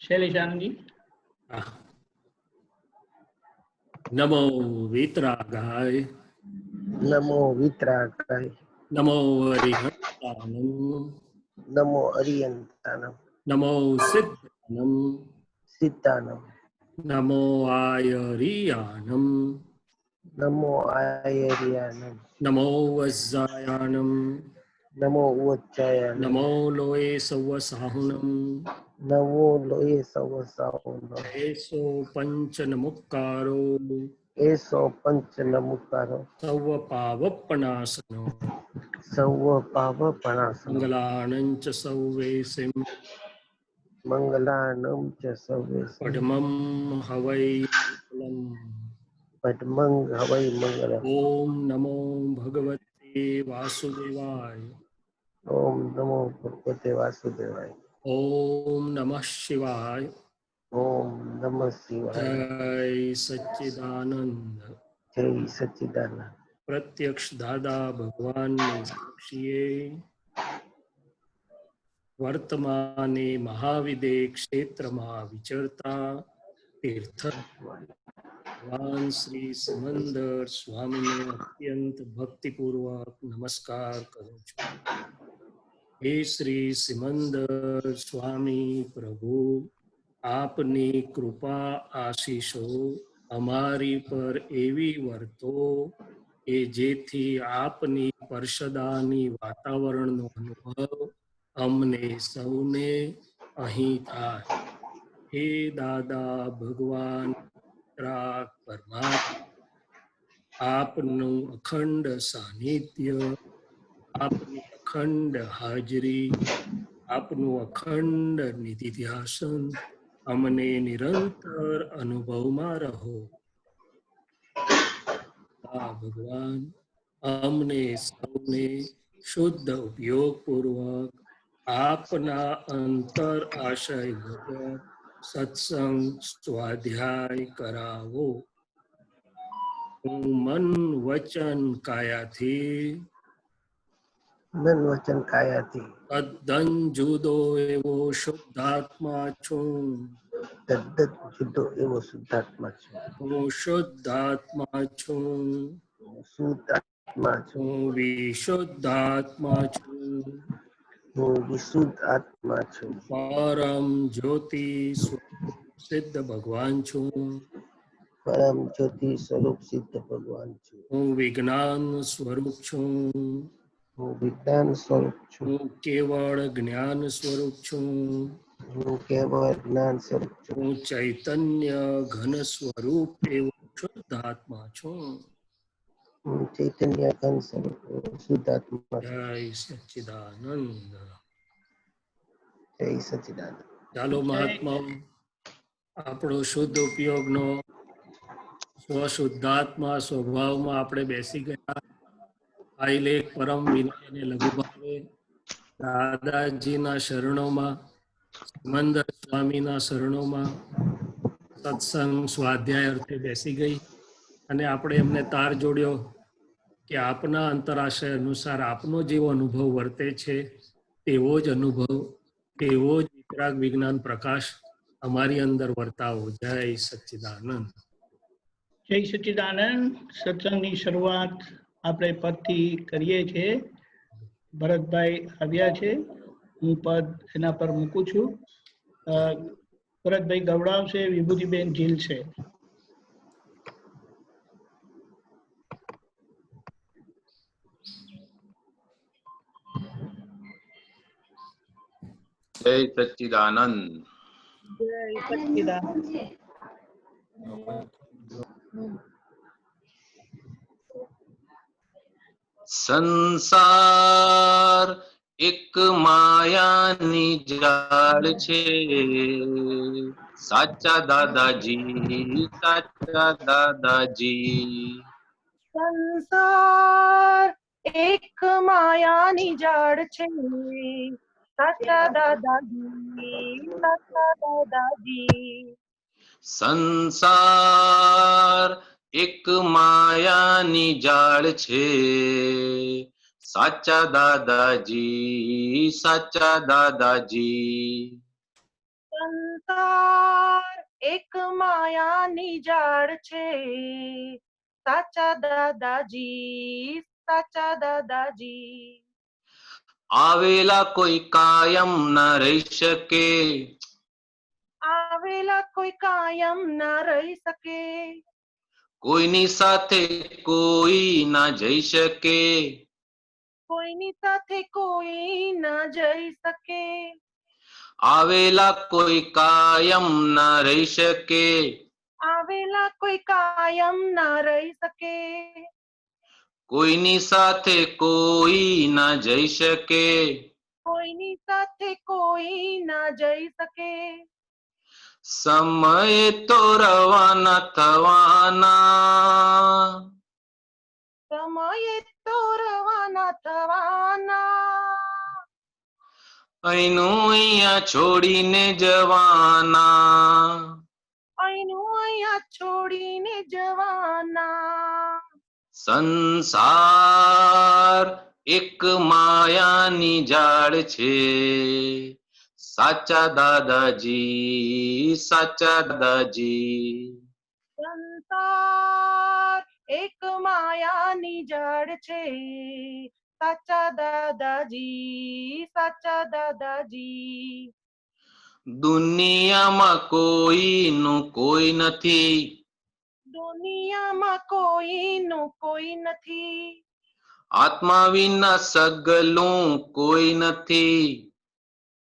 शैलेश जी। नमो वीतरागाय नमो वितरागाय नमो अरिहंतानम नमो अरियंतानम नमो सिद्धानम सिद्धानम नमो आयरियानम नमो आयर्यानम नमो वज्जायानम नमो उच्चायानम नमो लोये सवसाहुनम नमो लोये सवसाओनम एसो पंच नमुक्कारो एसो पंच नमुकारो सव पावपनासनो सर्व पावपनासनो मंगलानंच सौवेसिम मंगलानम च सर्वेषां पद्मं हवै मंगलम्। पद्मं हवै मंगलम्। ओम नमो भगवते वासुदेवाय ओम नमो भगवते वासुदेवाय। ओम नमः शिवाय। ओम नमः शिवाय। जय सच्चिदानंद। जय सच्चिदानंद। प्रत्यक्ष दादा भगवानની સાક્ષીએ વર્તમાને મહાવિદે ક્ષેત્રમાં વિચરતા તીર્થ ભગવાન શ્રી સિમંદર સ્વામીને અત્યંત ભક્તિપૂર્વક નમસ્કાર કરું છું। હે શ્રી સિમંદર સ્વામી પ્રભુ, આપની કૃપા આશીષો અમારી પર એવી વર્તો કે જેથી આપની પરશદાની વાતાવરણનો અનુભવ અમને સૌને અહીં થાય। હે દાદા ભગવાન પરમાત્મા, આપનું અખંડ સાનિધ્ય, આપની અખંડ હાજરી, આપનું અખંડ નિધિધ્યાસન અમને નિરંતર અનુભવમાં રહો। ભગવાન અમને સૌને શુદ્ધ ઉપયોગ પૂર્વક આપના અંતર આશય મુજબ સત્સંગ સ્વાધ્યાય કરાવો। હું મન વચન કાયાથી મન વચન કાયાથી તદ્દન જુદો એવો શુદ્ધાત્મા છું। તદ્દન જુદો એવો શુદ્ધાત્મા છું। હું શુદ્ધાત્મા છું। હું શુદ્ધાત્મા છું। હું વિશુદ્ધાત્મા છું। હું વિશુદ્ધ આત્મા છું। પરમ જ્યોતિ સિદ્ધ ભગવાન છું। પરમ જ્યોતિ સ્વરૂપ સિદ્ધ ભગવાન છું। હું વિજ્ઞાન સ્વરૂપ છું। હું વિજ્ઞાન સ્વરૂપ છું। હું કેવળ જ્ઞાન સ્વરૂપ છું। હું કેવળ જ્ઞાન સ્વરૂપ છું। હું ચૈતન્ય ઘન સ્વરૂપ એવો શુદ્ધ આત્મા છું। હું ચૈતન્ય ઘન સ્વરૂપ શુદ્ધ આત્મા છું। જય સચ્ચિદાનંદ। જય સચ્ચિદાનંદ। ચાલો મહાત્માઓ, આપણો શુદ્ધ ઉપયોગનો સ્વશુદ્ધાત્મા સ્વભાવમાં આપણે બેસી ગયા। આઈલેખ પરમ વિનય અને લઘુભાવે દાદાજીના શરણોમાં, સિમંદર સ્વામીના શરણોમાં સત્સંગ સ્વાધ્યાય અર્થે બેસી ગઈ અને આપણે એમને તાર જોડ્યો કે આપના અંતરાશય અનુસાર આપનો જેવો અનુભવ વર્તે છે તેવો જ અનુભવ, તેવો જ વિતરાગ વિજ્ઞાન પ્રકાશ અમારી અંદર વર્તાવો। જય સચ્ચિદાનંદ। જય સચ્ચિદાનંદ। સત્સંગની શરૂઆત આપણે પદથી કરીએ છીએ। ભરતભાઈ આવ્યા છે, હું પદ એના પર મૂકું છું। ભરતભાઈ ગવડાવશે, વિભૂતિબેન ઝીલશે। જય સચ્ચિદાનંદ। જય સચ્ચિદાનંદ। સંસાર એક માયાની જાળ છે, સાચા દાદાજી, સાચા દાદાજી। સંસાર એક માયાની જાળ છે, સાચા દાદાજી, સાચા દાદાજી। સંસાર એક માયાની જાળ છે, સાચા દાદાજી, સાચા દાદાજી। સંસાર એક માયાની જાળ છે, સાચા દાદાજી, સાચા દાદાજી. આવેલા કોઈ કાયમ ન રહી શકે, આવેલા કોઈ કાયમ ના રહી શકે, કોઈની સાથે કોઈ ના જઈ શકે, કોઈની સાથે કોઈ ના જઈ શકે, આવેલા કોઈ કાયમ ન રહી શકે, આવેલા કોઈ કાયમ ના રહી શકે, કોઈની સાથે કોઈ ના જઈ શકે, કોઈની સાથે કોઈ ના જઈ શકે, સમયે તો રવાના થવાના, સમયે તો રવાના થવાના, અહીંનું અહીંયા છોડીને જવાના, અહીંનું અહીંયા છોડીને જવાના. સંસાર એક માયાની જાળ છે, સાચા દાદાજી, સાચા દાદાજી. સંસાર એક માયાની જાળ છે, સાચા દાદાજી, સાચા દાદાજી. દુનિયામાં કોઈનું કોઈ નથી, દુનિયામાં કોઈનું કોઈ નથી, આત્મા વિના સગલું કોઈ નથી,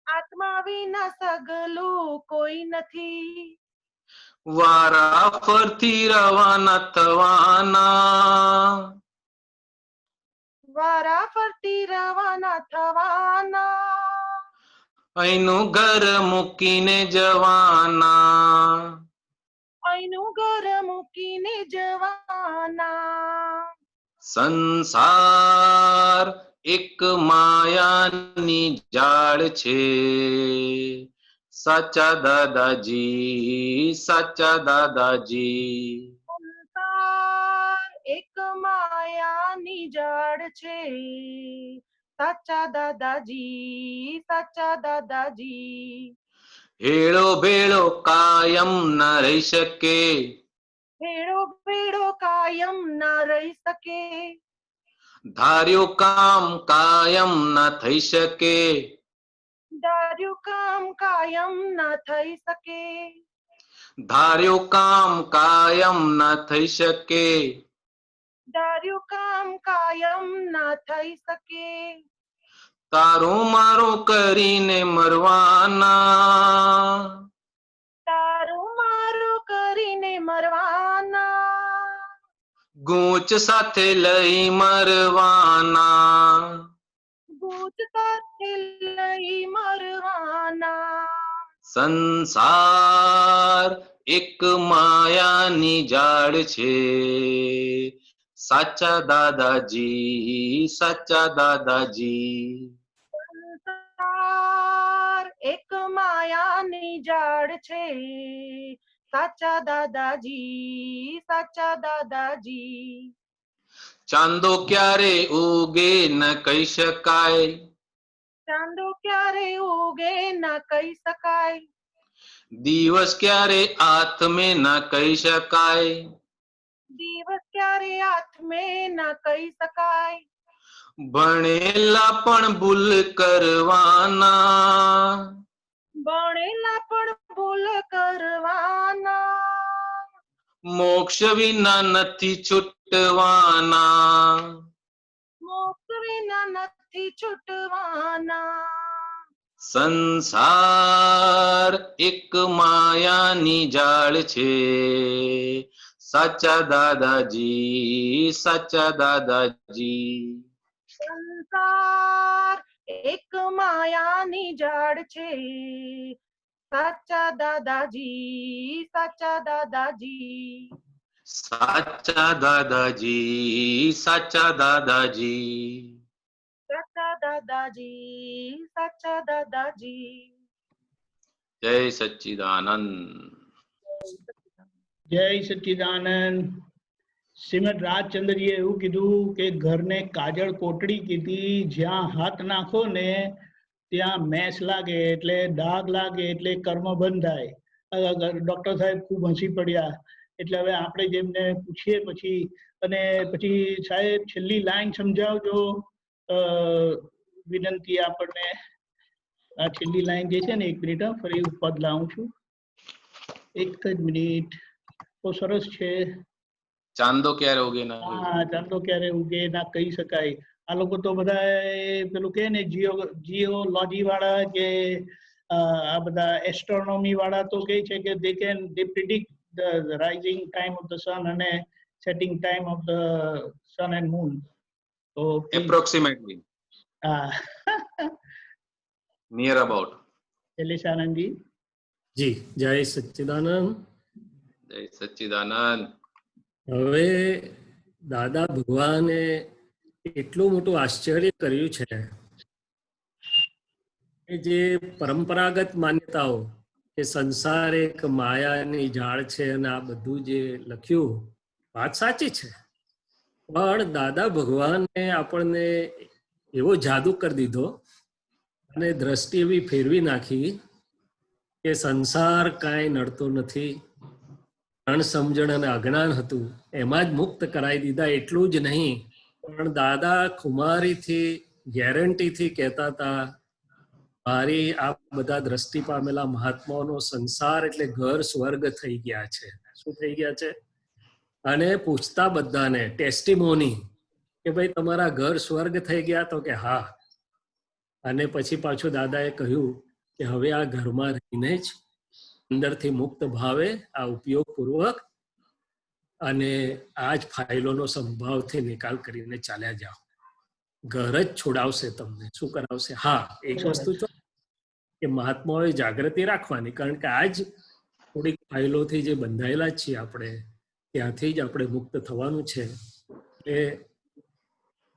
આત્મા વિના સગલું કોઈ નથી, વારા ફરતી રવાના થવાના, વારા ફરતી રવાના થવાના, અહીંનું ઘર મૂકીને જવાના, અહીંનું ઘર મૂકીને જવાના. સંસાર એક માયાની જાળ છે, સાચા દાદાજી, સાચા દાદાજી. સંસાર એક માયાની જાળ છે, સાચા દાદાજી, સાચા દાદાજી. હેળો ભેળો કાયમ ન રહી શકે, ભેડો ભેડો કાયમ ના રહી શકે, ધાર્યું કામ કાયમ ન થઈ શકે, ધાર્યું કામ કાયમ ના થઈ શકે, ધાર્યું કામ કાયમ ન થઈ શકે, ધાર્યું કામ કાયમ ના થઈ શકે, તારું મારું કરીને મરવાના, તારું મારું કરીને મરવાના, ગૂંચ સાથે લઈ મરવાના, ભૂત સાથે લઈ મરવાના. સંસાર એક માયાની જાળ છે, સાચા દાદાજી, સાચા દાદાજી. સંસાર એક માયાની જાળ છે, સાચા દાદાજી, સાચા દાદાજી. ચાંદો ક્યારે ઉગે ન કહી શકાય, ચાંદો ક્યારે ઉગે ના કહી શકાય, દિવસ ક્યારે આથમે ન કહી શકાય, દિવસ ક્યારે હાથમે ના કહી શકાય, ભણેલા પણ ભૂલ કરવાના, ભણેલા પણ ભૂલ કરવાના, મોક્ષ વિના નથી છૂટવાના, મોક્ષ વિના નથી છૂટવાના. સંસાર એક માયાની જાળ છે, સાચા દાદાજી, સાચા દાદાજી. સંસાર એક માયાની જાળ છે, સાચા દાદાજી, સાચા દાદાજી. સાચા દાદાજી, સાચા દાદાજી. સાચા દાદાજી, સાચા દાદાજી. જય સચ્ચિદાનંદ. જય સચ્ચિદાનંદ. શ્રીમદ રાજચંદ્રજીએ એવું કીધું કે ઘરને કાજળ કોટડી કીધી, જ્યાં હાથ નાખો ને ત્યાં મેસ લાગે એટલે ડાઘ લાગે એટલે કર્મ બંધ થાય. ડોક્ટર સાહેબ ખૂબ હસી પડ્યા. એટલે હવે આપણે જેમને પૂછીએ પછી અને પછી સાહેબ છેલ્લી લાઈન સમજાવજો. વિનંતી આપણને આ છેલ્લી લાઈન જે છે ને 1 મિનિટ ફરી પદ લાવું છું. 1 જ મિનિટ. બહુ સરસ છે. ચાંદો ક્યારે ઉગે ના હા, ચાંદો ક્યારે ઉગે ના કહી શકાય. આ લોકો તો બધા પેલું કે ને જીઓલોજી વાળા કે આ બધા એસ્ટ્રોનોમી વાળા તો કહે છે કે they predict the rising time of the sun અને setting time of the sun and moon. તો એપ્રોક્સિમેટલી હા નિયર અબાઉટ. શૈલેષ આનંદજી. જી જય સચ્ચિદાનંદ. જય સચ્ચિદાનંદ. હવે દાદા ભગવાને એટલું મોટું આશ્ચર્ય કર્યું છે કે જે પરંપરાગત માન્યતાઓ કે સંસાર એક માયાની જાળ છે અને આ બધું જે લખ્યું વાત સાચી છે, પણ દાદા ભગવાને આપણને એવો જાદુ કરી દીધો અને દ્રષ્ટિ એવી ફેરવી નાખી કે સંસાર કાંઈ નડતો નથી, અણસમજણ અને અજ્ઞાન હતું એમાં જ મુક્ત કરાવી દીધા. એટલું જ નહીં પણ દાદા ખુમારીથી ગેરંટીથી કહેતા હતા મારી આ બધા દ્રષ્ટિ પામેલા મહાત્માઓનો સંસાર એટલે ઘર સ્વર્ગ થઈ ગયા છે. શું થઈ ગયા છે? અને પૂછતા બધાને ટેસ્ટિમોની કે ભાઈ તમારા ઘર સ્વર્ગ થઈ ગયા? તો કે હા. અને પછી પાછું દાદાએ કહ્યું કે હવે આ ઘરમાં રહીને જ અંદરથી મુક્ત ભાવે આ ઉપયોગ પૂર્વક અને આ જ ફાઇલોનો સંભાવથી નિકાલ કરીને ચાલ્યા જાઓ. ઘર જ છોડાવશે તમને. શું કરાવશે? હા, એક વસ્તુ તો કે મહાત્માઓએ જાગૃતિ રાખવાની, કારણ કે આ જ થોડીક ફાઇલોથી જે બંધાયેલા છીએ આપણે ત્યાંથી જ આપણે મુક્ત થવાનું છે. એટલે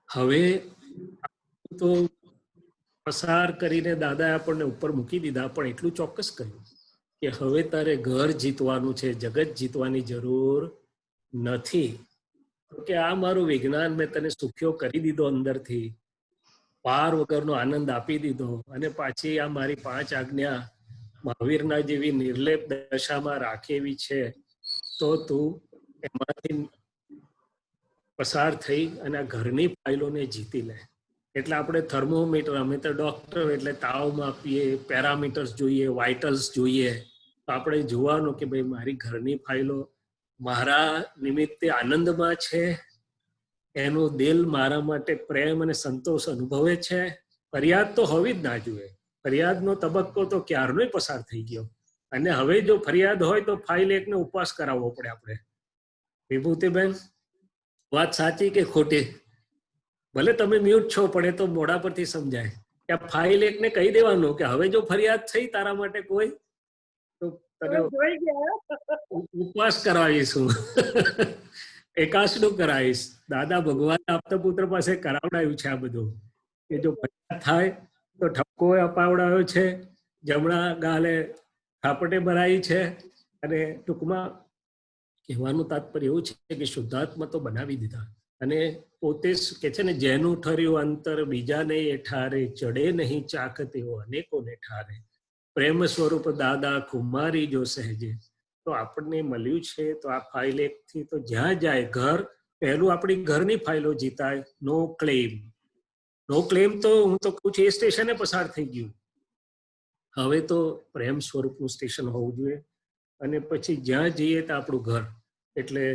હવે તો પસાર કરીને દાદાએ આપણને ઉપર મૂકી દીધા, પણ એટલું ચોક્કસ કહ્યું કે હવે તારે ઘર જીતવાનું છે, જગત જીતવાની જરૂર નથી. કે આ મારું વિજ્ઞાન મેં તને સુખ્યો કરી દીધો, અંદરથી પાર વગરનો આનંદ આપી દીધો, અને પાછી આ મારી 5 આજ્ઞા મહાવીરના જેવી નિર્લેપ દશામાં રાખેવી છે, તો તું એમાંથી પસાર થઈ અને આ ઘરની ફાઇલોને જીતી લે. એટલે આપણે થર્મોમીટર, અમે તો ડોક્ટર એટલે તાવ માપીએ, પેરામીટર્સ જોઈએ, વાઇટલ્સ જોઈએ, તો આપણે જોવાનું કે ભાઈ મારી ઘરની ફાઇલો મારા નિમિત્તે આનંદમાં છે, એનું દિલ મારા માટે પ્રેમ અને સંતોષ અનુભવે છે. ફરિયાદ તો હોવી જ ના જોઈએ. ફરિયાદનો તબક્કો તો ક્યારનોય પસાર થઈ ગયો. અને હવે જો ફરિયાદ હોય તો ફાઇલ એકને ઉપવાસ કરાવવો પડે આપણે. વિભૂતિબેન, વાત સાચી કે ખોટી? ભલે તમે મ્યુટ છો પણ એ તો મોઢા પરથી સમજાય કે આ ફાઇલ એકને કહી દેવાનું કે હવે જો ફરિયાદ થઈ તારા માટે કોઈ, તો તને ઉપવાસ કરાવીશું, એકાસનું કરાવીશ. દાદા ભગવાન આપતા પુત્ર પાસે કરાવડાયું છે આ બધું કે જો ફરિયાદ થાય તો ઠપકો અપાવડાયો છે, જમણા ગાલે થાપટે ભરાઈ છે. અને ટૂંકમાં કહેવાનું તાત્પર્ય એવું છે કે શુદ્ધાત્મા તો બનાવી દીધા. અને પોતે કે છે ને, જેનું ઠર્યું અંતર બીજાને એ ઠારે, ચડે નહીં ચાક તેઓ અનેકોને ઠારે. પ્રેમ સ્વરૂપ દાદા ખુમારી જો સહેજે. તો આપણને મળ્યું છે તો આ ફાઇલ એકથી તો જ્યાં જાય ઘર, પહેલું આપણી ઘરની ફાઇલો જીતાય. No claim. નો ક્લેમ તો હું તો કહું છું એ સ્ટેશને પસાર થઈ ગયું. હવે તો પ્રેમ સ્વરૂપનું સ્ટેશન હોવું જોઈએ. અને પછી જ્યાં જઈએ તો આપણું ઘર. એટલે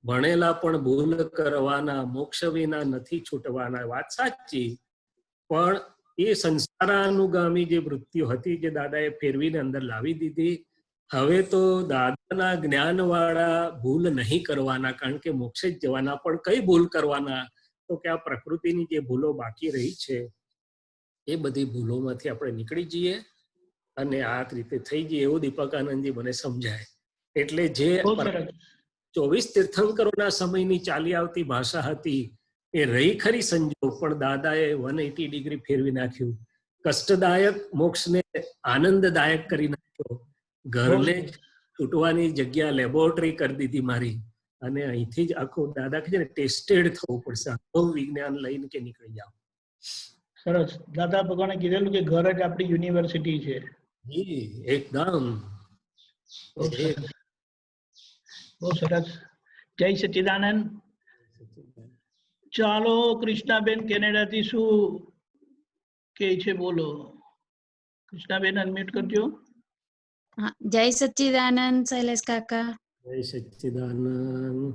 ભણેલા પણ ભૂલ કરવાના, મોક્ષ વિના નથી છૂટવાના. વાત સાચી, પણ એ સંસારાનુગામી જે વૃત્તિઓ હતી જે દાદાએ ફેરવીને અંદર લાવી દીધી. હવે તો દાદાના જ્ઞાન વાળા ભૂલ નહીં કરવાના, કારણ કે મોક્ષે જ જવાના. પણ કઈ ભૂલ કરવાના? તો કે આ પ્રકૃતિની જે ભૂલો બાકી રહી છે એ બધી ભૂલોમાંથી આપણે નીકળી જઈએ અને આ રીતે થઈ જઈએ એવું દીપકાનંદજી મને સમજાય. એટલે જે 24 તીર્થંકરોના સમયની ચાલી આવતી ભાષા હતી એ રહી ખરી સંજોગ, પણ દાદાએ 180 ડિગ્રી ફેરવી નાખ્યું. કષ્ટદાયક મોક્ષને આનંદદાયક કરી નાખ્યો. ઘરને તૂટવાની જગ્યા લેબોરેટરી કરી દીધી મારી. અને અહીંથી જ આખું દાદા કહે છે ને, ટેસ્ટેડ થવું પડશે. અનુભવ વિજ્ઞાન લઈને કે નીકળી જાઓ. સરસ. દાદા ભગવાને કીધેલું કે ઘર જ આપણી યુનિવર્સિટી છે. જી એકદમ. બહુ સરસ, બહુ સરસ. જય સચ્ચિદાનંદ. ચાલો કૃષ્ણાબેન કેનેડાથી શું કે છે બોલો. કૃષ્ણાબેન અનમ્યુટ કરજો. હા, જય સચ્ચિદાનંદ શૈલેષ કાકા. જય સચ્ચિદાનંદ.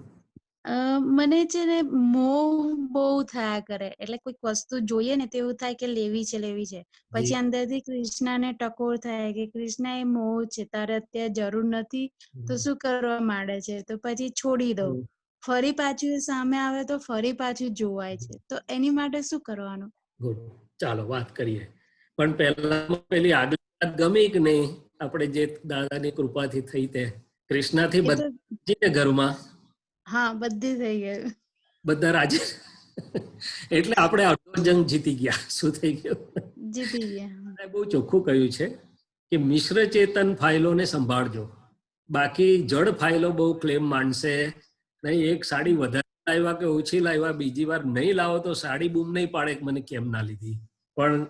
મને છે ને મોહ બહુ થયા કરે, એટલે કોઈક વસ્તુ જોઈએ ને તો એવું થાય કે લેવી છે લેવી છે, પછી અંદરથી કૃષ્ણને ટકોર થાય કે કૃષ્ણ એ મોહ છે, તારે અત્યારે જરૂર નથી તો શું કરવા માંડે છે, તો પછી છોડી દઉં. ફરી પાછું એ સામે આવે તો ફરી પાછું જોવાય છે, તો એની માટે શું કરવાનું? ગુડ, ચાલો વાત કરીએ. પણ પહેલા પેલી આગળ વાત ગમી કે નહીં? આપણે જે દાદાની કૃપાથી થઈ તે કૃષ્ણથી બધા ઘરમાં. હા, બધી થઈ ગયું. બધા રાજી. એટલે આપણે અડધો જંગ જીતી ગયા. શું થઈ ગયું? જીતી ગયા. બહુ ચોખ્ખું કહ્યું છે કે મિશ્ર ચેતન ફાઇલોને સંભાળજો. બાકી જડ ફાઇલો બહુ ક્લેમ માંડશે નહીં. એક સાડી વધારે લાવ્યા કે ઓછી લાવ્યા, બીજી વાર નહીં લાવો તો સાડી બૂમ નહીં પાડે કે મને કેમ ના લીધી. પણ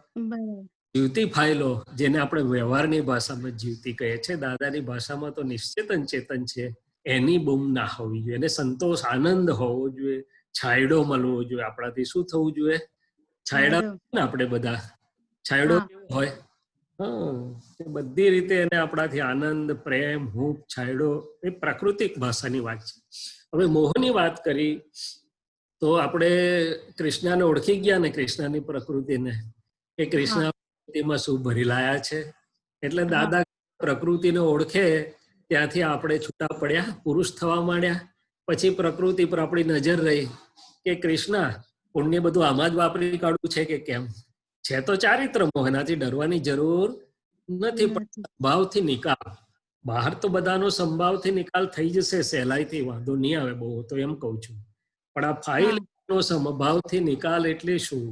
જીવતી ફાઇલો, જેને આપણે વ્યવહારની ભાષામાં જીવતી કહીએ છીએ, દાદાની ભાષામાં તો નિશ્ચેતન ચેતન છે, એની બૂમ ના હોવી જોઈએ. એને સંતોષ આનંદ હોવો જોઈએ, છાયડો મળવો જોઈએ. આપણાથી શું થવું જોઈએ? છાયડા ને આપણે બધા છાયડો હોય. બધી રીતે એને આપણાથી આનંદ, પ્રેમ, હૂંફ, છાયડો, એ પ્રાકૃતિક ભાષાની વાત છે. હવે મોહની વાત કરી તો આપણે કૃષ્ણને ઓળખી ગયા ને, કૃષ્ણની પ્રકૃતિને, કે કૃષ્ણ પ્રકૃતિમાં શું ભરી લાયા છે. એટલે દાદા પ્રકૃતિને ઓળખે ત્યાંથી આપણે છૂટા પડ્યા, પુરુષ થવા માંડ્યા. પછી પ્રકૃતિ પર આપણી નજર રહી કે કૃષ્ણ પુણ્ય બધું આમાં જ વાપરી કાઢવું છે કે કેમ છે. તો ચારિત્ર મોહ, એનાથી ડરવાની જરૂર નથી. પણ સંભાવથી નિકાલ, બહાર તો બધાનો સંભાવથી નિકાલ થઈ જશે સહેલાઈથી, વાંધો નહીં આવે બહુ, તો એમ કઉ છું. પણ આ ફાઇલ નો સમભાવથી નિકાલ એટલે શું?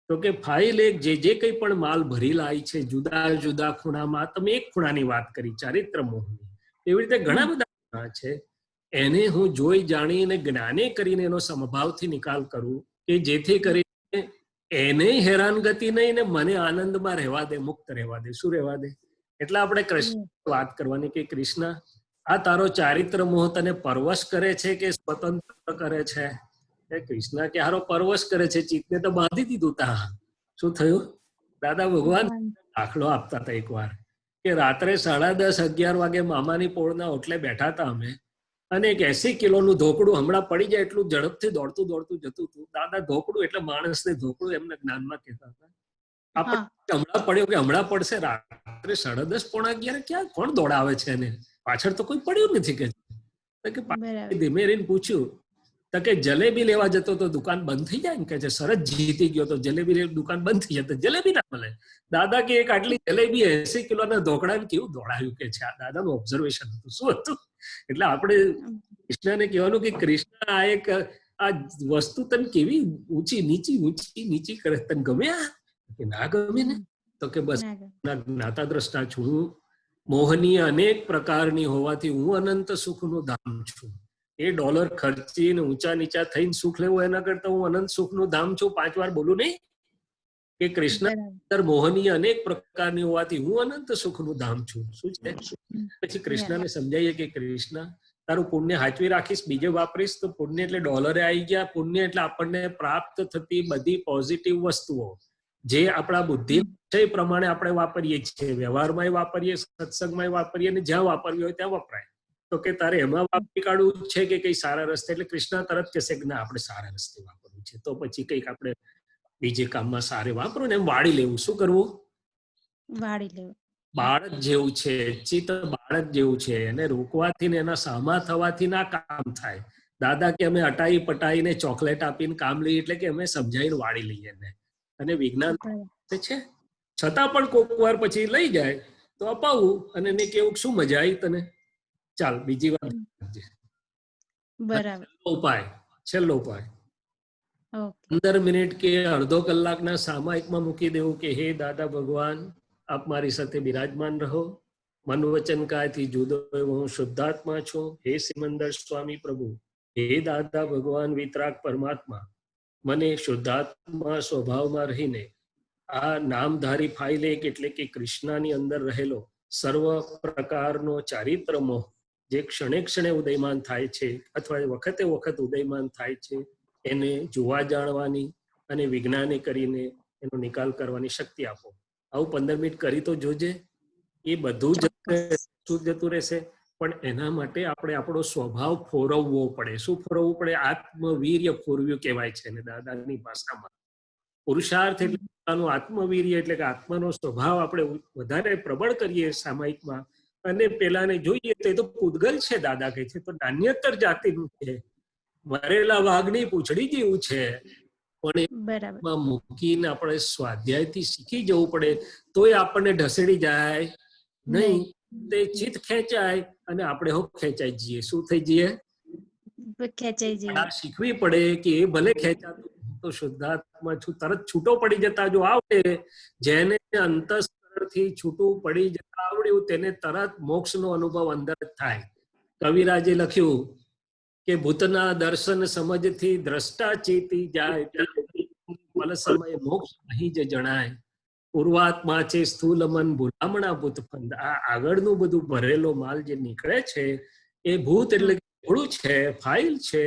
તો કે ફાઇલ એક જે કંઈ પણ માલ ભરી લાવી છે જુદા જુદા ખૂણામાં, તમે એક ખૂણાની વાત કરી ચારિત્ર મોહની, એવી રીતે ઘણા બધા ખૂણા છે. એને હું જોઈ જાણીને જ્ઞાને કરીને એનો સમભાવથી નિકાલ કરું કે જેથી કરીને એને હેરાનગતિ નહીં ને મને આનંદમાં રહેવા દે, મુક્ત રહેવા દે. શું રહેવા દે? એટલે આપણે કૃષ્ણ વાત કરવાની કે કૃષ્ણ, આ તારો ચારિત્ર મોહ તને પરવશ કરે છે કે સ્વતંત્ર કરે છે? કૃષ્ણ કે હારો પરવશ કરે છે, ચિત્તને તો બાંધી દીધું. તા શું થયું? દાદા ભગવાન દાખલો આપતા હતા એકવાર કે રાત્રે 10:30-11 વાગે મામાની પોળના ઓટલે બેઠા હતા અમે, અને એક 80 કિલોનું ધોકડું હમણાં પડી જાય એટલું ઝડપથી દોડતું દોડતું જતું હતું. દાદા ધોકડું એટલે માણસને ધોકડું એમને જ્ઞાનમાં કહેતા હતા. આપણે હમણાં પડ્યો કે હમણાં પડશે, રાત્રે 10:30-11 ક્યાં કોણ દોડાવે છે એને? પાછળ તો કોઈ પડ્યું નથી કે ધીમે રહીને પૂછ્યું તો કે જલેબી લેવા જતો તો દુકાન બંધ થઈ જાય ને, કે છે સરસ જીતી ગયો તો જલેબી દુકાન બંધ થઈ જાય તો જલેબી ના મળે. દાદા કે એક આટલી જલેબી 80 કિલોના ધોકડાને કેવું દોડાયું કે છે. આ દાદાનું ઓબ્ઝર્વેશન હતું. શું હતું? એટલે આપણે કૃષ્ણને કહેવાનું કે કૃષ્ણ આ એક આ વસ્તુ તને કેવી ઊંચી નીચી કરે, તને ગમે? કે ના ગમે ને? તો કે બસ જ્ઞાતા દ્રષ્ટા છું હું, મોહની અનેક પ્રકારની હોવાથી હું અનંત સુખનું ધામ છું. એ ડોલર ખર્ચીને ઊંચા નીચા થઈને સુખ લેવું એના કરતા હું અનંત સુખનું ધામ છું. 5 વાર બોલું નહીં કે કૃષ્ણ મોહની અનેક પ્રકારની હોવાથી હું અનંત સુખનું ધામ છું. શું છે? પછી કૃષ્ણને સમજાવીએ કે કૃષ્ણ તારું પુણ્ય હાચવી રાખીશ, બીજે વાપરીશ તો પુણ્ય એટલે ડોલરે આવી ગયા. પુણ્ય એટલે આપણને પ્રાપ્ત થતી બધી પોઝિટિવ વસ્તુઓ જે આપણા બુદ્ધિ છે એ પ્રમાણે આપણે વાપરીએ છીએ, વ્યવહારમાં વાપરીએ, સત્સંગમાં વાપરીએ, અને જ્યાં વાપરવી હોય ત્યાં વપરાય. તો કે તારે એમાં વાપરી કાઢવું છે કે કઈ સારા રસ્તે? એટલે કૃષ્ણ તરત કહેશે કે ના, આપણે સારા રસ્તે વાપરવું છે, તો પછી કઈક આપણે બીજે કામમાં સારે વાપરો ને એમ વાળી લેવું. શું કરવું? વાળી લેવું. બાળક જેવું છે, ચિત્ત બાળક જેવું છે, એને રોકવાથી ને એના સામા થવાથી ના કામ થાય. દાદા કે અમે અટાઈ પટાઈને ચોકલેટ આપીને કામ લઈએ, એટલે કે અમે સમજાવીને વાળી લઈએ એને. અને વિજ્ઞાન છે છતાં પણ કોક વાર પછી લઈ જાય તો અપાવું અને એને કેવું શું મજા આવી તને, ચાલ બીજી વાર. બરાબર. છેલ્લો ઉપાય 15 મિનિટ કે અડધો કલાકના સામાયિકમાં મૂકી દેવું કે હે દાદા ભગવાન, આપ મારી સાથે બિરાજમાન રહો. મન વચન કાયથી જુદો એવો હું શુદ્ધાત્મા છું. હે સિમંદર સ્વામી પ્રભુ, હે દાદા ભગવાન વિતરાગ પરમાત્મા, મને શુદ્ધાત્મા સ્વભાવમાં રહીને આ નામધારી ફાઇલ એક એટલે કે કૃષ્ણની અંદર રહેલો સર્વ પ્રકારનો ચારિત્ર મોહ જે ક્ષણે ક્ષણે ઉદયમાન થાય છે અથવા વખતે વખત ઉદયમાન થાય છે એને જોવા જાણવાની અને વિજ્ઞાને કરીને એનો નિકાલ કરવાની શક્તિ આપો. આવું 15 મિનિટ કરી તો જોજે. એ બધું જતું રહેશે, પણ એના માટે આપણે આપણો સ્વભાવ ફોરવવો પડે. શું ફોરવવું પડે? આત્મવીર્ય ફોરવ્યું કહેવાય છે ને દાદાની ભાષામાં. પુરુષાર્થ એટલે પોતાનું આત્મવીર્ય એટલે કે આત્માનો સ્વભાવ આપણે વધારે પ્રબળ કરીએ સામાયિકમાં, અને પેલાને જોઈએ તો એ તો પૂતગલ છે દાદા કહે છે, તો નાન્યતર જાતિનું છે, મરેલા વાઘની પૂંછડી જેવું છે, પણ બરાબર. એમાં મૂકીને આપણે સ્વાધ્યાયથી શીખી જવું પડે તોય આપણને ઢસેડી જાય નહીં. તે ચિત્ત ખેંચાય અને આપણે હો ખેંચાઈ જઈએ. શું થઈ જઈએ? ખેંચાઈ જઈએ. શીખવી પડે કે એ ભલે ખેંચાતું તો શુદ્ધાત્મા છું તરત છૂટો પડી જતા જો આવડે, જેને અંતઃસ્કરણથી છૂટું પડી જતા આવડ્યું તેને તરત મોક્ષનો અનુભવ અંદર જ થાય. કવિરાજે લખ્યું કે ભૂતના દર્શન સમજથી દ્રષ્ટા ચેતી જાય, પલ સમય મોક્ષ અહીં જ જણાય. પૂર્વાત્મા છે સ્થૂલ મન ભૂલામણા ભૂતફંદ. આ આગળનું બધું ભરેલો માલ જે નીકળે છે એ ભૂત એટલે ઘોડું છે, ફાઇલ છે.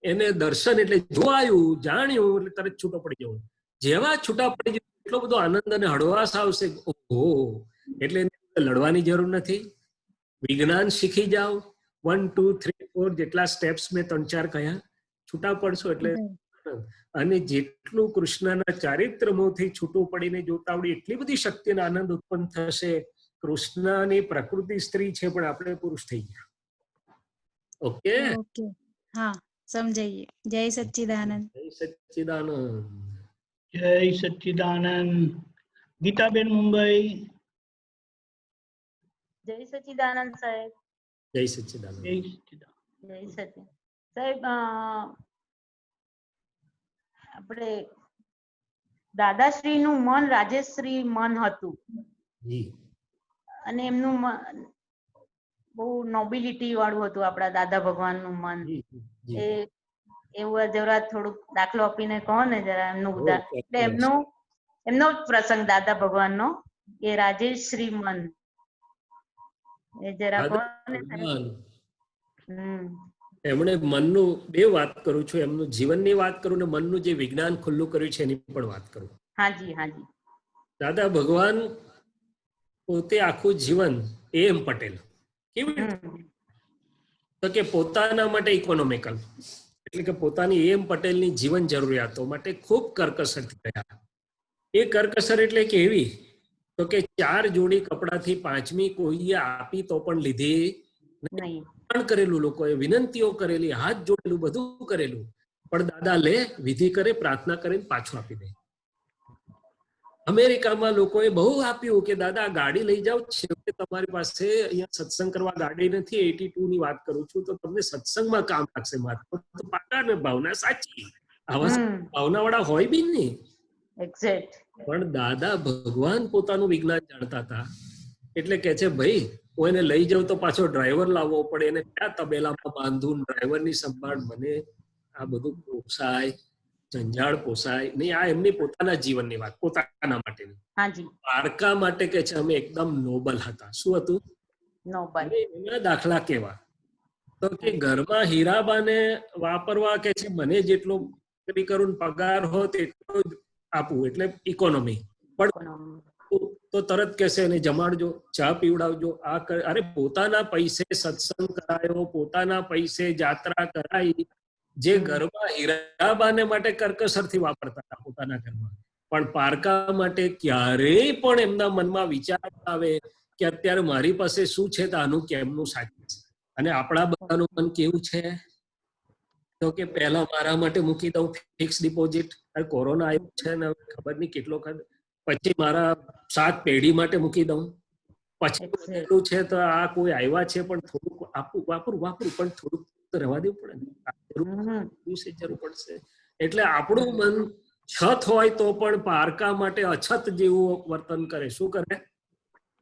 એને દર્શન એટલે જોવાયું, જાણ્યું એટલે તરત છૂટો પડી જવું. જેવા છૂટા પડી જવું એટલો બધો આનંદ અને હળવાશ આવશે. ઓહો, એટલે લડવાની જરૂર નથી. વિજ્ઞાન શીખી જાઓ. 1 2 3 4 જેટલા સ્ટેપ્સ મેં 3 4 કહ્યા, છૂટા પડશો એટલે. અને જેટલું કૃષ્ણના ચારિત્રમાંથી છૂટું પડીને જોતા આવડી એટલી બધી શક્તિ અને આનંદ ઉત્પન્ન થશે. કૃષ્ણની પ્રકૃતિ સ્ત્રી છે પણ આપણે પુરુષ થઈ ગયા. ઓકે, હા, સમજાઈએ. જય સચ્ચિદાનંદ. જય સચ્ચિદાનંદ. જય સચ્ચિદાનંદ. ગીતાબેન મુંબઈ. જય સચ્ચિદાનંદ સાહેબ. જય સચ્ચિદાનંદ. જય સચ્ચિદાનંદ. જય સચ્ચિદાનંદ સાહેબ. આપણે દાદાશ્રીનું મન રાજેશ્રી મન હતું જી, અને એમનું મન બહુ નોબિલિટી વાળું હતું. આપણા દાદા ભગવાનનું મન જી, જી. એ એવું જરા થોડુંક દાખલો આપીને કહો ને જરા એમનું ઉદાહરણ. એટલે એમનો પ્રસંગ દાદા ભગવાનનો એ રાજેશ્રી મન એ જરા કહો ને. એમણે મનનું બે વાત કરું છું, એમનું જીવનની વાત કરું ને મનનું જે વિજ્ઞાન ખુલ્લું કર્યું છે એની પણ વાત કરું. હાજી હાજી. દાદા ભગવાન પોતે આખું જીવન એમ પટેલ કેવી રીતે? તો કે પોતાના માટે ઇકોનોમિકલ એટલે કે પોતાની એમ પટેલની જીવન જરૂરિયાતો માટે ખૂબ કરકસરથી રહ્યા. એ કરકસર એટલે કેવી? તો કે 4 જોડી કપડાથી 5મી કોઈએ આપી તો પણ લીધી નહીં. કરેલું, લોકોએ વિનંતીઓ કરેલી, હાથ જોડેલું, બધું કરેલું, પણ દાદા લે, વિધિ કરે, પ્રાર્થના કરીને પાછું આપી દે. અમેરિકામાં લોકોએ બહુ આપ્યું કે દાદા ગાડી લઈ જાઓ, છેવટે તમારી પાસે અહીંયા સત્સંગ કરવા ગાડી નથી. 82 ની વાત કરું છું, તો તમને સત્સંગમાં કામ લાગશે. માત્ર પાકા ને ભાવના સાચી, આવા ભાવના વાળા હોય બી નહીં. એક્ઝેક્ટ. પણ દાદા ભગવાન પોતાનું વિજ્ઞાન જાણતા હતા એટલે કે છે ભાઈ કોઈને લઈ જાવ તો પાછો ડ્રાઈવર લાવવો પડે, એને ક્યાં તબેલામાં બાંધું, ડ્રાઈવરની સંભાળ, મને આ બધું પોસાય, જંજાળ પોસાય નહીં. આ એમની પોતાના જીવનની વાત, પોતાના માટેની. પારકા માટે કે છે અમે એકદમ નોબલ હતા. શું હતું? નોબલ. એના દાખલા કેવા? તો કે ઘરમાં હીરાબાને વાપરવા કે છે મને જેટલો કરું પગાર હોત એટલો જ આપવું, એટલે ઇકોનોમી. પણ તો તરત કહેશે એને જમાડજો, ચા પીવડાવજો, આ અરે પોતાના પૈસે સત્સંગ કરાયો, પોતાના પૈસે જાત્રા કરાઈ, જે ઘરમાં હીરાબાને માટે કરકસરથી વાપરતા હતા પોતાના ઘરમાં. પણ પારકા માટે ક્યારેય પણ એમના મનમાં વિચાર આવે કે અત્યારે મારી પાસે શું છે તો આનું કેમનું સાચું છે. અને આપણા બધાનું મન કેવું છે? તો કે પહેલા મારા માટે મૂકી દઉં ફિક્સ ડિપોઝિટ, કોરોના આવ્યો છે ને ખબર નહીં કેટલો, પછી મારા 7 પેઢી માટે મૂકી દઉં, પછી એટલું છે તો આ કોઈ આવ્યા છે પણ થોડુંક વાપરું પણ થોડુંક તો રહેવા દેવું પડે ને, જરૂર પડશે. એટલે આપણું મન છત હોય તો પણ પારકા માટે અછત જેવું વર્તન કરે. શું કરે?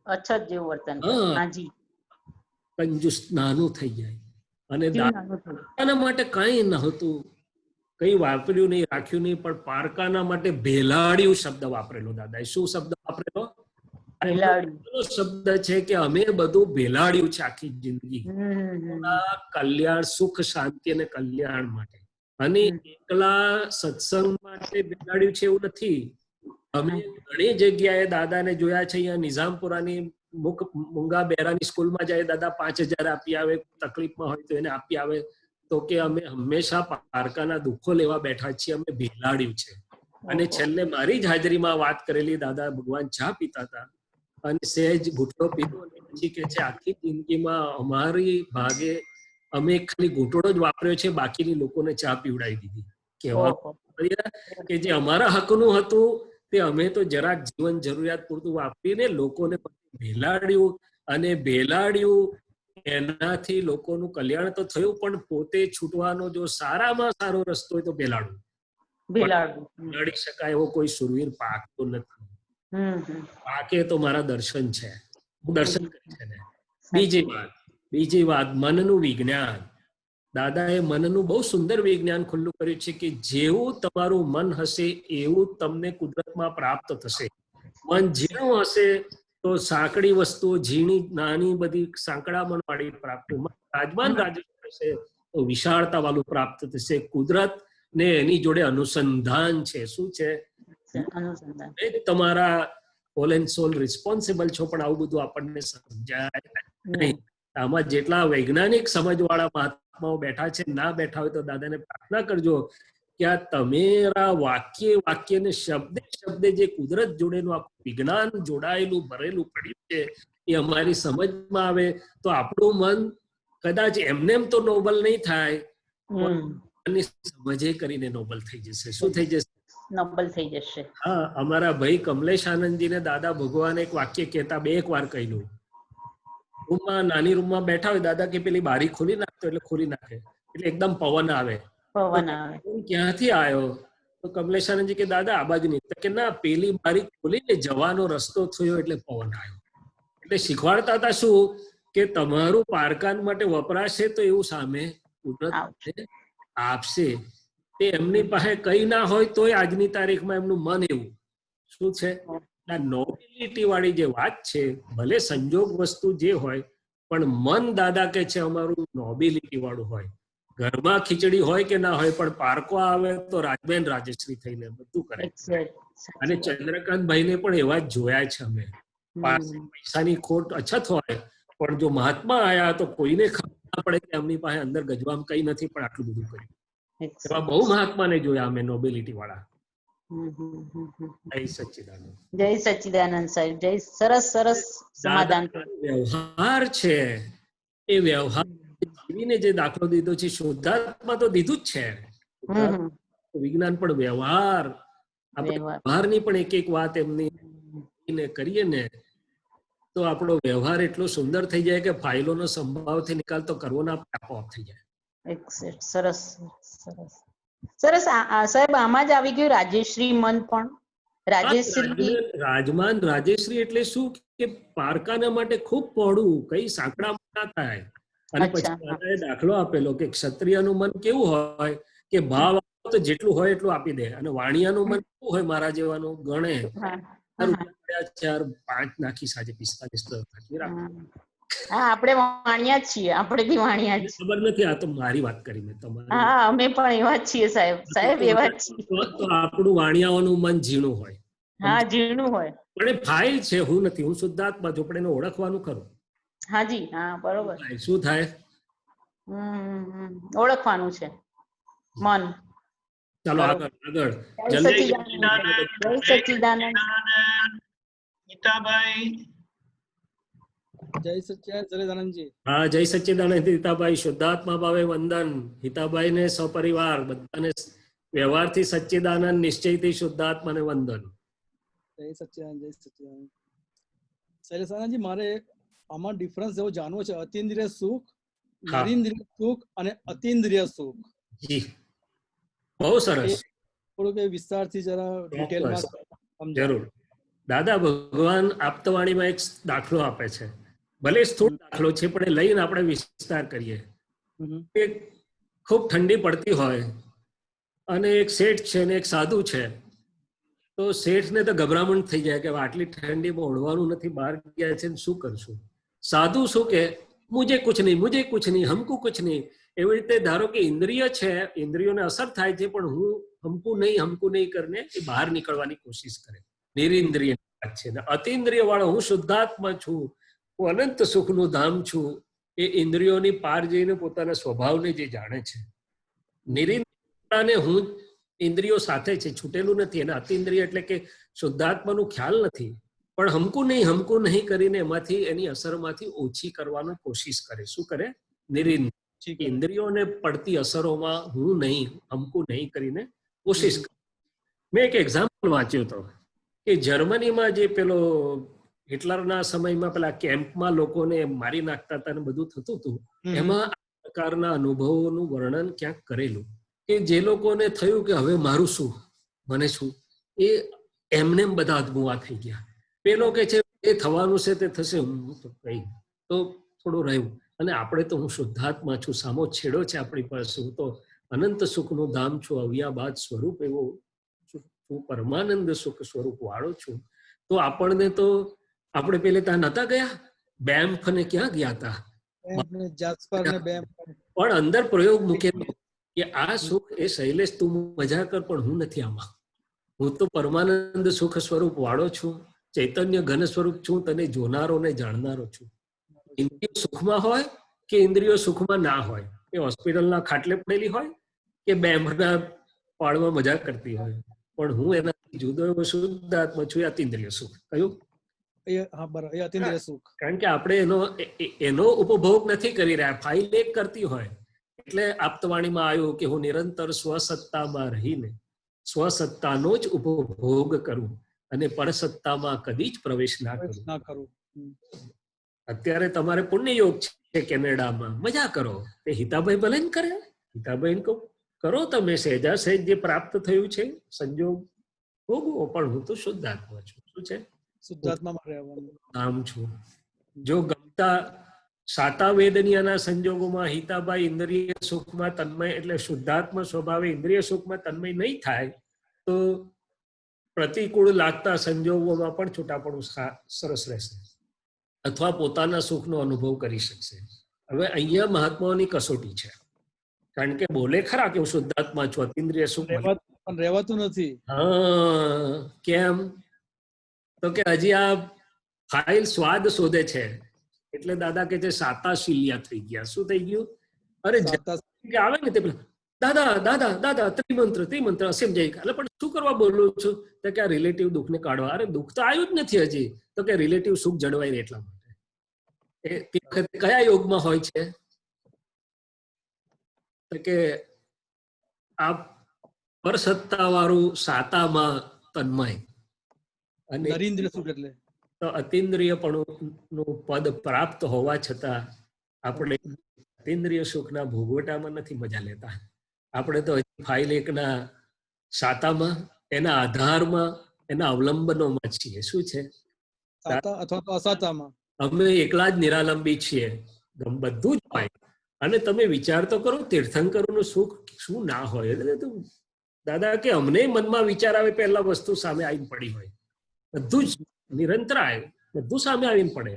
અછત જેવું વર્તન. કંજૂસ નાનું થઈ જાય. અને દાદાના માટે કઈ નહોતું, કઈ વાપર્યું નહીં, રાખ્યું નહીં, પણ પારકાના માટે ભેલાડ્યું શબ્દ વાપરેલો દાદાએ. શું શબ્દ વાપરેલો? ભેલાડ્યું શબ્દ છે કે અમે બધું ભેલાડ્યું છે આખી જિંદગી, કલ્યાણ, સુખ, શાંતિ અને કલ્યાણ માટે. અને એકલા સત્સંગ માટે ભેલાડ્યું છે એવું નથી. અમે ઘણી જગ્યાએ દાદાને જોયા છે. અહીંયા નિઝામપુરાની મૂંગા બેરાની સ્કૂલમાં જાય, દાદા 5,000 આપી આવે, તકલીફમાં હોય તો એને આપી આવે. તો કે અમે હંમેશા પારકાના દુઃખો લેવા બેઠા છીએ, અમે ભેલાડ્યું છે. અને છેલ્લે મારી જ હાજરીમાં વાત કરેલી, દાદા ભગવાન ચા પીતા હતા અને સહેજ ઘૂંટડો પીધો, પછી કે છે આખી જિંદગીમાં અમારી ભાગે અમે ખાલી ઘૂંટડો જ વાપર્યો છે, બાકીની લોકોને ચા પીવડાવી દીધી. કહેવાનું કે જે અમારા હકનું હતું તે અમે તો જરાક જીવન જરૂરિયાત પૂરતું વાપરીને લોકોને ભેલાડ્યું. અને ભેલાડ્યું એનાથી લોકોનું કલ્યાણ તો થયું, પણ પોતે છૂટવાનો જો સારામાં સારો રસ્તો હોય તો ભેલાડવું. લડી શકાય એવો કોઈ સુરવીર પાકતો નથી. પાકે તો મારા દર્શન છે, હું દર્શન કરી છે ને. બીજી વાત મનનું વિજ્ઞાન. દાદાએ મનનું બહુ સુંદર વિજ્ઞાન ખુલ્લું કર્યું છે કે જેવું તમારું મન હશે એવું તમને કુદરતમાં પ્રાપ્ત થશે. મન ઝીણું હશે તો સાંકડી વસ્તુઓ, ઝીણી નાની બધી સાંકડામણ વાળી પ્રાપ્ત. રાજમાન રાજેશ્વર હશે તો વિશાળતા વાળું પ્રાપ્ત થશે. કુદરત ને એની જોડે અનુસંધાન છે. શું છે? તમારા ઓલ એન્ડ સોલ રિસ્પોન્સિબલ છો, પણ આવું બધું આપણને સમજાય નહીં. આમાં જેટલા વૈજ્ઞાનિક સમજવાળા મહાત્માઓ બેઠા છે, ના બેઠા હોય તો દાદાને પ્રાર્થના કરજો કે આ તમારા વાક્યને શબ્દે જે કુદરત જોડેનું આખું વિજ્ઞાન જોડાયેલું ભરેલું પડ્યું છે એ અમારી સમજમાં આવે તો આપણું મન કદાચ એમનેમ તો નોબલ નહીં થાય, સમજે કરીને નોબલ થઈ જશે. શું થઈ જશે? નોબલ થઈ જશે. હા, અમારા ભાઈ કમલેશ આનંદજીને દાદા ભગવાન એક વાક્ય કહેતા 2 વાર કહ્યું. રૂમમાં, નાની રૂમમાં બેઠા હોય, દાદા કે પેલી બારી ખોલી નાખતો, એટલે ખોલી નાખે, એટલે એકદમ પવન આવે. ક્યાંથી આવ્યો? તો કમલેશ આનંદજી કે દાદા આ બાજુ નહીં. કે ના, પેલી બારી ખોલીને જવાનો રસ્તો થયો એટલે પવન આવ્યો. એટલે શીખવાડતા હતા શું કે તમારું પારકાન માટે વપરાશે તો એવું સામે કુદરત આપશે. તે એમની પાસે કઈ ના હોય તોય આજની તારીખમાં એમનું મન એવું શું છે, નોબિલિટી વાળી જે વાત છે, ભલે સંજોગ વસ્તુ જે હોય પણ મન દાદા કે છે અમારું નોબિલિટી વાળું હોય. ઘરમાં ખીચડી હોય કે ના હોય પણ પારકો આવે તો રાજબેન રાજેશ્રી થઈને બધું કરે. અને ચંદ્રકાંતભાઈ ને પણ એવા જ જોયા છે અમે. પૈસાની ખોટ અછત હોય પણ જો મહાત્મા આયા તો કોઈને ખબર ના પડે કે એમની પાસે અંદર ગજવામાં કઈ નથી પણ આટલું બધું કર્યું. એવા બહુ મહાત્માને જોયા અમે નોબિલિટી વાળા. જય સચ્ચિદાનંદ. જય સચ્ચિદાનંદ સાહેબ. જય. સરસ સરસ સમાધાન. વ્યવહાર છે એ વ્યવહાર જીવીને જે દાખલો દીધો છે, શુદ્ધાત્મા તો દીધું જ છે, વિજ્ઞાન પણ વ્યવહાર. આપણે વ્યવહારની પણ એક વાત એમની કરીએ ને તો આપણો વ્યવહાર એટલો સુંદર થઈ જાય કે ફાઇલોનો સંભાવથી નિકાલ તો કરવો ના આપોઆપ થઈ જાય. સરસ સરસ સરસ. સાહેબ આમાં જ આવી ગયું રાજેશ્રી મન પણ. રાજેશ્રી, રાજમાન રાજેશ્રી એટલે શું કે પારકાના માટે ખૂબ પહોળું, કઈ સાંકડા ના થાય. અને પછી દાખલો આપેલો કે ક્ષત્રિયનું મન કેવું હોય કે ભાવ તો જેટલું હોય એટલું આપી દે, અને વાણિયાનું મન કેવું હોય મારા જેવાનું ગણે 4-5 નાખી સાજે 45 નાખી રાખે. હા, આપણે વાણિયા જ છીએ. આપણે બી વાણિયા જ. ખબર નથી, આ તો મારી વાત કરી મેં તમારી. હા, અમે પણ એવા જ છીએ સાહેબ. સાહેબ એવા જ છીએ. તો આપણું વાણિયાઓનું મન ઝીણું હોય. હા, ઝીણું હોય. પણ એ ફાઇલ છે, હું નથી, હું શુદ્ધાત્મા છું, પણ એને ઓળખવાનું ખરું. હાજી, હા, બરોબર. શું થાય? ઓળખવાનું છે મન. ચાલો આગળ. જય સચ્ચિદાનંદ. હિતાભાઈ. જય સચ્ચિદાનંદજી. હા, જય સચ્ચિદાનંદ હિતાભાઈ. શુદ્ધાત્મા ભાવે વંદન. હિતાભાઈ ને સપરિવાર બધાને વ્યવહારથી સચ્ચિદાનંદ, નિશ્ચયથી શુદ્ધાત્માને વંદન. જય સચ્ચિદાનંદ. જય સચ્ચિદાનંદ. શૈલેષાનંદજી, મારે આમાં ડિફરન્સ એવો જાણવો છે. અતિન્દ્રિય સુખ, નરીન્દ્રિય સુખ અને અતિન્દ્રિય સુખ. જી, બહુ સરસ. થોડુંક વિસ્તારથી જરા ડિટેલમાં જરૂર. દાદા ભગવાન આપતવાણીમાં એક દાખલો આપે છે, ભલે સ્થૂળ દાખલો છે પણ એ લઈને આપણે વિસ્તાર કરીએ. ખૂબ ઠંડી પડતી હોય અને એક શેઠ છે ને એક સાધુ છે. તો શેઠને તો ગભરામણ થઈ જાય કે આટલી ઠંડીમાં ઓઢવાનું નથી, બહાર ગયા છે ને શું કરશું. સાધુ શું કે મુજે કુછ નહીં, હમકુ કુછ નહીં. એવી રીતે ધારો કે ઇન્દ્રિય છે, ઇન્દ્રિયોને અસર થાય છે, પણ હું હમકુ નહીં કરીને એ બહાર નીકળવાની કોશિશ કરે. નિરિન્દ્રિય વાત છે. અતિન્દ્રિય વાળો હું શુદ્ધાત્મા છું, હું અનંત સુખનું ધામ છું, એ ઇન્દ્રિયોની પાર જઈને પોતાના સ્વભાવને જે જાણે છે. નિરિન્દ્રિયને હું ઇન્દ્રિયો સાથે છે, છૂટેલું નથી. અને અતિન્દ્રિય એટલે કે શુદ્ધાત્માનું ખ્યાલ નથી, પણ હમકુ નહીં કરીને એમાંથી એની અસરમાંથી ઓછી કરવાનો કોશિશ કરે. શું કરે? નિરિન્દ્રિય. ઇન્દ્રિયોને પડતી અસરોમાં હું નહીં, હમકુ નહીં કરીને કોશિશ કરે. મેં એક એક્ઝામ્પલ વાંચ્યો હતો કે જર્મનીમાં જે પેલો હિટલરના સમયમાં પેલા કેમ્પમાં લોકોને મારી નાખતા હતા ને બધું થતું હતું, એમાં આ પ્રકારના અનુભવોનું વર્ણન ક્યાંક કરેલું કે જે લોકોને થયું કે હવે મારું શું, મને શું, એ એમને બધા અદમુઆ થઈ ગયા. પેલો કે છે એ થવાનું છે તે થશે, હું તો કઈ તો થોડું રહ્યું. અને આપણે તો હું શુદ્ધાત્મા છું, સામો છેડો છે આપણી પાસે, હું તો અનંત સુખનું ધામ છું, અવ્યાબાદ સ્વરૂપ એવો હું પરમાનંદ સુખ સ્વરૂપ વાળો છું. તો આપણને તો આપણે પેલે ત્યાં નતા ગયા, બેમ્ફ ને ક્યાં ગયા હતા, પણ અંદર પ્રયોગ મૂકેલો કે આ સુખ એ શૈલેષ તું મજા કર, પણ હું નથી આમાં. હું તો પરમાનંદ સુખ સ્વરૂપ વાળો છું, ચૈતન્ય ઘન સ્વરૂપ છું, તને જોનારો ને જાણનારો છું. ઇન્દ્રિયો સુખમાં હોય કે ઇન્દ્રિયો સુખમાં ના હોય, એ હોસ્પિટલના ખાટલે પડેલી હોય કે બેમ્ફના પાળમાં મજા કરતી હોય, પણ હું એનાથી જુદો એવો શુદ્ધાત્મા છું. અતિન્દ્રિય સુખ કયું? કારણ કે આપણે એનો ઉપભોગ નથી કરી રહ્યા, ફાઇલ એક કરતી હોય. એટલે આપતવાણીમાં આવ્યું કે હું નિરંતર સ્વસત્તામાં રહીને સ્વસત્તાનો જ ઉપભોગ કરું અને પરસત્તામાં કદી જ પ્રવેશ ના કરું. અત્યારે તમારે પુણ્ય યોગ છે કેનેડામાં, મજા કરો. તે હિતાભાઈ ભલે ને કરે, હિતાભાઈ કરો તમે, સહેજા સહેજ જે પ્રાપ્ત થયું છે સંજોગ ભોગવો, પણ હું તો શુદ્ધાત્મા છું. શું છે? શુદ્ધાત્મામાં રહેવાનું નામ છું. જો ગમતા સાતા વેદનીયના સંજોગોમાં હિતાભાઈ ઇન્દ્રિય સુખમાં તન્મય એટલે શુદ્ધાત્મા સ્વભાવે ઇન્દ્રિય સુખમાં તન્મય નહીં થાય, તો પ્રતિકૂળ લાગતા સંજોગોમાં પણ છૂટાપણું સરસ રહેશે, અથવા પોતાના સુખનો અનુભવ કરી શકશે. હવે અહીંયા મહાત્માઓની કસોટી છે, કારણ કે બોલે ખરા કે હું શુદ્ધાત્મા છું, અતિન્દ્રિય સુખ રહેવાતું નથી. હા, કેમ? તો કે હજી આ ફાઇલ સ્વાદ શોધે છે. એટલે દાદા કે છે સાતાશીલ્યા થઈ ગયા. શું થઈ ગયું? અરે આવે ને તે પેલા દાદા દાદા દાદા ત્રિમંત્ર અસીમ જય, એટલે પણ શું કરવા બોલું છું? તો કે આ રિલેટિવ દુઃખ ને કાઢવા. અરે દુઃખ તો આવ્યું જ નથી હજી, તો કે રિલેટિવ સુખ જળવાય રહે એટલા માટે. એ તે વખતે કયા યોગમાં હોય છે? તો કે આ પરસત્તા વાળું સાતામાં તન્મય અને નરીન્દ્રિય સુખ, એટલે તો અતિન્દ્રિયપણું પદ પ્રાપ્ત હોવા છતાં આપણે અતિન્દ્રિય સુખના ભોગવટામાં નથી મજા લેતા. આપણે તો હજી ફાઇલ એકના સાતામાં, એના આધારમાં, એના અવલંબનોમાં છીએ. શું છે? અમે એકલા જ નિરાલંબી છીએ, બધું જ હોય. અને તમે વિચાર તો કરો, તીર્થંકરોનું સુખ શું ના હોય. એટલે દાદા કે અમને મનમાં વિચાર આવે પહેલા વસ્તુ સામે આવીને પડી હોય, બધું જ નિરંતરાય બધું સામે આવીને પડે.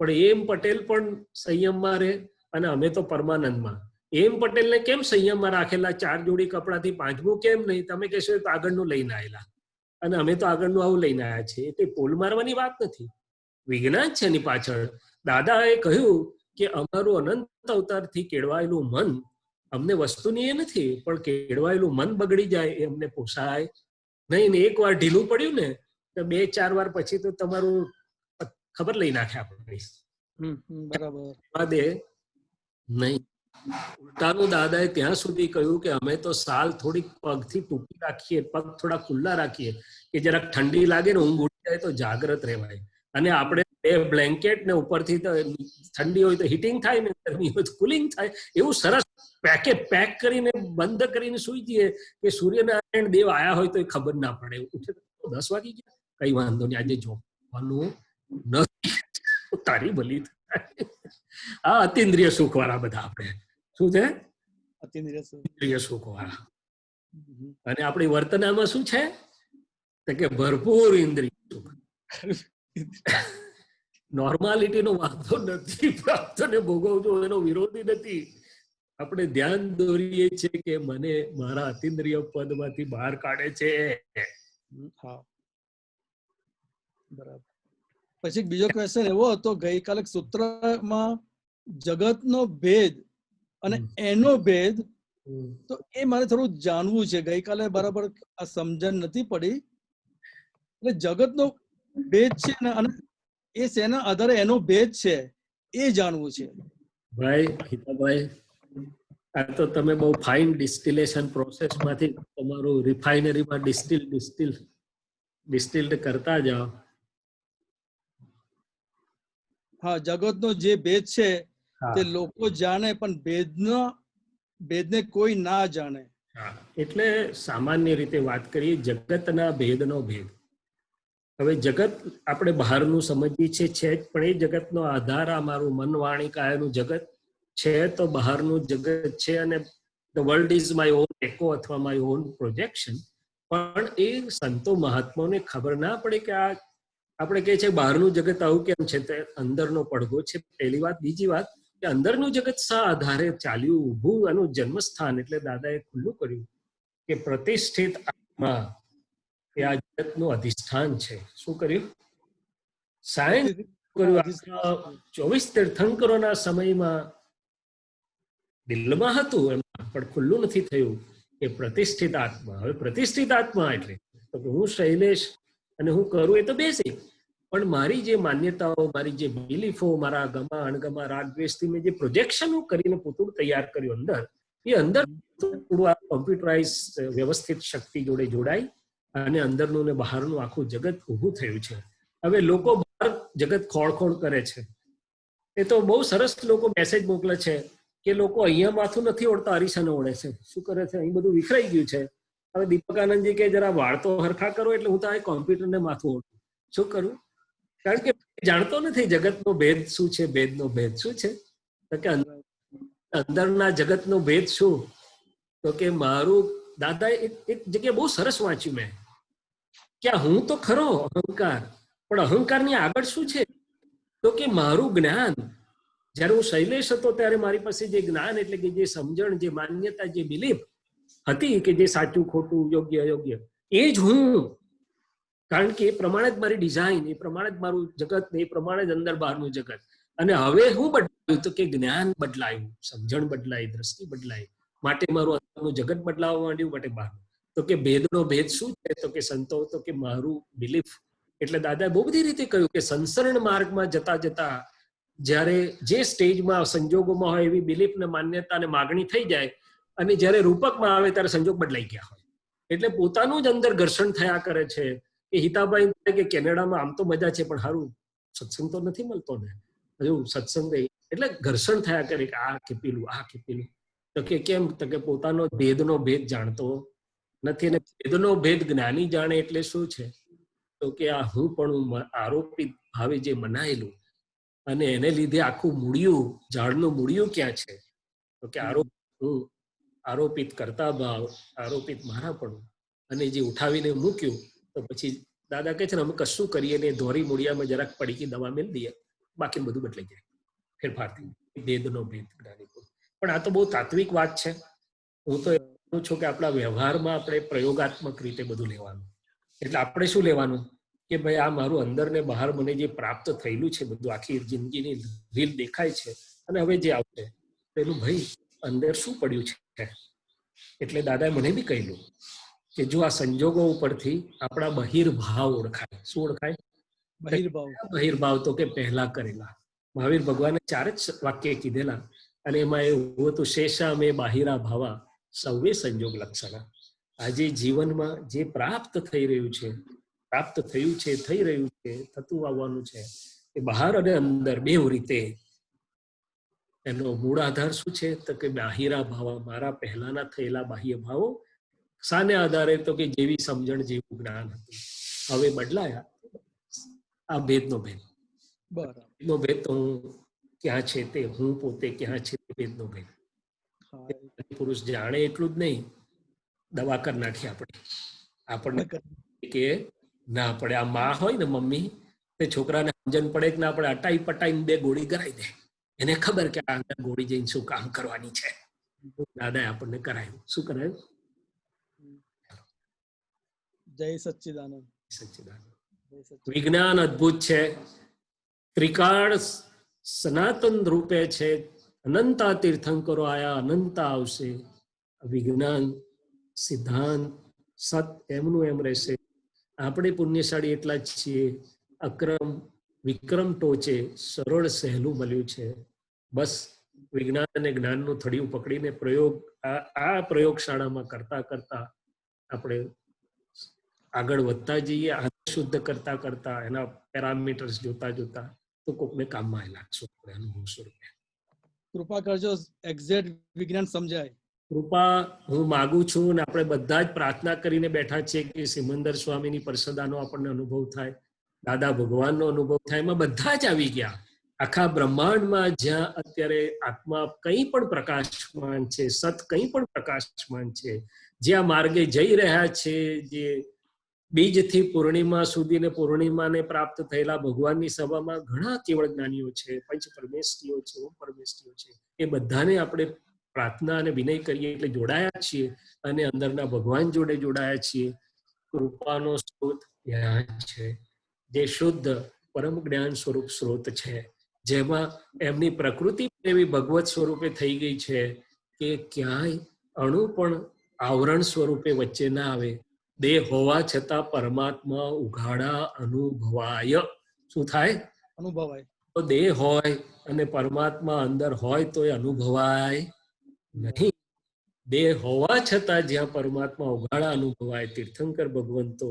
પણ એમ પટેલ પણ સંયમમાં રહે અને અમે તો પરમાનંદમાં. એમ પટેલને કેમ સંયમમાં રાખેલા? 4 જોડી કપડાથી 5મું કેમ નહીં? તમે કહેશો તો આગળનું લઈને આવેલા, અને અમે તો આગળનું આવું લઈને આવ્યા છીએ. તે પોલ મારવાની વાત નથી, વિજ્ઞાન છે એની પાછળ. દાદાએ કહ્યું કે અમારું અનંત અવતારથી કેળવાયેલું મન, અમને વસ્તુની એ નથી, પણ કેળવાયેલું મન બગડી જાય એ અમને પોસાય નહીં. ને એકવાર ઢીલું પડ્યું ને તો 2-4 વાર પછી તો તમારું ખબર લઈ નાખે આપણે. બરાબર નહીં. ઉલટાનું દાદાએ ત્યાં સુધી કહ્યું કે અમે તો સાલ થોડીક પગથી ટૂંકી રાખીએ, પગ થોડા ખુલ્લા રાખીએ કે જરાક ઠંડી લાગે ને ઊંઘ ઉડી જાય તો જાગ્રત રહેવાય. અને આપણે 2 બ્લેન્કેટ ને ઉપરથી તો ઠંડી હોય તો હીટિંગ થાય ને ગરમી હોય તો કુલિંગ થાય, એવું સરસ પેક કરીને બંધ કરીને સુઈ જઈએ કે સૂર્યનારાયણ દેવ આયા હોય તો એ ખબર ના પડે. ઉઠે તો 10 વાગી ગયા, કઈ વાંધો નહીં, આજે જોવાનું નથી, તારી ભલી થાય. આ અતિન્દ્રિય સુખ વાળા બધા આપણે. શું છે? અતિન્દ્રિય સુખ વાળા. હમ. અને આપણી વર્તનામાં શું છે તો કે ભરપૂર ઇન્દ્રિય સુખ. નોર્માલિટીનો વાંધો નથી, પ્રાપ્તને ભોગવજો એનો વિરોધી નથી. આપણે ધ્યાન દોરીએ છીએ કે મને મારા અતિન્દ્રિય પદમાંથી બહાર કાઢે છે. હા, બરાબર. પછી એક બીજો ક્વેશ્ચન એવો હતો ગઈકાલે સૂત્રમાં જગતનો ભેદ અને એનો ભેદ, તો એ મારે થોડું જાણવું છે. ગઈકાલે બરાબર આ સમજણ નથી પડી. એટલે જગતનો ભેદ છે ને, અને એ શેના આધારે એનો ભેદ છે એ જાણવું છે. ભાઈ હિતાભાઈ, આ તો તમે બહુ ફાઇન ડિસ્ટિલેશન પ્રોસેસમાંથી તમારું રિફાઇનરીમાં ડિસ્ટિલ્ડ કરતા જાઓ. હા, જગતનો જે ભેદ છે હા. તે લોકો જાણે, પણ ભેદને કોઈ ના જાણે. હા, એટલે સામાન્ય રીતે વાત કરીએ જગતના ભેદનો ભેદ. હવે જગત આપણે બહારનું સમજીએ છીએ છે જ, પણ એ જગતનો આધાર આ મારું મન વાણી કાયાનું જગત છે. તો બહારનું જગત છે અને the world is my own echo અથવા માય ઓન પ્રોજેક્શન. પણ એ સંતો મહાત્માઓને ખબર ના પડે કે આ આપણે કહે છે બહારનું જગત આવું કેમ છે, તે અંદરનો પડઘો છે. પહેલી વાત. બીજી વાત કે અંદરનું જગત શા આધારે ચાલ્યું ઊભું, આનું જન્મસ્થાન એટલે દાદાએ ખુલ્લું કર્યું કે પ્રતિષ્ઠિત આત્મા એ આ જગતનું અધિષ્ઠાન છે. શું કર્યું? સાયન્સ કર્યું. 24 તીર્થંકરોના સમયમાં દિલમાં હતું એમાં, પણ ખુલ્લું નથી થયું કે પ્રતિષ્ઠિત આત્મા. હવે પ્રતિષ્ઠિત આત્મા એટલે તો હું શૈલેષ અને હું કરું એ તો બેસિક, પણ મારી જે માન્યતાઓ, મારી જે બિલીફો, મારા ગમા અણગમા રાગ દ્વેષથી મેં જે પ્રોજેક્શન કરીને પૂતળું તૈયાર કર્યું અંદર, એ અંદર થોડું આ કોમ્પ્યુટરાઇઝ વ્યવસ્થિત શક્તિ જોડે જોડાઈ અને અંદરનું ને બહારનું આખું જગત ઊભું થયું છે. હવે લોકો બહાર જગત ખોળ કરે છે. એ તો બહુ સરસ લોકો મેસેજ મોકલે છે કે લોકો અહીંયા માથું નથી ઓળતા, અરીસાને ઓળે છે. શું કરે છે? અહીં બધું વિખરાઈ ગયું છે. હવે દીપકાનંદજી કે જરા વાળ તો હરખા કરો, એટલે હું તો આ કોમ્પ્યુટરને માથું ઓળું. શું કરું? કારણ કે જાણતો નથી જગતનો ભેદ શું છે. ભેદનો ભેદ શું છે? તો કે અંદરના જગતનો ભેદ શું? તો કે મારું દાદા એક જગ્યાએ બહુ સરસ વાંચ્યું મેં કે હું તો ખરો અહંકાર, પણ અહંકારની આગળ શું છે? તો કે મારું જ્ઞાન. જ્યારે હું શૈલેષ હતો ત્યારે મારી પાસે જે જ્ઞાન એટલે કે જે સમજણ, જે માન્યતા, જે બિલીફ હતી કે જે સાચું ખોટું, યોગ્ય અયોગ્ય, એ જ હું. કારણ કે એ પ્રમાણે જ મારી ડિઝાઇન, એ પ્રમાણે જ મારું જગત, એ પ્રમાણે જ અંદર બહારનું જગત. અને હવે હું બદલાયું તો કે જ્ઞાન બદલાયું, સમજણ બદલાઈ, દ્રષ્ટિ બદલાઈ, માટે મારું અંદરનું જગત બદલાવવા માંડ્યું, માટે બહારનું. તો કે ભેદનો ભેદ શું છે? તો કે સંતો તો કે મારું બિલીફ. એટલે દાદાએ બહુ બધી રીતે કહ્યું કે સંસરણ માર્ગમાં જતા જતા જ્યારે જે સ્ટેજમાં સંજોગોમાં હોય એવી બિલીફ ને માન્યતા અને માગણી થઈ જાય, અને જ્યારે રૂપકમાં આવે ત્યારે સંજોગ બદલાઈ ગયા હોય. એટલે પોતાનું જ અંદર ઘર્ષણ થયા કરે છે. કે હિતાભાઈ કે કેનેડામાં આમ તો મજા છે, પણ સારું સત્સંગ તો નથી મળતો ને, હજુ સત્સંગ એટલે ઘર્ષણ થયા કરે કે આ કે પેલું, આ કે પેલું. તો કે કેમ? તો કે પોતાનો ભેદનો ભેદ જાણતો નથી. અને ભેદનો ભેદ જ્ઞાની જાણે એટલે શું છે? તો કે આ હું પણ આરોપિત ભાવે જે મનાયેલું, અને એને લીધે આખું મૂળિયું, ઝાડનું મૂળિયું ક્યાં છે? તો કે આરોપિત કરતા ભાવ, આરોપિત મારા પણ, અને જે ઉઠાવીને મૂક્યું. તો પછી દાદા કહે છે ને અમે કશું કરીએ ને ધોરી મૂળિયામાં જરાક પડીકી દવા મેળ દઈએ, બાકી બધું બદલાઈ જાય, ફેરફાર થઈ જાય. ભેદનો ભેદ જ્ઞાની. પણ આ તો બહુ તાત્વિક વાત છે. હું તો એવું છું કે આપણા વ્યવહારમાં આપણે પ્રયોગાત્મક રીતે બધું લેવાનું. એટલે આપણે શું લેવાનું કે ભાઈ આ મારું અંદર ને બહાર મને જે પ્રાપ્ત થયેલું છે બધું, આખી જિંદગીની રીલ દેખાય છે, અને હવે જે આવશે પેલું ભાઈ અંદર શું પડ્યું છે. એટલે દાદાએ મને બી કહેલું કે જો આ સંજોગો ઉપરથી આપણા બહિર્ભાવ ઓળખાય. શું ઓળખાય? બહિર્ભાવ. તો કે પહેલા કરેલા. મહાવીર ભગવાને 4 જ વાક્ય કીધેલા, અને એમાં એવું હતું શેષા મેં બાહિરા ભાવા સૌવે સંજોગ લક્ષણા. આજે જીવનમાં જે પ્રાપ્ત થઈ રહ્યું છે, પ્રાપ્ત થયું છે, થઈ રહ્યું છે, થતું આવવાનું છે, એ બહાર અને અંદર બેવ રીતે એનો મૂળ આધાર શું છે? તો કે બાહિરા ભાવા, મારા પહેલાના થયેલા બાહ્ય ભાવો. શાને આધારે? તો કે જેવી સમજણ, જેવું જ્ઞાન હતું, હવે બદલાયા. આ ભેદનો ભેદ. ભેદનો ભેદ તો હું ક્યાં છે તે, હું પોતે ક્યાં છે તે ભેદનો ભેદ. પુરુષ જાણે એટલું જ નહીં, દવા કરી નાખીએ આપણને કે ના પડે. આ માં હોય ને મમ્મી, તે છોકરાને સમજણ પડે કે ના પડે, અટાઈ પટાઈને 2 ગોળી કરાવી દે. એને ખબર કે આ અંદર ગોળી જઈને શું કામ કરવાની છે. દાદાએ આપણને કરાયું. શું કરાયું? જય સચ્ચિદાનંદ. સચ્ચિદાનંદ. વિજ્ઞાન અદ્ભુત છે, ત્રિકાળ સનાતન રૂપે છે. અનંતા તીર્થંકરો આયા, અનંતા આવશે. વિજ્ઞાન સિદ્ધાંત સત એમનું એમ રહેશે. આપણે પુણ્યશાળી એટલા જ છીએ, અક્રમ વિક્રમ ટોચે સરળ સહેલું મળ્યું છે. બસ વિજ્ઞાન અને જ્ઞાનનું થડિયું પકડીને પ્રયોગ આ પ્રયોગશાળામાં કરતા કરતા આપણે આગળ વધતા જઈએ. શુદ્ધ કરતા કરતા એના પેરામીટર્સ જોતા જોતા તો કોકને કામમાં લાગશું આપણે અનુભવ સ્વરૂપે. કૃપા કરજો, એક્ઝેક્ટ વિજ્ઞાન સમજાય. કૃપા હું માગું છું, અને આપણે બધા જ પ્રાર્થના કરીને બેઠા છીએ કે સિમંદર સ્વામીની પરસદાનો આપણને અનુભવ થાય, દાદા ભગવાનનો અનુભવ થાય. એમાં બધા જ આવી ગયા. આખા બ્રહ્માંડમાં જ્યાં અત્યારે આત્મા કંઈ પણ પ્રકાશમાન છે, સત કંઈ પણ પ્રકાશમાન છે, જ્યાં માર્ગે જઈ રહ્યા છે, જે બીજથી પૂર્ણિમા સુધી ને પૂર્ણિમાને પ્રાપ્ત થયેલા ભગવાનની સભામાં ઘણા કેવળ જ્ઞાનીઓ છે, પંચ પરમેષ્ઠીઓ છે, ઓમ પરમેષ્ઠીઓ છે. એ બધાને આપણે પ્રાર્થના અને વિનય કરીએ એટલે જોડાયા છીએ, અને અંદરના ભગવાન જોડે જોડાયા છીએ. કૃપાનો સ્ત્રોત જ્ઞાન છે, જે શુદ્ધ પરમ જ્ઞાન સ્વરૂપ સ્ત્રોત છે, જેમાં એમની પ્રકૃતિ એવી ભગવત સ્વરૂપે થઈ ગઈ છે કે ક્યાંય અણુ પણ આવરણ સ્વરૂપે વચ્ચે ના આવે. દેહ હોવા છતાં પરમાત્મા ઉઘાડા અનુભવાય. શું થાય? અનુભવાય. તો દેહ હોય અને પરમાત્મા અંદર હોય તો એ અનુભવાય નહીં. દેહ હોવા છતાં જ્યાં પરમાત્મા ઉઘાડા અનુભવાય. તીર્થંકર ભગવંતો,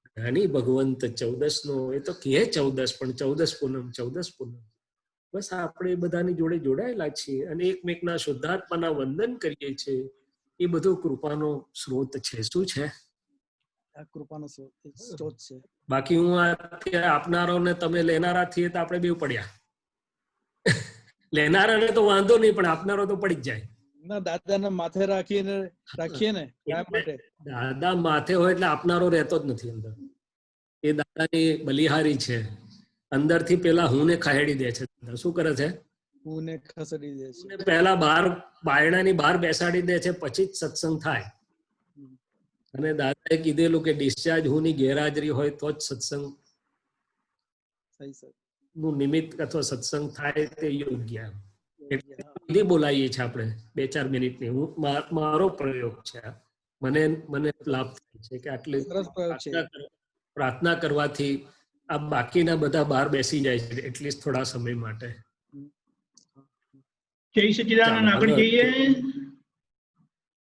જ્ઞાની ભગવંત 14 નો એ તો કહે 14, પણ 14 પૂનમ 14 પૂનમ. બસ આપણે બધાની જોડે જોડાયેલા છીએ અને એકમેકના શુદ્ધાત્માના વંદન કરીએ છીએ. એ બધો કૃપાનો સ્ત્રોત છે. શું છે? કૃપાનો સ્ત્રોત છે. બાકી હું આપનારો ને તમે લેનારા છીએ તો આપણે બેવ પડ્યા. લેનારાને તો વાંધો નહીં, પણ આપનારો તો પડી જ જાય. ના, દાદાને માથે રાખીએ ને કાયમ માટે. દાદા માથે હોય એટલે આપનારો રહેતો જ નથી અંદર. એ દાદાની બલિહારી છે. અંદરથી પેલા હું ને ખહેડી દે છે. શું કરે છે? હું ને ખસેડી દે છે. પહેલા બાયણાની બહાર બેસાડી દે છે, પછી જ સત્સંગ થાય. અને દાદાએ કીધેલું કે ડિસ્ચાર્જ હું ની ગેરહાજરી હોય તો જ સત્સંગ નું નિમિત્ત અથવા સત્સંગ થાય તે યોગ્ય. એટલે બોલાવીએ છીએ આપણે 2-4 મિનિટની. હું મારો પ્રયોગ છે, મને લાભ થાય છે કે આટલી પ્રાર્થના કરવાથી આ બાકીના બધા બહાર બેસી જાય છે એટલીસ્ટ થોડા સમય માટે. જય સચ્ચિદાનંદ. આગળ જઈએ.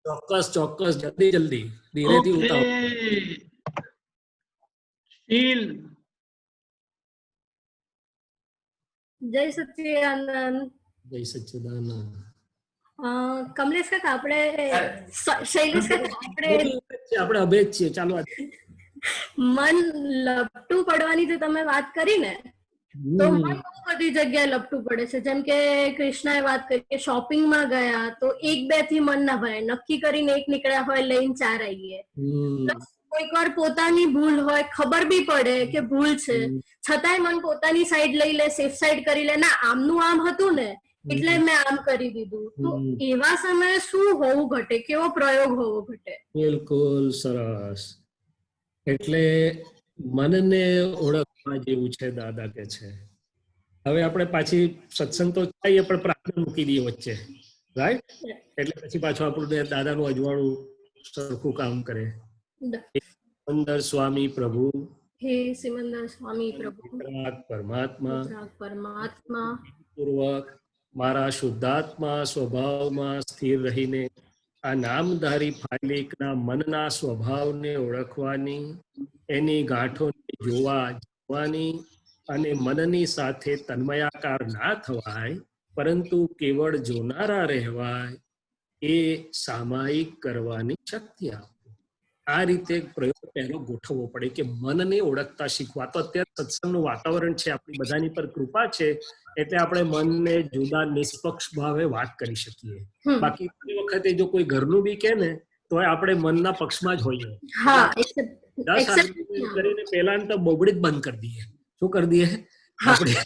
ચોક્કસ જલ્દી ધીરેથી ઉતાવો. શીલ. જય સચ્ચિદાનંદ. જય સચ્ચિદાનંદ. કમલેશ કાકા, આપણે શૈલેષ કાકા, આપણે અભેદ છીએ. ચાલો, મન લપટું પડવાની જે તમે વાત કરી ને, તો મન બહુ બધી જગ્યાએ લપટું પડે છે. જેમ કે કૃષ્ણાએ વાત કરી કે શોપિંગમાં ગયા તો 1-2 થી મન ના ભરાય, નક્કી કરીને 1 નીકળ્યા હોય, લઈને 4 આવીએ. કોઈક વાર પોતાની ભૂલ હોય, ખબર બી પડે કે ભૂલ છે, છતાંય મન પોતાની સાઈડ લઈ લે, સેફ સાઈડ કરી લે. ના, આમનું આમ હતું ને એટલે મેં આમ કરી દીધું. તો એવા સમયે શું હોવું ઘટે? કેવો પ્રયોગ હોવો ઘટે? બિલકુલ સરસ. એટલે મનને ઓળખવા જેવું છે, દાદા કે છે. હવે આપણે પાછી સત્સંગ તો ચાહીએ પણ પ્રાર્થના મૂકી દઈએ વચ્ચે, રાઈટ? એટલે પછી પાછું આપણું દાદાનું અજવાળું સરખું કામ કરે. સિમંદર સ્વામી પ્રભુ, હે સિમંદર સ્વામી પ્રભુ, પરમાત્મા પૂર્વક મારા શુદ્ધાત્મા સ્વભાવમાં સ્થિર રહીને આ નામધારી ફાઇલિકના મનના સ્વભાવને ઓળખવાની, એની ગાંઠોને જોવાની અને મનની સાથે તન્મયાકાર ના થવાય, પરંતુ કેવળ જોનારા રહેવાય, એ સામાયિક કરવાની શક્તિ આપો. આ રીતે પ્રયોગ પહેલો ગોઠવવો પડે કે મનને ઓળખતા શીખવા. તો અત્યારે સત્સંગનું વાતાવરણ છે, આપણી બધાની પર કૃપા છે, એટલે આપણે મનને જુદા નિષ્પક્ષ ભાવે વાત કરી શકીએ. બાકી કોઈ વખતે જો કોઈ ઘરનું બી કે ને તો આપણે મનના પક્ષમાં જ હોઈએ. હા, 10 આર્ગ્યુમેન્ટ કરીને પેલા તો બોબડી જ બંધ કરી દઈએ. શું કરી દઈએ આપણે?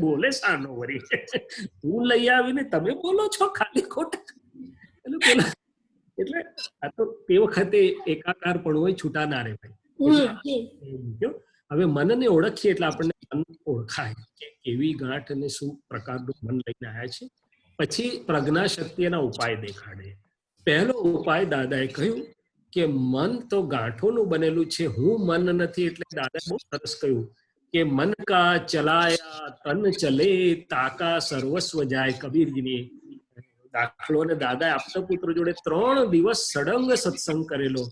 બોલે સાનો વરી હું લઈ આવીને તમે બોલો છો ખાલી ખોટા. એટલે આ તો તે વખતે એકાકાર પણ હોય, છૂટા ના રે ભાઈ. હવે મનને ઓળખીએ એટલે આપણને મન ઓળખાય કે કેવી ગાંઠ અને શું પ્રકારનું મન લઈને આવ્યા છે. પછી પ્રજ્ઞા શક્તિના ઉપાય દેખાડે. પહેલો ઉપાય દાદાએ કહ્યું કે મન તો ગાંઠોનું બનેલું છે, હું મન નથી. એટલે દાદાએ બહુ સરસ કહ્યું કે મન કા ચલાયા તન ચલે તાકા સર્વસ્વ જાય. કબીરજીની દાખલો. અને દાદાએ આપતા પુત્ર જોડે 3 દિવસ સડંગ સત્સંગ કરેલો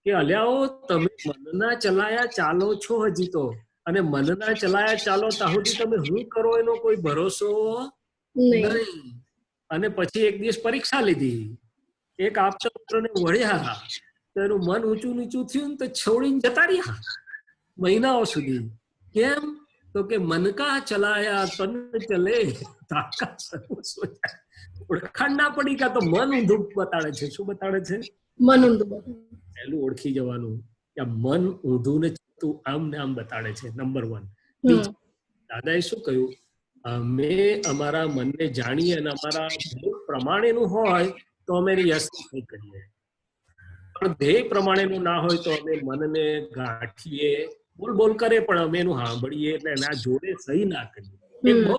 કે અલ્યાઓ તમે મનના ચલાયા ચાલો છો હજી તો, અને મનના ચલાયા ચાલો તાહુથી તમે હું કરો એનો કોઈ ભરોસો નહીં. અને પછી એક દિવસ પરીક્ષા લીધી. એક આપતા પુત્રને વળ્યા તો એનું મન ઊંચું નીચું થયું ને તો છોડીને જતા રહ્યા મહિનાઓ સુધી. કેમ? તો કે મન કા ચલાયા તન ચલે તાકા સર્વસ્વ જાય. ઓળખાણ ના પડી કે તો મન ઊંધું બતાડે છે. શું બતાડે છે? મન ઊંધું બતાડે. પહેલું ઓળખી જવાનું કે મન ઊંધું ને તું આમ ને આમ બતાડે છે. નંબર 1. દાદાએ શું કહ્યું? અમે અમારા મનને જાણીએ અને અમારા પ્રમાણેનું હોય તો અમે એની યશ કરીએ, પણ ધ્યેય પ્રમાણેનું ના હોય તો અમે મનને ગાંઠીએ. બોલ કરે પણ અમે એનું સાંભળીએ એટલે એના જોડે સહી ના કરીએ. એક બહુ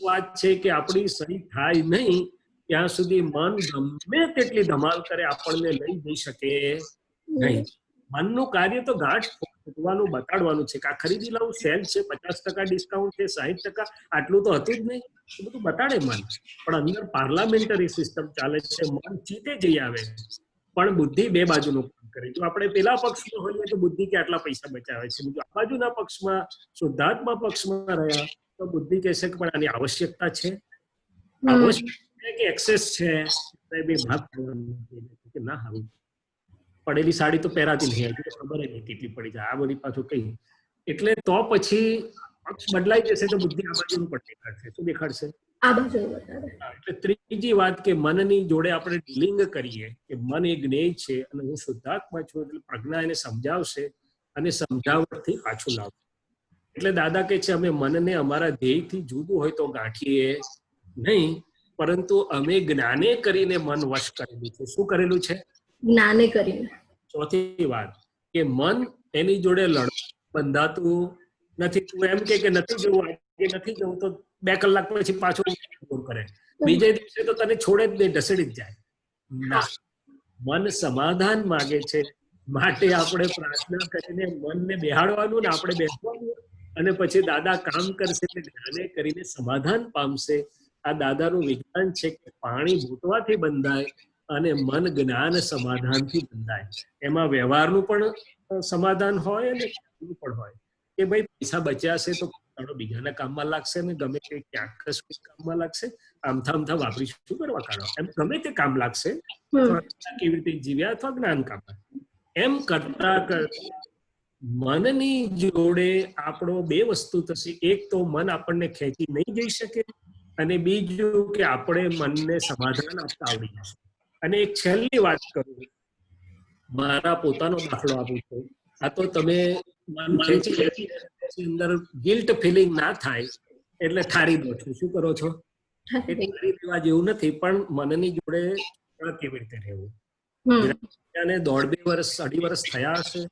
વાત છે કે આપણી સહી થાય નહીં ત્યાં સુધી મન ગમે તેટલી ધમાલ કરે આપણને લઈ જઈ શકે નહીં. મનનું કાર્ય તો ગાંઠ ફૂટવાનું બતાડવાનું છે કે આ ખરીદી લઉં, સેલ છે, 50% ડિસ્કાઉન્ટ છે, 60%, આટલું તો હતું જ નહીં. એ બધું બતાડે મન. પણ અંદર પાર્લામેન્ટરી સિસ્ટમ ચાલે છે. મન ચીતે જઈ આવે પણ બુદ્ધિ બે બાજુનું કામ કરે. જો આપણે પેલા પક્ષમાં હોઈએ તો બુદ્ધિ કે આટલા પૈસા બચાવે છે. બીજું આ બાજુના પક્ષમાં શુદ્ધાત્મા પક્ષમાં રહ્યા તો બુદ્ધિ કહેશે કે પણ આની આવશ્યકતા છે, આવશ્યક કે એક્સેસ છે. બે ભાગ કે ના હારું પડેલી સાડી તો પહેરાતી નહીં, ખબર નહીં કેટલી પડી જાય આ બધી પાછું કઈ. એટલે તો પછી પક્ષ બદલાઈ જશે તો બુદ્ધિ આ બાજુનું પણ દેખાડશે. શું દેખાડશે? એટલે ત્રીજી વાત કે મનની જોડે આપણે ડીલિંગ કરીએ કે મન એ જ્ઞેય છે અને હું શુદ્ધાત્મા છું. એટલે પ્રજ્ઞા એને સમજાવશે અને સમજાવટથી પાછું લાવશે. એટલે દાદા કહે છે અમે મનને અમારા ધ્યેયથી જુદું હોય તો ગાંઠીએ નહીં, પરંતુ અમે જ્ઞાને કરીને મન વશ કરેલું છે. શું કરેલું છે? જ્ઞાને કરીને. ચોથી વાત કે મન એની જોડે બંધાતું નથી. તું એમ કે નથી જવું, આજે નથી જવું તો 2 કલાક પછી પાછું કરે, બીજે દિવસે તો તને છોડે જ નહીં, ઢસડી જ જાય. ના, મન સમાધાન માંગે છે. માટે આપણે પ્રાર્થના કરીને મનને બેહાડવાનું ને આપણે બેસવાનું અને પછી દાદા કામ કરશે જ્ઞાને કરીને સમાધાન પામશે. આ દાદાનું વિજ્ઞાન છે કે પાણી ભૂતવાથી બંધાય અને મન જ્ઞાન સમાધાનથી બંધાય. એમાં વ્યવહારનું પણ સમાધાન હોય અને પણ હોય કે ભાઈ પૈસા બચ્યા છે તો બીજાના કામમાં લાગશે ને ગમે તે ક્યાંક કામમાં લાગશે. આમથા વાપરી શું કરવા કાઢો એમ ગમે તે કામ લાગશે. કેવી રીતે જીવ્યા અથવા જ્ઞાન કામ એમ કરતા મનની જોડે આપણો 2 વસ્તુ થશે. એક તો મન આપણને ખેંચી નહીં જઈ શકે અને બીજું કે આપણે મનને સમાધાન આપતા આવડી જશે. અને એક છેલ્લી વાત કરું, મારા પોતાનો દાખલો આપું છું. આ તો તમે મન ખેંચી અંદર ગિલ્ટ ફિલિંગ ના થાય એટલે ઠારી દો છો. શું કરો છો? એ ઠારી દેવા જેવું નથી, પણ મનની જોડે કેવી રીતે રહેવું. 1.5 વર્ષ 2.5 વર્ષ થયા હશે.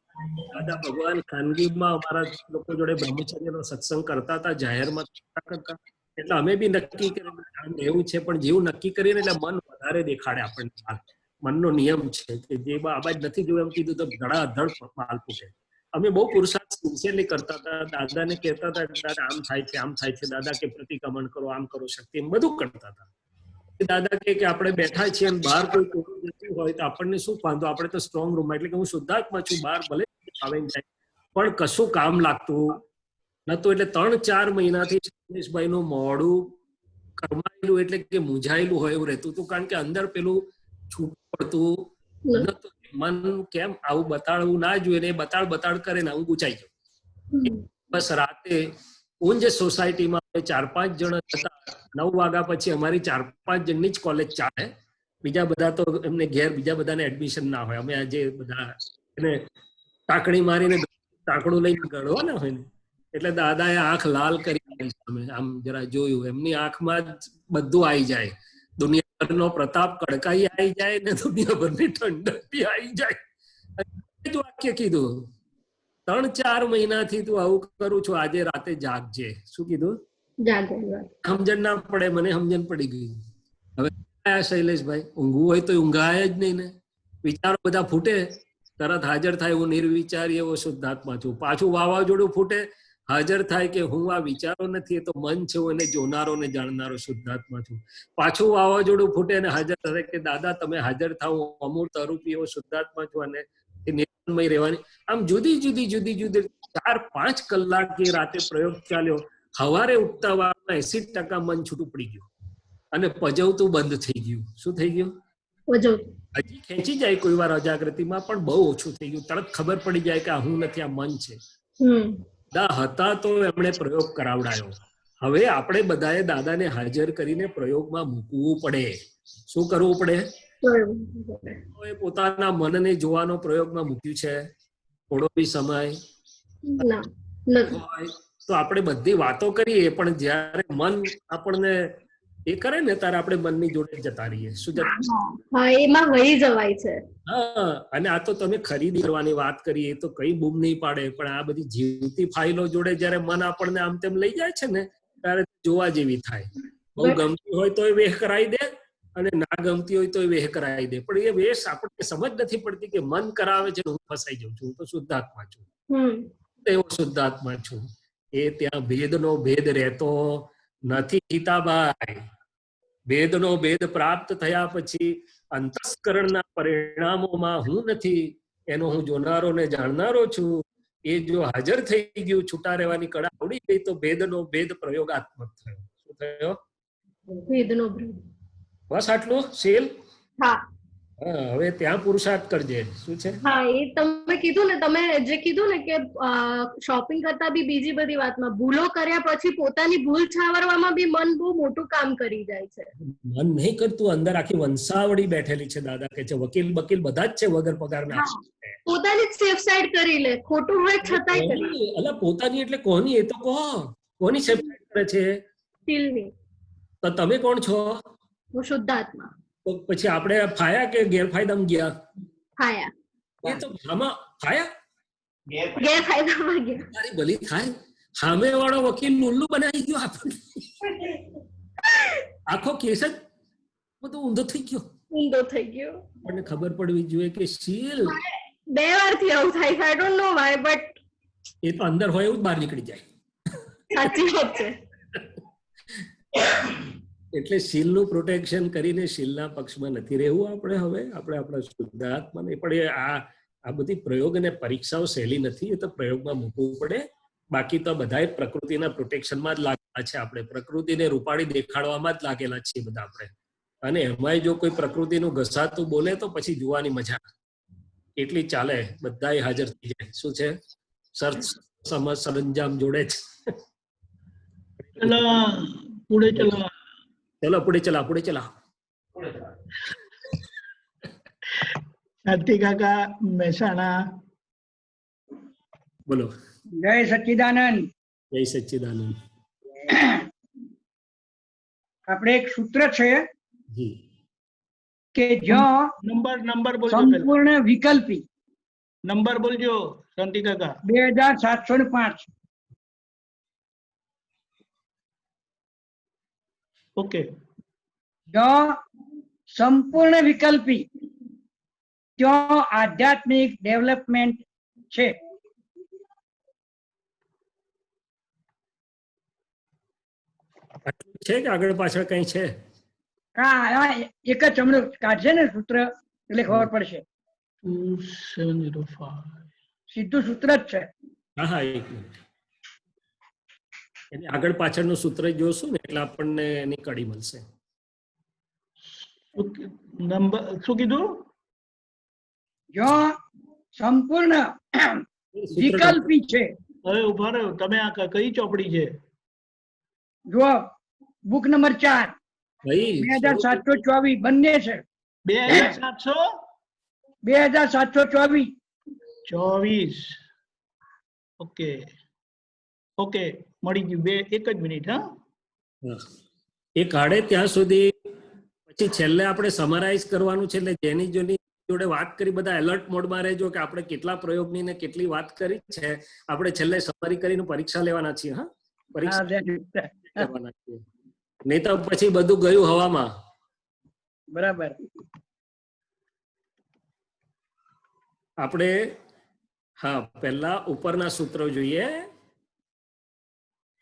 દાદા ભગવાન ખાનગીમાં અમારા લોકો જોડે બ્રહ્મચર્યનો સત્સંગ કરતા હતા, જાહેરમાં કરતા. એટલે અમે બી નક્કી કરીને એવું છે, પણ જેવું નક્કી કરીને એટલે મન વધારે દેખાડે આપણને. મનનો નિયમ છે કે જે આબાજ નથી જોયું એમ કીધું તો ધડાધડ માલ ફૂટે. અમે બહુ પુરુષાર્થ સિન્સિયરલી કરતા હતા. દાદાને કહેતા હતા દાદા આમ થાય છે, આમ થાય છે. દાદા કે પ્રતિક્રમણ કરો, આમ કરો, શક્તિ, એમ બધું કરતા હતા. દાદા કે આપણે બેઠા છીએ અને બહાર કોઈ જતું હોય તો આપણને શું વાંધો, આપણે તો સ્ટ્રોંગ રૂમમાં, એટલે કે હું શુદ્ધાત્મા છું, બહાર ભલે આવે જાય પણ કશું કામ લાગતું નતું. એટલે 3-4 મહિનાથી જગદીશભાઈ નું મોડું કરમાયેલું એટલે કે મૂંઝાયેલું હોય એવું રહેતું હતું. કારણ કે અંદર પેલું છૂટું પડતું નતું. મન કેમ આવું બતાડવું ના જોઈએ ને બતાડ કરે ને આવું ગુચાઈ ગયું. બસ રાતે ઊંઝ સોસાયટીમાં 4-5 જણ હતા. 9 વાગ્યા પછી અમારી 4-5 જણની જ કોલેજ ચાલે બીજા બધા તો એમને ઘેર બીજા બધાને એડમિશન ના હોય. અમે આજે બધા એને ટાંકણી મારીને ટાંકડું લઈને ગળવાના હોય ને એટલે દાદાએ આંખ લાલ કરી અમે આમ જરા જોયું એમની આંખમાં જ બધું આવી જાય. દુનિયાભરનો પ્રતાપ કડકાઈ આવી જાય ને દુનિયાભરની ઠંડક બી આવી જાય. વાક્ય કીધું 3-4 મહિનાથી તું આવું કરું છું, આજે રાતે જાગજે. શું કીધું? સમજણ ના પડે, મને સમજણ પડી ગઈ. હવે શૈલેષભાઈ ઊંઘવું હોય તો ઊંઘાય જ નહીં ને. વિચારો બધા ફૂટે તરત હાજર થાય હું નિર્વિચારી એવો શુદ્ધાત્મા છું. પાછું વાવાઝોડું ફૂટે હાજર થાય કે હું આ વિચારો નથી, એ તો મન છે, હું એને જોનારો ને જાણનારો શુદ્ધાત્મા છું. પાછું વાવાઝોડું ફૂટે અને હાજર થાય કે દાદા તમે હાજર થાવ, હું અમૂર્ત અરૂપી એવો શુદ્ધાત્મા છું અને નિર્મય રહેવાની. આમ જુદી જુદી 4-5 કલાક એ રાતે પ્રયોગ ચાલ્યો. સવારે ઉઠતા વાળા 80% મન છૂટું પડી ગયું અને પજવતું બંધ થઈ ગયું. શું થઈ ગયું? હજી ખેંચી જાય કોઈ વાર અજાગૃતિમાં, પણ બહુ ઓછું થઈ ગયું. તરત ખબર પડી જાય કે આ હું નથી, આ મન છે. દાદા હતા તો એમણે પ્રયોગ કરાવડાયો. હવે આપણે બધાએ દાદાને હાજર કરીને પ્રયોગમાં મૂકવું પડે. શું કરવું પડે? પોતાના મનને જોવાનો પ્રયોગમાં મૂક્યું છે થોડો બી સમય તો આપણે બધી વાતો કરીએ, પણ જયારે મન આપણને એ કરે ને ત્યારે આપણે મનની જોડે જતા રહીએ. શું એમાં વહી જવાય છે. હા, અને આ તો તમે ખરીદી કરવાની વાત કરી, એ તો કઈ બૂમ નહીં પાડે, પણ આ બધી જીવતી ફાઇલો જોડે જયારે મન આપણને આમ તેમ લઈ જાય છે ને ત્યારે જોવા જેવી થાય. બહુ ગમતી હોય તો એ વેહ કરાવી દે અને ના ગમતી હોય તો એ વેહ કરાવી દે, પણ એ વેશ આપણને સમજ નથી પડતી કે મન કરાવે છે, હું ફસાઈ જાઉં છું. હું તો શુદ્ધાત્મા છું, એવો શુદ્ધાત્મા છું. એ ત્યાં ભેદનો ભેદ રહેતો નથી હિતાભાઈ. ભેદનો ભેદ પ્રાપ્ત થયા પછી અંતસ્કરણના પરિણામોમાં હું નથી, એનો હું જોનારો ને જાણનારો છું. એ જો હાજર થઈ ગયું, છૂટા રહેવાની કળા આવડી ગઈ તો ભેદનો ભેદ પ્રયોગાત્મક થયો. શું થયો? ભેદનો ભેદ. બસ આટલું સેલ. હા, હવે ત્યાં પુરુષાર્થ કરજે. શું છે? હા, એ તમે કીધું ને, તમે જે કીધું ને કે શોપિંગ કરતા બી બીજી બધી વાતમાં ભૂલો કર્યા પછી પોતાની ભૂલ છાવરવામાં બી મન બહુ મોટું કામ કરી જાય છે. મન નહીં કરતું, અંદર આખી વંશાવળી બેઠેલી છે. દાદા કે છે વકીલ બકીલ બધા જ છે વગર પગારના. પોતાની સેફ સાઈડ કરી લે, ખોટું હોય છતાંય કરી. અલા પોતાની એટલે કોની? એ તો કહો, કોની સેફ સાઈડ કરે છે? સ્ટીલની. તો તમે કોણ છો? હું શુદ્ધાત્મા. તો પછી આપણે ફાયા કે ગેરફાયદામાં ગયા? ફાયા. એ તો આમાં ફાયા ગેરફાયદામાં ગયા. તારી ભલી થાય. સામે વાળો વકીલ લુલ્લુ બનાવી ગયો આપણને. આખો કેસ જ બધું ઊંધો થઈ ગયો. આપણને ખબર પડવી જોઈએ કે શીલ 2 વારથી આવું થાય. I don't know why, but એ તો અંદર હોય એવું જ બહાર નીકળી જાય. સાચી વાત છે. એટલે શીલનું પ્રોટેક્શન કરીને શીલના પક્ષમાં નથી રહેવું આપણે. હવે આપણે આપણા શુદ્ધાત્માને પણ આ બધી પ્રયોગ અને પરીક્ષાઓ સહેલી નથી, એ તો પ્રયોગમાં મૂકવું પડે. બાકી તો બધાય પ્રકૃતિના પ્રોટેક્શનમાં જ લાગેલા છે. આપણે પ્રકૃતિને રૂપાળી દેખાડવામાં જ લાગેલા છીએ બધા આપણે. અને એમાંય જો કોઈ પ્રકૃતિનું ઘસાતું બોલે તો પછી જોવાની મજા એટલી ચાલે. બધાય હાજર થઈ જાય. શું છે? સરંજામ જોડે જ. ચલો પુढे ચલો. ચલો પુढे ચલા. શાંતિ કાકા મહેસાણા. બોલો. જય સચ્ચિદાનંદ. જય સચ્ચિદાનંદ. આપણે એક સૂત્ર છે જી કે જો નંબર બોલજો. સંપૂર્ણ વિકલ્પી. નંબર બોલજો શાંતિ કાકા. 2705. ઓકે. જો સંપૂર્ણ વિકલ્પી ત્યાં આધ્યાત્મિક ડેવલપમેન્ટ છે. છે કે આગળ પાછળ કઈ છે? એક જ હમણાં કાઢશે ને સૂત્ર એટલે ખબર પડશે. 2705 સીધું સૂત્ર જ છે. હા, એક મિનિટ. એની આગળ પાછળનું સૂત્ર જોશું ને એટલે આપણને એની કડી મળશે. નંબર શું કીધું? જો સંપૂર્ણ વિકલ્પી છે. હવે ઉભા રહ્યો, તમે આ કઈ ચોપડી છે? જો બુક નંબર 4 ભાઈ 2724 બંને છે. 2724. 2724. ઓકે ઓકે, મળી ગયું. એક જ મિનિટ. હા, એ કાઢે ત્યાં સુધી પછી છેલ્લે આપણે સમરાઇઝ કરવાનું છે. એટલે જેની જોડે વાત કરી બધા એલર્ટ મોડમાં રહેજો કે આપણે કેટલા પ્રયોગની ને કેટલી વાત કરી છે. આપણે છેલ્લે સમરી કરીને પરીક્ષા લેવાના છીએ. હા, પરીક્ષા લેવાના છીએ, નહીં તો પછી બધું ગયું હવામાં. બરાબર. આપણે હા પહેલા ઉપરના સૂત્રો જોઈએ.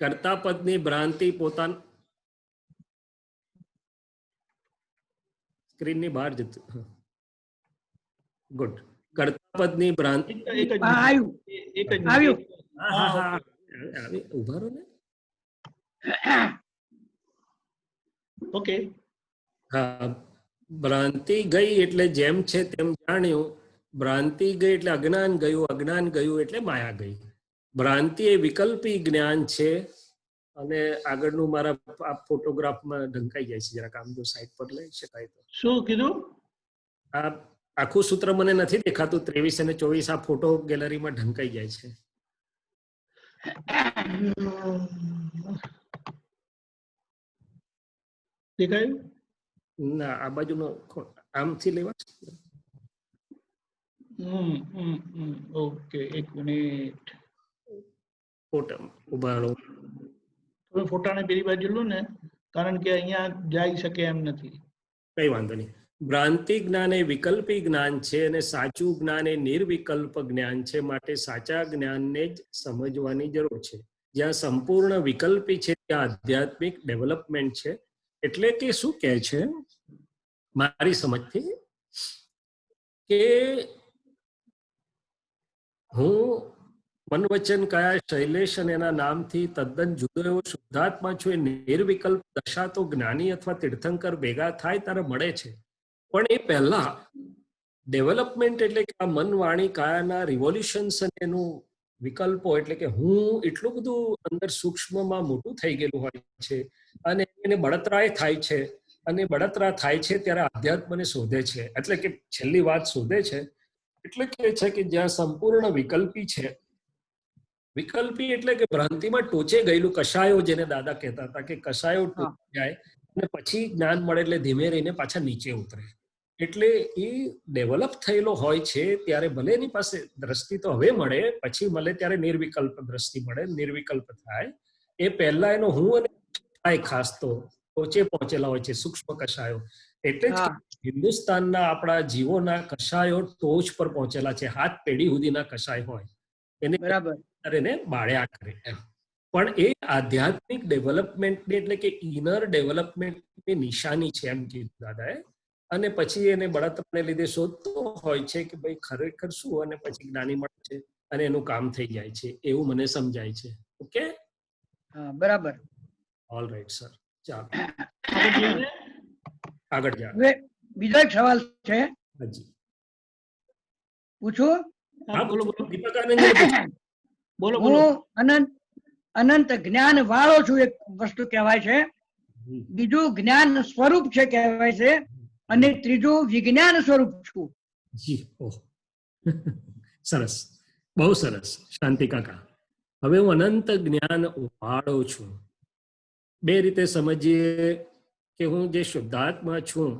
કર્તા પદની ભ્રાંતિ પોતાના સ્ક્રીનની બહાર જતું. ગુડ. કર્તા પદની ભ્રાંતિ. આવ્યું. ઉભા રહો ને. ઓકે. હા, ભ્રાંતિ ગઈ એટલે જેમ છે તેમ જાણ્યું. ભ્રાંતિ ગઈ એટલે અજ્ઞાન ગયું, અજ્ઞાન ગયું એટલે માયા ગઈ. ભ્રાંતિ એ વિકલ્પી જ્ઞાન છે. અને આગળનું મારા આ ફોટોગ્રાફમાં ઢંકાઈ જાય છે, જરાક આમ જો સાઈડ પર લઈ શકાય તો. શું કીધું? આ આખું સૂત્ર મને નથી દેખાતું. 23 અને 24 આ ફોટો ગેલેરીમાં ઢંકાઈ જાય છે. દેખાયું? ના, આ બાજુનો આમથી લેવા. ઓકે, એક મિનિટ. ફોટો ઉભા રહો. તમે ફોટાને પેલી બાજુ લો ને, કારણ કે અહીંયા જઈ શકે એમ નથી. કઈ વાંધો નહીં. ભ્રાંતિ જ્ઞાન એ વિકલ્પી જ્ઞાન છે અને સાચું જ્ઞાન એ નિર્વિકલ્પ જ્ઞાન છે. માટે સાચા જ્ઞાનને જ સમજવાની જરૂર છે. જ્યાં સંપૂર્ણ વિકલ્પી છે ત્યાં આધ્યાત્મિક ડેવલપમેન્ટ છે. એટલે કે શું કહે છે મારી સમજથી, કે હું મન વચન કાયા શૈલેષ અને એના નામથી તદ્દન જુદો એવો શુદ્ધાત્મા છું. એ નિર્વિકલ્પ દશા તો જ્ઞાની અથવા તીર્થંકર ભેગા થાય ત્યારે મળે છે. પણ એ પહેલા ડેવલપમેન્ટ એટલે કે આ મન વાણી કાયાના રિવોલ્યુશન્સ અને એનું વિકલ્પો, એટલે કે હું એટલું બધું અંદર સૂક્ષ્મમાં મોટું થઈ ગયેલું હોય છે અને એને બળતરાય થાય છે. અને બળતરા થાય છે ત્યારે આધ્યાત્મને શોધે છે. એટલે કે છેલ્લી વાત શોધે છે એટલે કે છે કે જ્યાં સંપૂર્ણ વિકલ્પી છે. વિકલ્પી એટલે કે ભ્રાંતિમાં ટોચે ગયેલું કશાયો, જેને દાદા કહેતા હતા કે કશાયો ટોચે જાય અને પછી જ્ઞાન મળે એટલે ધીમે રહીને પાછા નીચે ઉતરે. એટલે એ ડેવલપ થયેલો હોય છે ત્યારે ભલે એની પાસે દ્રષ્ટિ તો હવે મળે, પછી મળે ત્યારે નિર્વિકલ્પ દ્રષ્ટિ મળે, નિર્વિકલ્પ થાય. એ પહેલા એનો હું અને ખાસ તો ટોચે પહોંચેલા હોય છે, સૂક્ષ્મ કશાયો. એટલે જ હિન્દુસ્તાનના આપણા જીવોના કશાયો ટોચ પર પહોંચેલા છે. હાથ પેઢી સુધીના કશાય હોય એને બાળ્યા કરે એમ. પણ એ આધ્યાત્મિક ડેવલપમેન્ટની એટલે કે ઇનર ડેવલપમેન્ટની નિશાની છે એમ કીધું દાદાએ. અને પછી એને બળતરાને લીધે શોધતો હોય છે કે ભાઈ ખરેખર શું, અને પછી જ્ઞાની મળે છે અને એનું કામ થઈ જાય છે, એવું મને સમજાય છે. ઓકે, બરાબર. ઓલ રાઈટ સર, ચાલો આગળ જાઓ. બીજો એક સવાલ છે, પૂછું? હા બોલો બોલો, દીપકાનંદ બોલો બોલો. હું અનંત જ્ઞાન વાળો છું, એક વસ્તુ કહેવાય છે. બીજું જ્ઞાન સ્વરૂપ છે કહેવાય છે, અને ત્રીજું વિજ્ઞાન સ્વરૂપ છું. જી, ઓહ સરસ, બહુ સરસ શાંતિ કાકા. હવે હું અનંત જ્ઞાન વાળો છું. બે રીતે સમજીએ કે હું જે શુદ્ધાત્મા છું,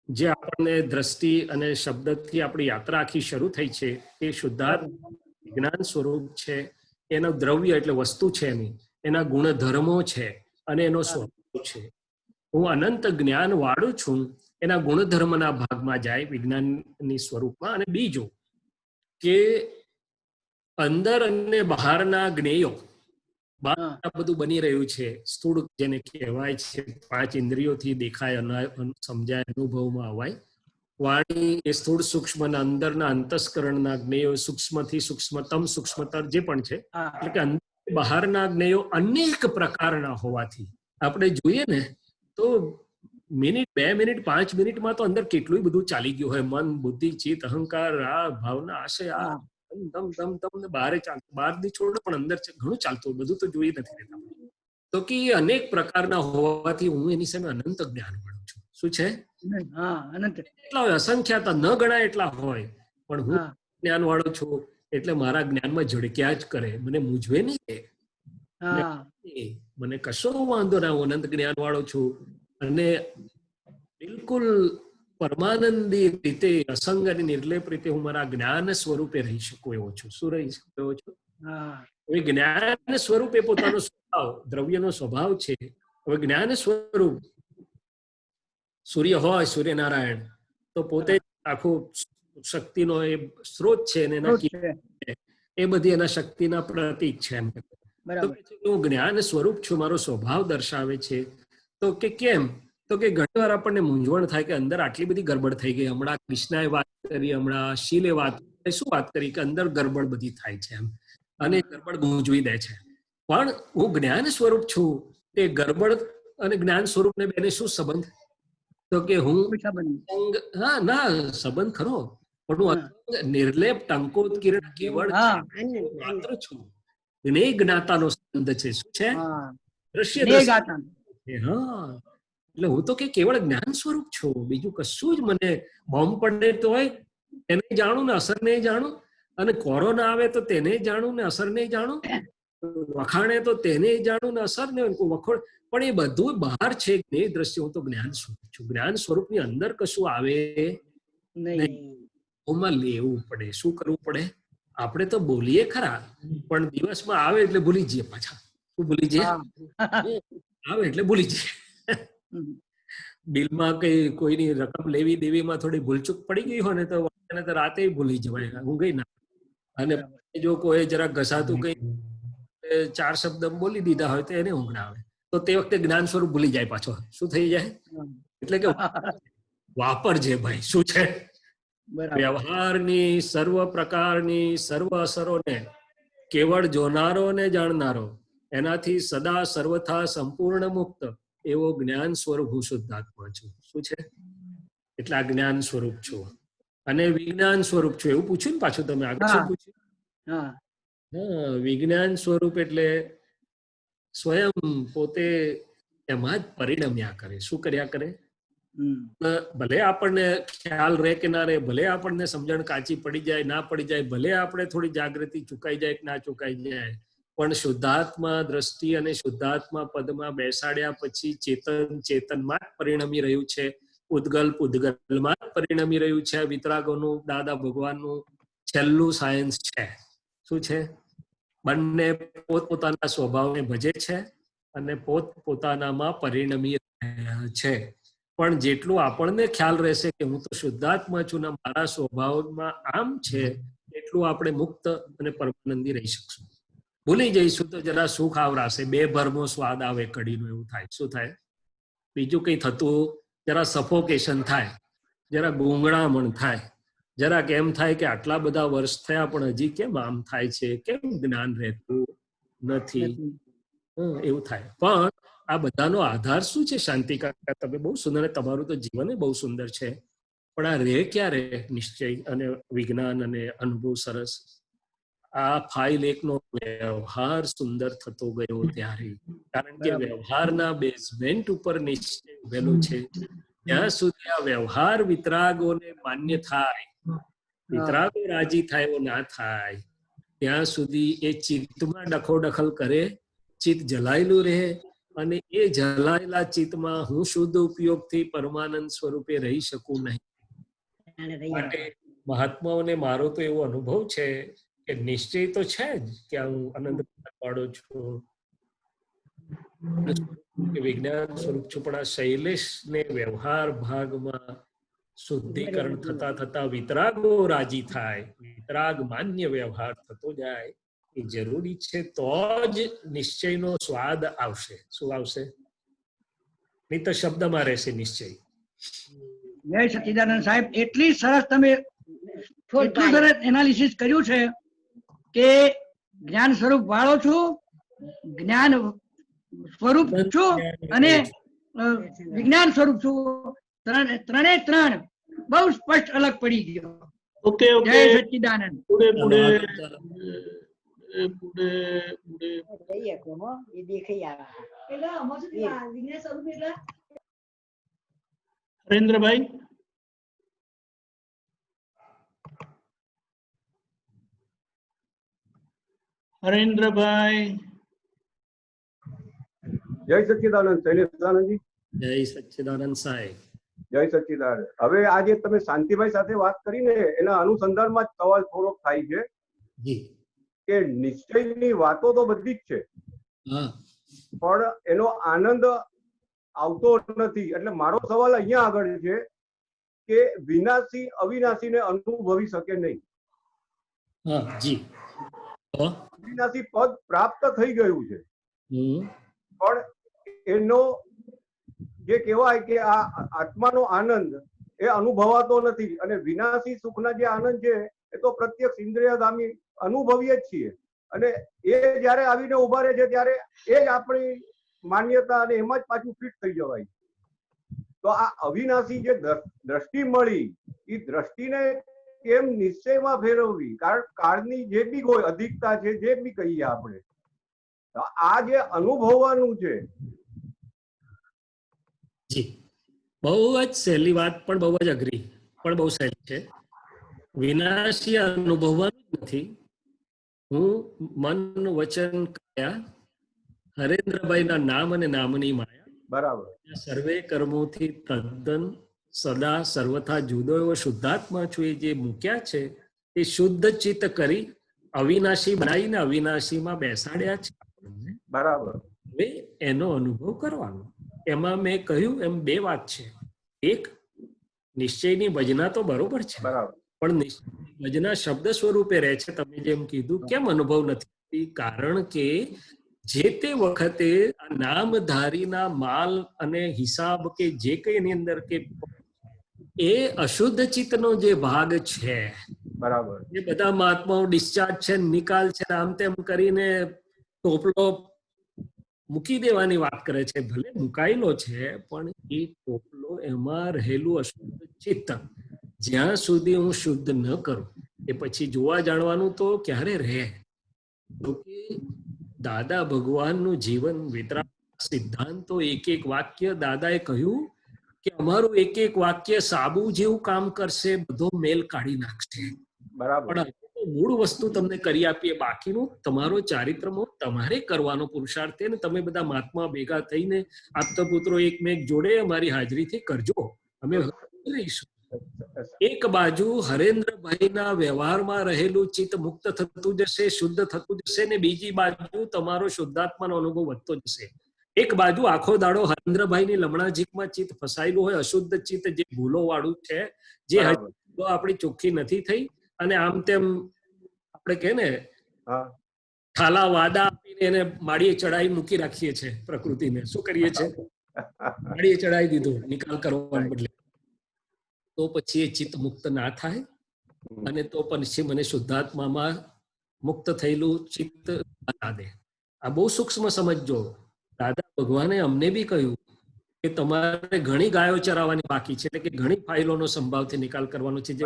જે આપણને દ્રષ્ટિ અને શબ્દથી આપણી યાત્રા આખી શરૂ થઈ છે, એ શુદ્ધાત્મા વિજ્ઞાન સ્વરૂપ છે. એનો દ્રવ્ય એટલે વસ્તુ છે એની, એના ગુણધર્મો છે અને એનો સ્વભાવ છે. હું અનંત જ્ઞાન વાળું છું, એના ગુણધર્મના ભાગમાં જાય વિજ્ઞાનની સ્વરૂપમાં. અને બીજું કે અંદર અને બહારના જ્ઞેયો, બહાર બધું બની રહ્યું છે સ્થૂળ, જેને કહેવાય છે 5 ઇન્દ્રિયોથી દેખાય, સમજાય, અનુભવમાં આવાય. વાણી એ સ્થૂળ સૂક્ષ્મ ના અંદરના અંતસ્કરણના જ્ઞેયો, સૂક્ષ્મથી સૂક્ષ્મતમ સૂક્ષ્મતર જે પણ છે, એટલે કે અંદર બહારના જ્ઞેયો અનેક પ્રકારના હોવાથી આપણે જોઈએ ને તો મિનિટ, 2 મિનિટ, 5 મિનિટમાં તો અંદર કેટલું બધું ચાલી ગયું હોય. મન, બુદ્ધિ, ચિત્ત, અહંકાર, રાગ, ભાવના, આશય, આ દમ દમ દમ ને બહાર ચાલતું, બહારની છોડ પણ અંદર ઘણું ચાલતું, બધું તો જોઈ નથી રહેતા. તો કે અનેક પ્રકારના હોવાથી હું એની સામે અનંત જ્ઞાન વાળું છું. શું છે? હા અનંત એટલા હોય, અસંખ્યાત ન ગણાય એટલા હોય, પણ હું હા જ્ઞાન વાળો છું એટલે મારા જ્ઞાનમાં ઝળક્યા જ કરે, મને મૂંઝવે નહીં એ. હા મને કશો વાંધો ના, હું અનંત જ્ઞાન વાળો છું અને બિલકુલ પરમાનંદી રીતે અસંગ અને નિર્લેપ રીતે હું મારા જ્ઞાન સ્વરૂપે રહી શકું એવો છું. શું રહી શકું એવો છું? હા હવે જ્ઞાન સ્વરૂપે પોતાનો સ્વભાવ, દ્રવ્યનો સ્વભાવ છે. હવે જ્ઞાન સ્વરૂપ સૂર્ય હોય, સૂર્યનારાયણ તો પોતે આખું શક્તિનો એ સ્ત્રોત છે અને એના એ બધી એના શક્તિના પ્રતીક છે એમ. તો બરાબર હું જ્ઞાન સ્વરૂપ છું, મારો સ્વભાવ દર્શાવે છે. તો કે કેમ? તો કે ઘણી વાર આપણને મૂંઝવણ થાય કે અંદર આટલી બધી ગરબડ થઈ ગઈ. હમણાં કૃષ્ણાએ વાત કરી, હમણાં શીલે વાત કરી, શું વાત કરી કે અંદર ગરબડ બધી થાય છે એમ, અને ગરબડ મૂંઝવી દે છે. પણ હું જ્ઞાન સ્વરૂપ છું, તે ગરબડ અને જ્ઞાન સ્વરૂપ ને બેને શું સંબંધ? તો કે હું હા ના સંબંધ ખરો, પણ હું નિર્લેપ ટંકોત્કીર્ણ કેવળ માત્ર છું. જ્ઞેય જ્ઞાતાનો સંબંધ છે. શું છે? દ્રશ્ય હા, એટલે હું તો કે કેવળ જ્ઞાન સ્વરૂપ છું, બીજું કશું જ મને બોમ્બ પડે તો હોય એને જાણું ને અસર નહીં જાણું, અને કોરોના આવે તો તેને જાણું ને અસર નહીં જાણું, વખાણે તો તેને જાણું ને અસર નહીં વખોડ, પણ એ બધું બહાર છે. જ્ઞેય દ્રશ્ય હું તો જ્ઞાન સ્વરૂપ છું. જ્ઞાન સ્વરૂપની અંદર કશું આવે નહીં, ઓમાં લેવું પડે. શું કરવું પડે? આપણે તો બોલીએ ખરા, પણ દિવસમાં આવે એટલે ભૂલી જઈએ પાછા. શું ભૂલી જઈએ? આવે એટલે ભૂલી જઈએ. બિલમાં કઈ કોઈની રકમ લેવી દેવીમાં થોડી ભૂલચૂક પડી ગઈ હોય ને તો રાતે ભૂલી જવાય, ઊંઘી ના. અને જો કોઈ જરા ઘસાતું કઈ 4 શબ્દ બોલી દીધા હોય તો એને ઊંઘ ના આવે, તો તે વખતે જ્ઞાન સ્વરૂપ ભૂલી જાય પાછો. શું થઈ જાય? એટલે કે વાપરજે ભાઈ. શું છે? વ્યવહારની સર્વ પ્રકારની સર્વ અસરોને કેવળ જોનારો ને જાણનારો, એનાથી સદા સર્વથા સંપૂર્ણ મુક્ત એવો જ્ઞાન સ્વરૂપ હું શુદ્ધાત્મા છું. શું છે? એટલે આ જ્ઞાન સ્વરૂપ છું અને વિજ્ઞાન સ્વરૂપ છું. એવું પૂછ્યું ને પાછું તમે આગળ શું પૂછ્યું? હા, વિજ્ઞાન સ્વરૂપ એટલે સ્વયં પોતે એમાં જ પરિણમ્યા કરે. શું કર્યા કરે? ભલે આપણને ખ્યાલ રહે કે ના રહે, ભલે આપણને સમજણ કાચી પડી જાય ના પડી જાય, ભલે આપણે થોડી જાગૃતિ ચુકાઈ જાય કે ના ચુકાઈ જાય, પણ શુદ્ધાત્મા દ્રષ્ટિ અને શુદ્ધાત્મા પદમાં બેસાડ્યા પછી ચેતનમાં જ પરિણમી રહ્યું છે. ઉદ્ગલ પૂદગલમાં જ પરિણમી રહ્યું છે. વિતરાગોનું દાદા ભગવાનનું છેલ્લું સાયન્સ છે. શું છે? બંને પોતપોતાના સ્વભાવને ભજે છે અને પોતપોતાનામાં પરિણમી રહ્યા છે. પણ જેટલું આપણને ખ્યાલ રહેશે કે હું તો શુદ્ધાત્મા છું ને મારા સ્વભાવમાં આમ છે, એટલું આપણે મુક્ત અને પરમાનંદી રહી શકશું. ભૂલી જઈશું તો જરા સુખ આવરાશે, બે ભરમો સ્વાદ આવે કઢીનો, એવું થાય. શું થાય? બીજું કઈ થતું, જરા સફોકેશન થાય, જરા ગૂંગળામણ થાય, જરા કેમ થાય કે આટલા બધા વર્ષ થયા પણ હજી કેમ આમ થાય છે, કેમ જ્ઞાન રહેતું નથી, એવું થાય. પણ આ બધાનો આધાર શું છે? શાંતિ કાકા, તમે બહુ સુંદર, તમારું તો જીવન બહુ સુંદર છે, પણ આ રે ક્યારે નિશ્ચય અને વિજ્ઞાન અને અનુભવ સરસ? આ ફાઇલ એકનો વ્યવહાર સુંદર થતો ગયો ત્યારે, કારણ કે વ્યવહારના બેઝમેન્ટ ઉપર નિશ્ચય ઉભેલો છે. ત્યાં સુધી આ વ્યવહાર વિતરાગોને માન્ય થાય, વિતરાગો રાજી થાય એવો ના થાય, ત્યાં સુધી એ ચિત્તમાં ડખોડખલ કરે, ચિત્ત જલાયેલું રહે, અને એ જલાયેલા ચિત્તમાં હું શુદ્ધ ઉપયોગથી પરમાનંદ સ્વરૂપે રહી શકું નહીં. માટે મહાત્માઓને મારો તો એવો અનુભવ છે કે નિશ્ચય તો છે જ કે હું અનંત પાડો છું, વિજ્ઞાન સ્વરૂપ છું, પણ આ શૈલેષને વ્યવહાર ભાગમાં શુદ્ધિકરણ થતા થતા વિતરાગો રાજી થાય, વિતરાગ માન્ય વ્યવહાર થતો જાય, એ જરૂરી છે. તો જ નિશ્ચયનો સ્વાદ આવશે. શું આવશે? નહીં તો શબ્દમાં રહેશે નિશ્ચય. જય સચ્ચિદાનંદ સાહેબ, એટલી સરસ તમે એટલું સરસ એનાલિસિસ કર્યું છે કે જ્ઞાન સ્વરૂપ વાળો છું, જ્ઞાન સ્વરૂપ છું અને વિજ્ઞાન સ્વરૂપ છું, ત્રણે ત્રણ બહુ સ્પષ્ટ અલગ પડી ગયો. ઓકે ઓકે, જય સચ્ચિદાનંદ. હરેન્દ્રભાઈ, હરેન્દ્રભાઈ, જય સચ્ચિદાનંદ શૈલેષાનંદજી. જય સચ્ચિદાનંદ સાહેબ. જય સચ્ચિદાનંદ. હવે આજે તમે શાંતિભાઈ સાથે વાત કરીને એના અનુસંધાનમાં જ સવાલ થોડોક થાય છે જી. કે નિશ્ચયની વાતો તો બધી જ છે, હા, પણ એનો આનંદ આવતો નથી. એટલે મારો સવાલ અહીંયા આગળ છે કે વિનાશી અવિનાશીને અનુભવી શકે નહીં. હા જી. અવિનાશી પદ પ્રાપ્ત થઈ ગયું છે, હમ પણ એનો જે કહેવાય કે આ આત્માનો આનંદ એ અનુભવાતો નથી. અને વિનાશી સુખના જે આનંદ છે એ તો પ્રત્યક્ષ ઇન્દ્રિયગામી અનુભવીએ જ છીએ. અને એ જયારે આવીને ઉભા રહે છે ત્યારે એ જ આપણી માન્યતા અને એમાં જ પાછું ફિટ થઈ જવાય. તો આ અવિનાશી જે દ્રષ્ટિ મળી એ દ્રષ્ટિને કેમ નિશ્ચયમાં ફેરવવી? કારણ કાળની જે બી કોઈ અધિકતા છે, જે બી કહીએ આપણે, આ જે અનુભવવાનું છે. જી, બહુ જ સહેલી વાત, પણ બહુ જ અઘરી, પણ બહુ સહેલી છે. વિનાશી અનુભવવાનું જ નથી. હું મન વચન કયા હરેન્દ્રભાઈના નામ અને નામની માયા, બરાબર, સર્વે કર્મોથી તદ્દન સદા સર્વથા જુદો એવો શુદ્ધાત્મા છું એ જે મૂક્યા છે એ શુદ્ધ ચિત્ત કરી અવિનાશી બનાવીને અવિનાશીમાં બેસાડ્યા છે. બરાબર. હવે એનો અનુભવ કરવાનો. એમાં મેં કહ્યું એમ બે વાત છે. એક, નિશ્ચયની ભજના તો બરોબર છે, બરાબર, પણ ભજના શબ્દ સ્વરૂપે રહે છે. તમે જેમ કીધું, કેમ અનુભવ નથી? કારણ કે જે તે વખતે આ નામધારીના માલ અને હિસાબ કે જે કઈ એની અંદર કે એ અશુદ્ધ ચિત્તનો જે ભાગ છે, બરાબર, એ બધા મહાત્માઓ ડિસ્ચાર્જ છે, નિકાલ છે, આમ તેમ કરીને ટોપલો મૂકી દેવાની વાત કરે છે. ભલે મુકાયેલો છે, પણ એ ટોપલો એમાં રહેલું અશુદ્ધ ચિત્ત જ્યાં સુધી હું શુદ્ધ ન કરું એ પછી જોવા જાણવાનું તો ક્યારે રહે. દાદા ભગવાનનું જીવન વિતરા સિદ્ધાંતો, એક એક વાક્ય દાદાએ કહ્યું કે અમારું એક એક વાક્ય સાબુ જેવું કામ કરશે, બધો મેલ કાઢી નાખશે. બરાબર. પણ મૂળ વસ્તુ તમને કરી આપીએ, બાકીનું તમારો ચારિત્રમો તમારે કરવાનો પુરુષાર્થ છે ને તમે બધા મહાત્મા ભેગા થઈને આપતપુત્રો એકમેક જોડે અમારી હાજરીથી કરજો, અમે રહીશું. એક બાજુ હરેન્દ્રભાઈના વ્યવહારમાં રહેલું ચિત્ત મુક્ત થતું જશે, શુદ્ધ થતું જશે, ને બીજી બાજુ તમારો શુદ્ધાત્માનો અનુભવ વધતો જશે. એક બાજુ આખો દાડો હરેન્દ્રભાઈની લમણાજીકમાં ચિત્ત ફસાયેલું હોય, અશુદ્ધ ચિત્ત જે ભૂલો વાળું છે, જે આપણી ચોખ્ખી નથી થઈ, અને આમ તેમ આપણે કે ને થાલા વાદા આપીને એને માળીએ ચડાવી મૂકી રાખીએ છીએ. પ્રકૃતિને શું કરીએ છીએ? માળીએ ચડાવી દીધું નિકાલ કરવાને બદલે. તો પછી એ ચિત્ત મુક્ત ના થાય, અને તો પછી મને શુદ્ધાત્મામાં મુક્ત થયેલું ચિત્ત બના દે. આ બહુ સૂક્ષ્મ સમજજો. દાદા ભગવાને અમને બી કહ્યું કે તમારે ઘણી ગાયો ચરાવવાની બાકી છે, એટલે કે ઘણી ફાઇલોનો સંભાવથી નિકાલ કરવાનો છે. જે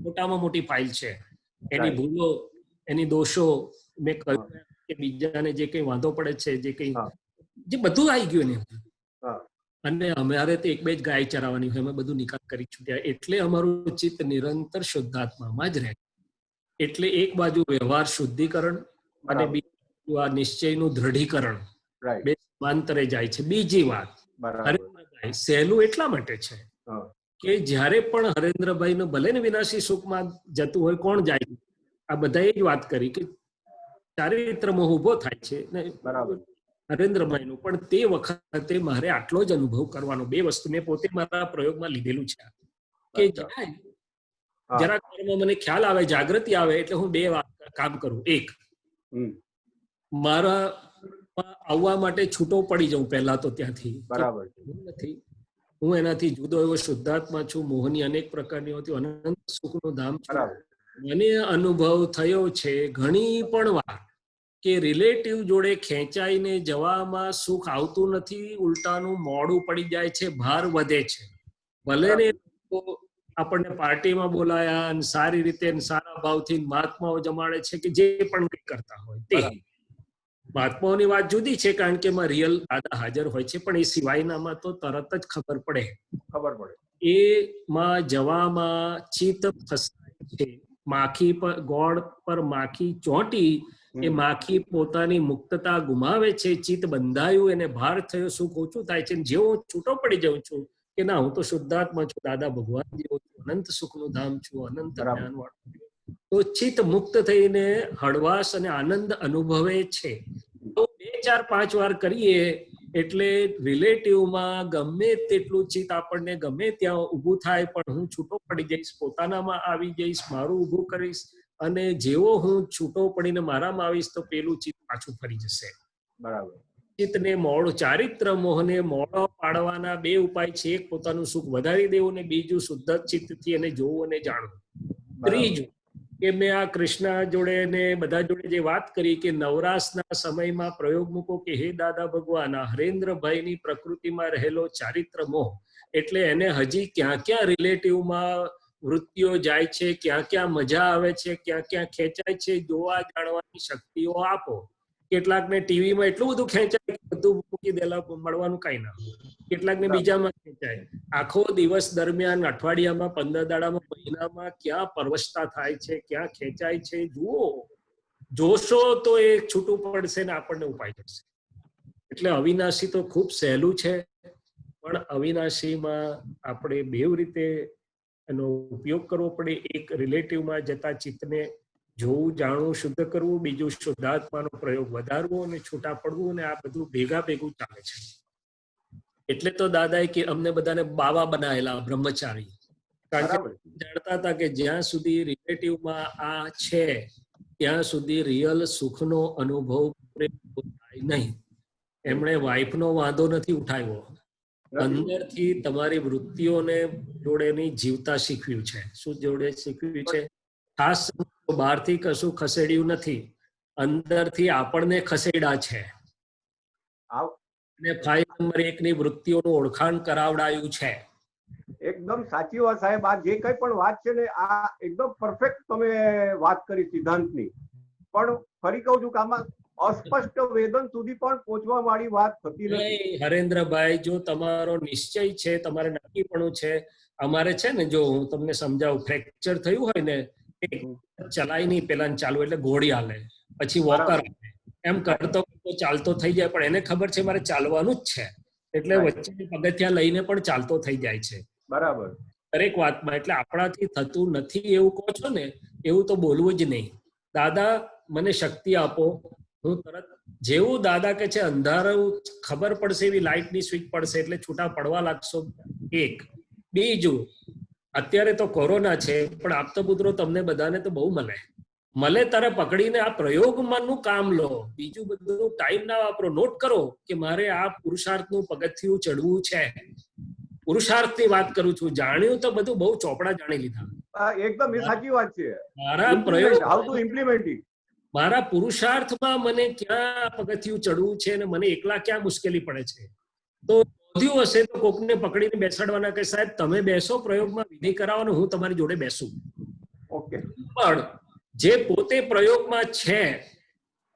મોટામાં મોટી ફાઇલ છે, એની ભૂલો, એની દોષો, મેં કહ્યું કે બીજાને જે કઈ વાંધો પડે છે, જે કઈ જે બધું આવી ગયું એની. અને અમારે તો એક બે જ ગાય ચરાવવાની હોય, અમે બધું નિકાલ કરી છૂટ્યા. એટલે અમારું ચિત્ત નિરંતર શુદ્ધાત્મામાં જ રહે. એટલે એક બાજુ વ્યવહાર શુદ્ધિકરણ અને બીજું આ નિશ્ચયનું દ્રઢીકરણ, બે સમાંતરે જાય છે. બીજી વાત, હરેન્દ્રભાઈ સહેલું એટલા માટે છે કે જ્યારે પણ હરેન્દ્રભાઈ નું ભલે ને વિનાશી સુખમાં જતું હોય, કોણ જાય? આ બધાએ જ વાત કરી કે ચારિત્રમોહ ઉભો થાય છે હરેન્દ્રભાઈ નું, પણ તે વખતે મારે આટલો જ અનુભવ કરવાનો. બે વસ્તુ મેં પોતે મારા પ્રયોગમાં લીધેલું છે કે જરા મને ખ્યાલ આવે, જાગૃતિ આવે, એટલે હું બે કામ કરું. એક, મારા આવવા માટે છૂટો પડી જાઉં પહેલા તો ત્યાંથી. બરાબર નથી, હું એનાથી જુદો એવો શુદ્ધાત્મા છું. મોહની અનેક પ્રકારની હોતી અનંત સુખનું ધામ છું. મને અનુભવ થયો છે ઘણી પણ વાર કે રિલેટિવ જોડે ખેંચાઈને જવામાં સુખ આવતું નથી, ઉલટાનું મોડું પડી જાય છે, ભાર વધે છે. ભલે ને આપણને પાર્ટીમાં બોલાયા અને સારી રીતે સારા ભાવથી મહાત્માઓ જમાડે છે કે જે પણ કંઈ કરતા હોય તે, મહાત્માઓની વાત જુદી છે, કારણ કે એમાં રિયલ દાદા હાજર હોય છે, પણ એ સિવાયનામાં તો તરત જ ખબર પડે. એમાં જવામાં ચિત્ત ફસાય છે. માખી પર ગોળ પર માખી ચોંટી, એ માખી પોતાની મુક્તતા ગુમાવે છે, ચિત્ત બંધાયું, એને ભાર થયો, સુખ ઓછું થાય છે. જેવો હું છૂટો પડી જાઉં છું કે ના, હું તો શુદ્ધાત્મા છું, દાદા ભગવાન જેવો છું, અનંત સુખનું ધામ છું, અનંત જ્ઞાન વાળું, તો ચિત્ત મુક્ત થઈને હળવાશ અને આનંદ અનુભવે છે. તો 2, 4, 5 વાર કરીએ એટલે રિલેટિવમાં ગમે તેટલું ચિત્ત આપણને ગમે ત્યાં ઊભું થાય, પણ હું છૂટો પડી જઈશ, પોતાનામાં આવી જઈશ, મારું ઊભું કરીશ, અને જેવો હું છૂટો પડીને મારામાં આવીશ તો પેલું ચિત્ત પાછું ફરી જશે. બરાબર. ચિત્તને મોડું, ચારિત્ર મોહને મોડો પાડવાના 2 ઉપાય છે. એક પોતાનું સુખ વધારી દેવું, ને બીજું શુદ્ધ ચિત્તથી એને જોવું અને જાણવું. ત્રીજું કે મેં આ કૃષ્ણ જોડે ને બધા જોડે જે વાત કરી કે નવરાશના સમયમાં પ્રયોગ મૂકો કે હે દાદા ભગવાન, હરેન્દ્રભાઈની પ્રકૃતિમાં રહેલો ચારિત્ર મોહ, એટલે એને હજી ક્યાં ક્યાં રિલેટિવમાં વૃત્તિઓ જાય છે, ક્યાં ક્યાં મજા આવે છે, ક્યાં ક્યાં ખેંચાય છે, જોવા જાણવાની શક્તિઓ આપો. કેટલાકને ટીવીમાં એટલું બધું ખેંચાય કે બધું મૂકી દેલા, મળવાનું કઈ ના. કેટલાકને બીજામાં ખેંચાય. આખો દિવસ દરમિયાન, અઠવાડિયામાં, 15 દાડામાં, મહિનામાં ક્યાં પરવશતા થાય છે, ક્યાં ખેંચાય છે, જુઓ. જોશો તો એ છૂટું પડશે ને આપણને ઉપાય થશે. એટલે અવિનાશી તો ખૂબ સહેલું છે, પણ અવિનાશીમાં આપણે 2 રીતે એનો ઉપયોગ કરવો પડે. એક રિલેટિવમાં જતા ચિત્તને જોવું, જાણવું, શુદ્ધ કરવું, બીજું શુદ્ધાત્માનો પ્રયોગ વધારવો અને છૂટા પડવું, અને આ બધું ભેગું ચાલે છે. એટલે તો દાદાએ કે અમને બધાને બાવા બનાવેલા બ્રહ્મચારી, કારણ કે જાણતા હતા કે જ્યાં સુધી રિલેટિવમાં આ છે ત્યાં સુધી રિયલ સુખનો અનુભવ થાય નહીં. એમણે વાઇફનો વાંધો નથી ઉઠાવ્યો, અંદરથી તમારી વૃત્તિઓને જોડેની જીવતા શીખવ્યું છે. શું જોડે શીખવ્યું છે? ખાસ બહારથી કશું ખસેડ્યું નથી, અંદરથી આપણને ખસેડ્યા છે. અને 5 નંબર 1 ની વૃત્તિઓનું ઓળખાણ કરાવડાયું છે. એકદમ સાચી વાત સાહેબ. આ જે કઈ પણ વાત છે ને, આ એકદમ પરફેક્ટ તમે વાત કરી સિદ્ધાંતની. પણ ફરી કહું છું કે આમાં અસ્પષ્ટ વેદન સુધી પણ પહોંચવા વાળી વાત થતી નથી. હરેન્દ્રભાઈ, જો તમારો નિશ્ચય છે, તમારે નક્કીપણું છે, અમારે છે ને, જો હું તમને સમજાવું, ફ્રેક્ચર થયું હોય ને, ચલાય નહીં, પેલા ચાલુ એટલે ઘોડી હાલે, પછી વોકર હાલે, એમ કરતો ચાલતો થઈ જાય, પણ એને ખબર છે મારે ચાલવાનું જ છે, એટલે વચ્ચે પગથિયાં લઈને પણ ચાલતો થઈ જાય છે. બરાબર. દરેક વાતમાં. એટલે આપણાથી થતું નથી એવું કહો છો ને, એવું તો બોલવું જ નહીં. દાદા મને શક્તિ આપો, હું તરત જેવું દાદા કે છે અંધારું ખબર પડશે એવી લાઇટની સ્વિચ પડશે એટલે છૂટા પડવા લાગશો. એક. બીજું, અત્યારે તો કોરોના છે, પણ આપતો પુત્રો તમને બધાને તો બહુ મળે તારે પકડીને આ પ્રયોગમાંનું કામ લો. બીજું બધું ટાઈમ ના વાપરો. નોટ કરો કે મારે આ પુરુષાર્થનું પગથિયું ચડવું છે. પુરુષાર્થની વાત કરું છું. જાણ્યું તો બધું બહુ ચોપડા જાણી લીધા. એકદમ એ સાચી વાત છે. મારા પ્રયોગ, હાઉ ટુ ઇમ્પ્લિમેન્ટ ઇટ. મારા પુરુષાર્થમાં મને ક્યાં પગથિયું ચડવું છે અને મને એકલા ક્યાં મુશ્કેલી પડે છે. તો વધ્યું હશે તો કોકને પકડીને બેસાડવાના કે સાહેબ તમે બેસો, પ્રયોગમાં વિધિ કરાવો, હું તમારી જોડે બેસું. ઓકે. પણ જે પોતે પ્રયોગમાં છે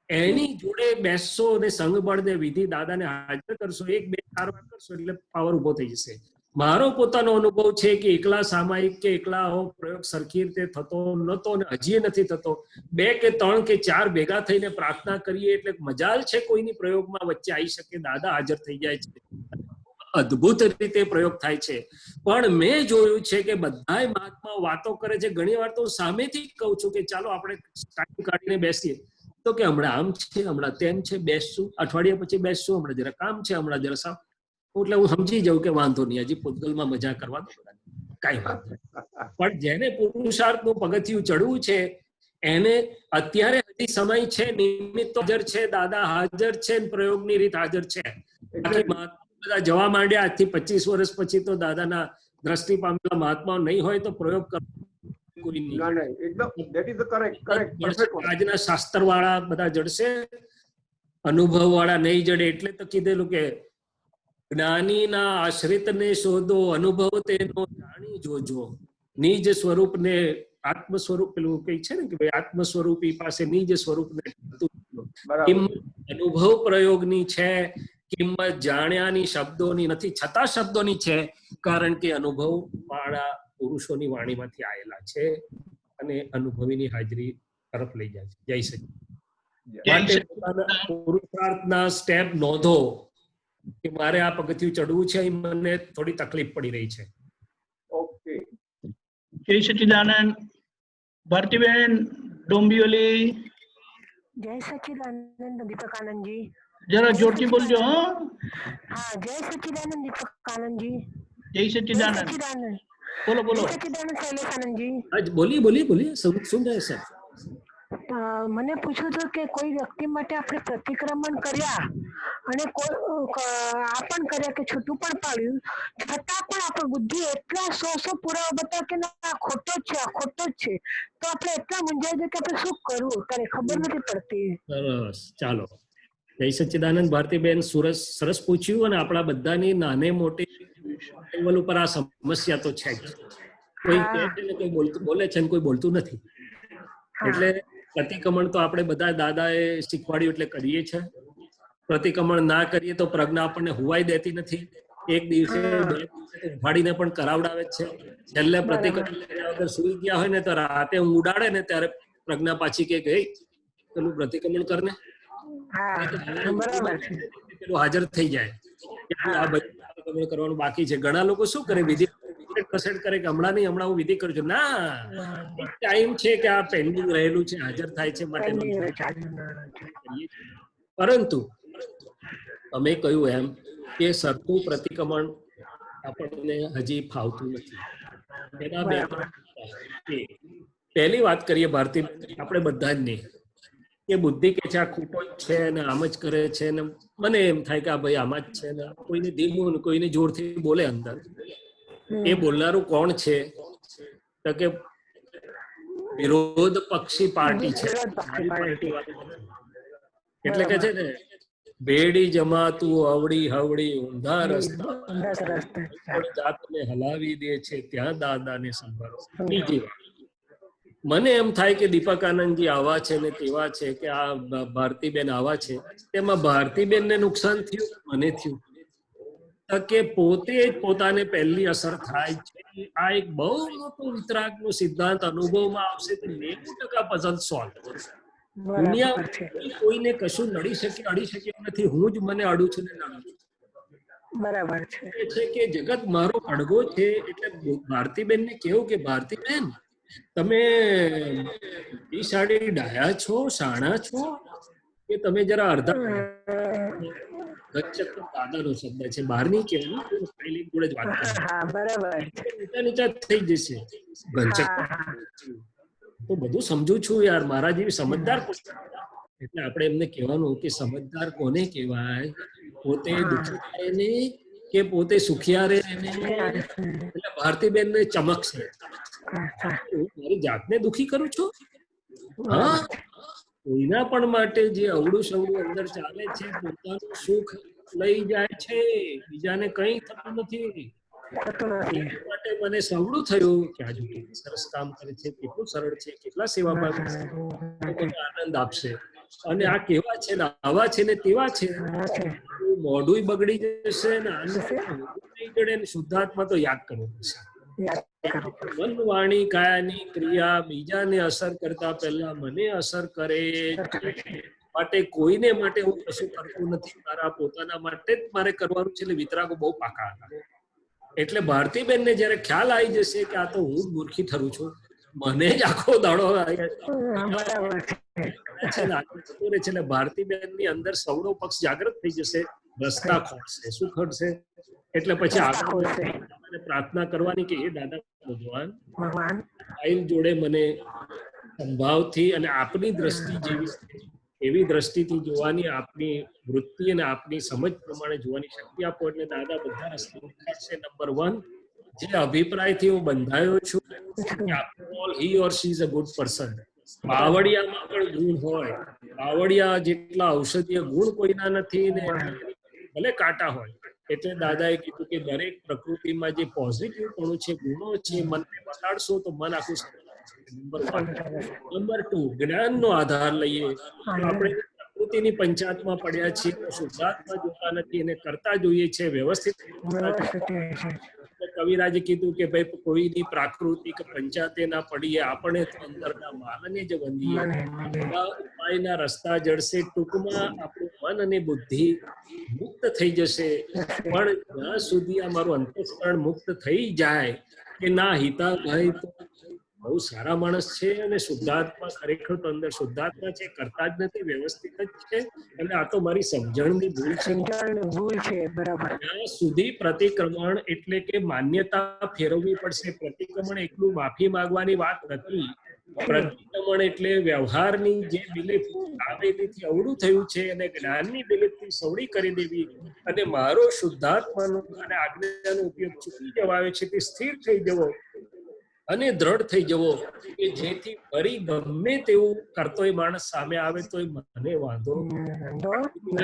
એની જોડે બેસશો અને સંગબળ ને વિધિ દાદાને હાજર કરશો, 1, 2, 4 વાર કરશો એટલે પાવર ઉભો થઈ જશે. મારો પોતાનો અનુભવ છે કે એકલા સામાયિક કે એકલા પ્રયોગ સરખી રીતે થતો નતો અને હજી નથી થતો. 2 કે 3 કે 4 ભેગા થઈને પ્રાર્થના કરીએ એટલે મજાલ છે કોઈની પ્રયોગમાં વચ્ચે આવી શકે, દાદા હાજર થઈ જાય છે, અદ્ભુત રીતે પ્રયોગ થાય છે. પણ મેં જોયું છે કે બધાય મહાત્માઓ વાતો કરે છે. ઘણી વાર તો સામેથી કહું છું કે ચાલો આપણે ટાઈમ કાઢીને બેસીએ, તો કે હમણાં આમ છે, હમણાં તેમ છે, બેસશું, અઠવાડિયા પછી બેસશું, હમણાં જરા કામ છે, હમણાં જરા સાવ. એટલે હું સમજી જાઉં કે વાંધો નહીં, હજી પૂતગલમાં મજા કરવા દો, કઈ વાંધો નહીં. પણ જેને પુરુષાર્થનું પગથિયું ચડવું છે એને અત્યારે હજી સમય છે, નિમિત્ત હાજર છે, દાદા હાજર છે, પ્રયોગની રીત હાજર છે. બધા જવા માંડ્યા આજથી 25 વર્ષ પછી તો દાદાના દ્રષ્ટિ પામેલા મહાત્માઓ નહીં હોય તો પ્રયોગ કોઈ નહીં. આજના શાસ્ત્ર વાળા બધા જડશે, અનુભવ વાળા નહીં જડે. એટલે તો કીધેલું કે જ્ઞાનીના આશ્રિતને શોધો, અનુભવ તેનો જાણી જોજો, નિજ સ્વરૂપને આત્મ સ્વરૂપ પેલું કઈ છે ને કે ભાઈ આત્મ સ્વરૂપી પાસે નિજ સ્વરૂપને બરાબર કિંમત અનુભવ પ્રયોગની છે, કિંમત જાણ્યાની શબ્દોની નથી, છતાં શબ્દોની છે, કારણ કે અનુભવ વાળા પુરુષોની વાણીમાંથી આવેલા છે અને અનુભવીની હાજરી તરફ લઈ જાય છે. જય સચિદાનંદ. માટે પોતાના પુરુષાર્થના સ્ટેપ નોંધો કે મારે આ પગથિયું ચડવું છે, મને થોડી તકલીફ પડી રહી છે. ઓકે. જય સચિદાનંદ. ભારતીબેન ડોંબિવલી. જય સચિદાનંદ દીપકાનંદજી. જરા જોરથી બોલજો. હા, જય સચિદાનંદ દીપકાનંદજી. જય સચિદાનંદ. સચિદાનંદ. બોલો બોલો. જય સચિદાનંદ શૈલેષાનંદજી. બોલીએ સુન રહે સર. મને પૂછવું હતું કે કોઈ વ્યક્તિ માટે આપણે પ્રતિક્રમણ કર્યા અને આ પણ કર્યા કે છૂટું પણ પાડ્યું, છતાં પણ આપણી બુદ્ધિ એટલા સો પુરાવા બતાવે કે ના ખોટો જ છે, આ ખોટો જ છે, તો આપણે એટલા મૂંઝાય છે કે આપણે શું કરવું ત્યારે ખબર નથી પડતી. સરસ, ચાલો. જય સચ્ચિદાનંદ. ભારતીબેન સરસ પૂછ્યું, અને આપણા બધાની નાને મોટી લેવલ ઉપર આ સમસ્યા તો છે જ. કોઈ કહે છે ને કોઈ બોલે છે ને કોઈ બોલતું નથી. એટલે પ્રતિક્રમણ તો આપણે બધા દાદાએ શીખવાડ્યું એટલે કરીએ છીએ. પ્રતિક્રમણ ના કરીએ તો પ્રજ્ઞા આપણને હુવાઈ દેતી નથી. એક દિવસે ઉભાડીને પણ કરાવડાવે છે. છેલ્લે પ્રતિક્રમણ કર્યા વગર સુઈ ગયા હોય ને તો રાતે ઊંઘ ઉડાડે ને ત્યારે પ્રજ્ઞા પાછી કે ગઈ પેલું પ્રતિક્રમણ કરને, પેલું હાજર થઈ જાય. આ બધું પ્રતિક્રમણ કરવાનું બાકી છે. ઘણા લોકો શું કરે, વિધિ પસંદ કરે કે હમણાં નહીં, હમણાં હું વિધિ કરું છું. ના, ટાઈમ છે કે આ પેન્ડિંગ રહેલું છે, હાજર થાય છે માટે. પરંતુ અમે કહ્યું એમ કે સરખું પ્રતિક્રમણ આપણને હજી ફાવતું નથી. એના બે પહેલી વાત કરીએ ભારતી, આપણે બધા જ નહીં કે બુદ્ધિ કે છે આ ખોટો જ છે ને આમ જ કરે છે ને મને એમ થાય કે આ ભાઈ આમ જ છે ને કોઈને ધીમું ને કોઈને જોરથી બોલે અંદર. એ બોલનારું કોણ છે? તો કે વિરોધ પક્ષી પાર્ટી છે. એટલે કે છે ને ભેડી જમાતું અવળી હવળી ઊંધા રસ્તા જાતને હલાવી દે છે ત્યાં દાદાને સંભાળો. બીજી વાત, મને એમ થાય કે દીપકાનંદજી આવા છે ને તેવા છે કે આ ભારતીબેન આવા છે, તેમાં ભારતીબેનને નુકસાન થયું, મને થયું કે પોતે જ પોતાને પહેલી અસર થાય છે. આ એક બહુ મોટો વિતરાગનો સિદ્ધાંત અનુભવમાં આવશે તો 90% પઝલ સોલ્વ. દુનિયા કોઈને કશું અડી શકે નથી. હું જ મને અડું છું ને નડું છું. બરાબર છે કે જગત મારો અડગો છે. એટલે ભારતીબેન ને કેવું કે ભારતીબેન તમે સાડી ડાયા છો, શાણા છો કે તમે જરા અડધા દાદાનો શબ્દ છે બહાર ની કેવું જોડે જ વાત નીચા થઈ જશે. તો બધું સમજુ છું યાર, મારા જેવી સમજદાર. એટલે આપણે એમને કહેવાનું કે સમજદાર કોને કહેવાય? પોતે દુઃખી થાય ને કે પોતે સુખિયા રહે ને. એટલે ભારતીબેન ને ચમકશે. મારી જાતને દુઃખી કરું છું? હા, કોઈના પણ માટે જે અવળું સવળું અંદર ચાલે છે પોતાનું સુખ લઈ જાય છે, બીજાને કઈ થતું નથી. માટે મને સવળું થયું કે આજુ કેટલું સરસ કામ કરે છે, કેટલું સરળ છે, કેટલા સેવા ભાવી છે, આનંદ આપશે. અને આ કેવા છે ને આવા છે ને તેવા છે, મોઢું બગડી જશે ને જડે ને શુદ્ધાત્મા તો યાદ કરવું પડશે. મન વાણી કાયાની ક્રિયા બીજાને અસર કરતા પહેલા મને અસર કરે માટે કોઈને માટે હું કશું કરતું નથી. મારા પોતાના માટે જ મારે કરવાનું છે. એટલે વિતરાગો બહુ પાકા હતા. એટલે ભારતીબેન ને જયારે ખ્યાલ આવી જશે કે આ તો હું જ મૂર્ખી ઠરું છું, મને જ આખો દાડો એટલે ભારતીબેન ની અંદર સૌનો પક્ષ જાગૃત થઈ જશે. રસ્તા ખોટશે. શું ખોટશે? એટલે પછી આપણે પ્રાર્થના કરવાની કે હે દાદા ભગવાન આઈલ જોડે મને સંભાવથી અને આપની દ્રષ્ટિ જેવી એવી દ્રષ્ટિથી જોવાની, આપની વૃત્તિ અને આપની સમજ પ્રમાણે જોવાની શક્તિ આપો. એટલે દાદા બધા રસ્તે દેખાડશે. નંબર 1, જે અભિપ્રાયથી હું બંધાયો છું he or she is a good person. બાવળિયામાં પણ ગુણ હોય. બાવળિયા જેટલા ઔષધીય ગુણ કોઈના નથી ને ભલે કાંટા હોય. એટલે દાદાએ કીધું કે દરેક પ્રકૃતિમાં જે પોઝિટિવ પણ છે, ગુણો છે, મનને બતાડશો તો મન આખું. નંબર 2, જ્ઞાનનો આધાર લઈએ. આપણે પ્રકૃતિની પંચાયતમાં પડ્યા છીએ, શુદ્ધાત્મા જોતા નથી, એને કરતા જોઈએ છે, વ્યવસ્થિત. કવિરાજે કીધું કે ભાઈ કોઈની પ્રાકૃતિક પંચાયતે ના પડીએ, આપણે તો અંદરના માનને જ વંદીએ. ઉપાયના રસ્તા જડશે, ટૂંકમાં આપણું મન અને બુદ્ધિ મુક્ત થઈ જશે. પણ જ્યાં સુધી આ મારું અંતઃકરણ મુક્ત થઈ જાય કે ના હિતાભાઈ તો બહુ સારા માણસ છે અને શુદ્ધાત્મા ખરેખર તો અંદર શુદ્ધાત્મા છે, કરતા જ નથી, વ્યવસ્થિત જ છે, અને આ તો મારી સમજણની ભૂલ છે, ત્યાં સુધી પ્રતિક્રમણ એટલે કે માન્યતા ફેરવવી પડશે. પ્રતિક્રમણ એટલું માફી માંગવાની વાત નથી. પ્રતિક્રમણ એટલે વ્યવહારની જે બિલીફ આવેલીથી અવળું થયું છે અને જ્ઞાનની બિલીફથી સવડી કરી દેવી અને મારો શુદ્ધાત્માનો અને આજ્ઞાનો ઉપયોગ ચૂકી જવાયો છે તે સ્થિર થઈ જવો અને દ્રઢ થઈ જવો કે જેથી ફરી ગમે તેવું કરતોય માણસ સામે આવે તો મને વાંધો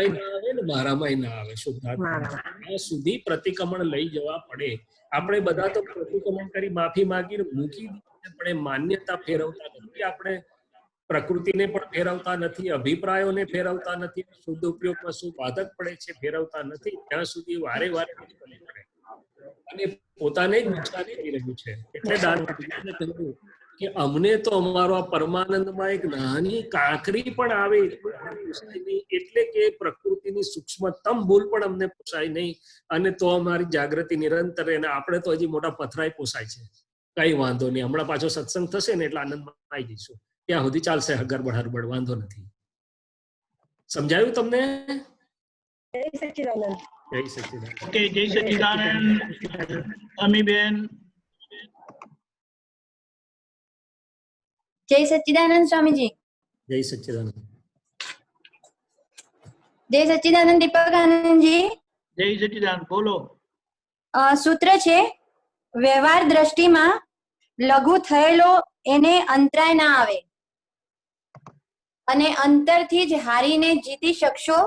આવે ને મારામાં ના આવે. શુદ્ધાત્મા ત્યાં સુધી પ્રતિક્રમણ લઈ જવા પડે. આપણે બધા તો પ્રતિક્રમણ કરી માફી માંગીને મૂકી દઈએ, પણ એ માન્યતા ફેરવતા નથી. આપણે પ્રકૃતિને પણ ફેરવતા નથી, અભિપ્રાયોને ફેરવતા નથી, શુદ્ધ ઉપયોગમાં શું બાધક પડે છે ફેરવતા નથી. ત્યાં સુધી વારે વારે પડે અને પોતાને જ નુકસાન થઈ રહ્યું છે. એટલે દાદાને કહ્યું કે અમને તો અમારો આ પરમાનંદમાં એક નાની કાંકરી પણ આવે એટલે કે પ્રકૃતિની સૂક્ષ્મતમ ભૂલ પણ અમને પોસાય નહીં, અને તો અમારી જાગૃતિ નિરંતર અને આપણે તો હજી મોટા પથરાય પોસાય છે. કઈ વાંધો નહીં, હમણાં પાછો સત્સંગ થશે ને એટલે આનંદમાં આવી જઈશું, ત્યાં સુધી ચાલશે હગરબડ હરબડ, વાંધો નથી. સમજાયું તમને? જય સચ્ચિદાનંદ. જય સચ્ચિદાનંદ. ઓકે, જય સચ્ચિદાનંદ. અમીબેન. જય સચ્ચિદાનંદ સ્વામીજી. જય સચ્ચિદાનંદ. જય સચ્ચિદાનંદ દીપકાનંદજી. જય સચ્ચિદાનંદ. બોલો. સૂત્ર છે, વ્યવહાર દ્રષ્ટિમાં લઘુ થયેલો એને અંતરાય ના આવે અને અંતરથી જ હારીને જીતી શકશો.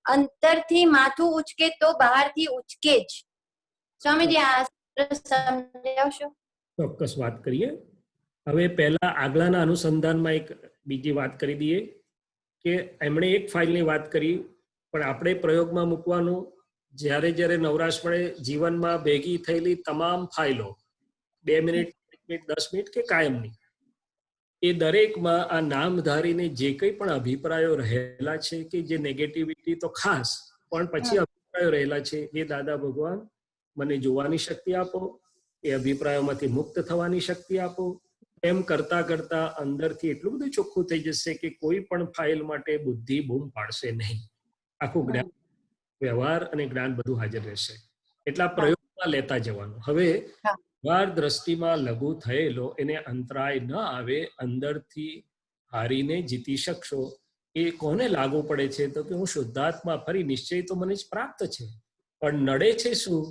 અંતરથી માથું ઉચકે તો બહારથી ઉચકે જ. સ્વામીજી આ સમજાવશો? ચોક્કસ વાત કરીએ. હવે પહેલા આગળના અનુસંધાનમાં એક બીજી વાત કરી દઈએ કે એમણે એક ફાઇલની વાત કરી, પણ આપણે પ્રયોગમાં મૂકવાનું જ્યારે જ્યારે નવરાશ મળે જીવનમાં ભેગી થયેલી તમામ ફાઇલો 2 મિનિટ 10 મિનિટ કે કાયમની, એ દરેકમાં આ નામ ધારીને જે કંઈ પણ અભિપ્રાયો રહેલા છે કે જે નેગેટિવિટી તો ખાસ પણ પછી અભિપ્રાયો રહેલા છે એ દાદા ભગવાન મને જોવાની શક્તિ આપો, એ અભિપ્રાયોમાંથી મુક્ત થવાની શક્તિ આપો. એમ કરતા કરતા અંદરથી એટલું બધું ચોખ્ખું થઈ જશે કે કોઈ પણ ફાઇલ માટે બુદ્ધિ બૂમ પાડશે નહીં. આખું જ્ઞાન, વ્યવહાર અને જ્ઞાન બધું હાજર રહેશે. એટલા પ્રયોગમાં લેતા જવાનું. હવે વ્યવહાર દ્રષ્ટિમાં લઘુ થયેલો એને અંતરાય ન આવે, અંદરથી હારીને જીતી શકશો. એ કોને લાગુ પડે છે? તો કે હું શુદ્ધાત્મા, ફરી નિશ્ચય તો મને જ પ્રાપ્ત છે, પણ નડે છે શું?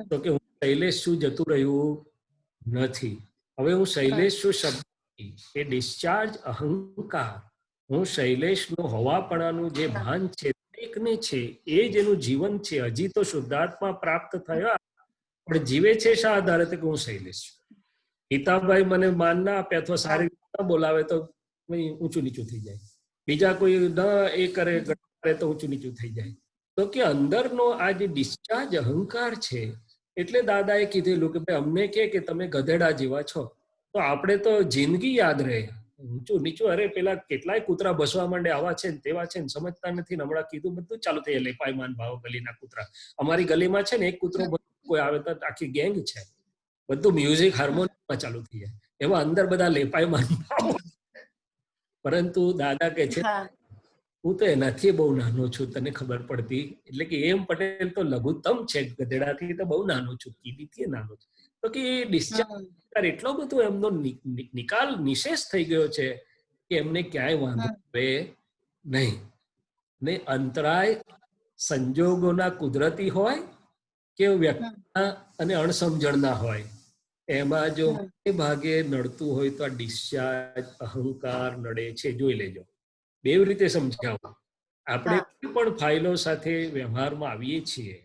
તો કે હું શૈલેષ શું જતું રહ્યું નથી. હવે હું શૈલેષ શું શબ્દ એ ડિસ્ચાર્જ અહંકાર, હું શૈલેષનું હોવાપણાનું જે ભાન છે દરેકને છે, એ જ એનું જીવન છે. હજી તો શુદ્ધાત્મા પ્રાપ્ત થયા પણ જીવે છે શા આધારે? કે હું શૈલેષ છું. હિતાભાઈ મને માન ના આપે અથવા સારી રીતે બોલાવે તો ઊંચું નીચું થઈ જાય, બીજા કોઈ ન એ કરે તો ઊંચું નીચું થઈ જાય. તો કે અંદરનો આ જે ડિસ્ચાર્જ અહંકાર છે, એટલે દાદાએ કીધેલું કે ભાઈ અમને કે તમે ગધેડા જેવા છો, તો આપણે તો જિંદગી યાદ રહે. ઊંચું નીચું, અરે પેલા કેટલાય કૂતરા બસવા માંડે, આવા છે ને તેવા છે ને, સમજતા નથી. હમણાં કીધું બધું ચાલુ થઈ જાય, લેપાયમાન ભાવ ગલીના કૂતરા. અમારી ગલીમાં છે ને એક કૂતરો કોઈ આવે તો આખી ગેંગ છે, બધું મ્યુઝિક હાર્મોનિયમમાં ચાલુ થઈ જાય. એમાં અંદર બધા લેપાયમાન ભાવ. પરંતુ દાદા કે છે હું તો એનાથી બહુ નાનો છું, તને ખબર પડતી? એટલે કે એમ પટેલ તો લઘુત્તમ છે, ગધેડાથી તો બહુ નાનો છું, કીડીથી નાનો છું. તો કે એ ડિસ્ચાર્જ એટલો બધો એમનો નિકાલ નિશેષ થઈ ગયો છે કે એમને ક્યાંય વાંધો આવે નહીં. ને અંતરાય સંજોગોના કુદરતી હોય કે વ્યક્તિના અને અણસમજણના હોય, એમાં જો ભાગે નડતું હોય તો આ ડિસ્ચાર્જ અહંકાર નડે છે. જોઈ લેજો, બે રીતે સમજાવો. આપણે કોઈ પણ ફાઇલો સાથે વ્યવહારમાં આવીએ છીએ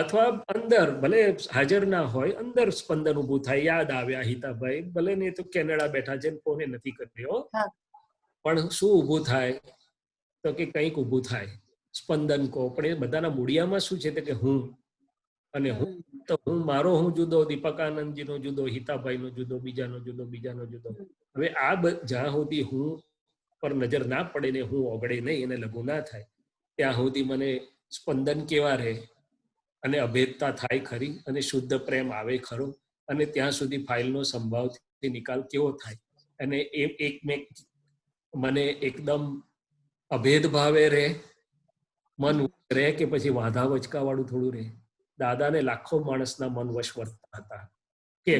અથવા અંદર ભલે હાજર ના હોય, અંદર સ્પંદન ઉભું થાય, યાદ આવ્યા હિતાભાઈ, ભલે ને તો કેનેડા બેઠા છે, ફોને નથી કર્યો, પણ શું ઉભું થાય? તો કે કંઈક ઊભું થાય, સ્પંદન કહો, પણ એ બધાના મૂળિયામાં શું છે કે હું અને હું, તો હું મારો હું જુદો, દીપકાનંદજીનો જુદો, હિતાભાઈનો જુદો, બીજાનો જુદો. હવે આ જ્યાં સુધી હું પર નજર ના પડે ને હું ઓગળે નહીં અને લઘુ ના થાય ત્યાં સુધી મને સ્પંદન કેવા રહે અને અભેદતા થાય ખરી અને શુદ્ધ પ્રેમ આવે ખરો, અને ત્યાં સુધી ફાઇલનો સંભાવથી નિકાલ કેવો થાય અને એકમેક મને એકદમ અભેદ ભાવે રહે મન રહે કે પછી વાંધા વચકા વાળું થોડું રહે. દાદાને લાખો માણસના મન વશ વર્તતા હતા કે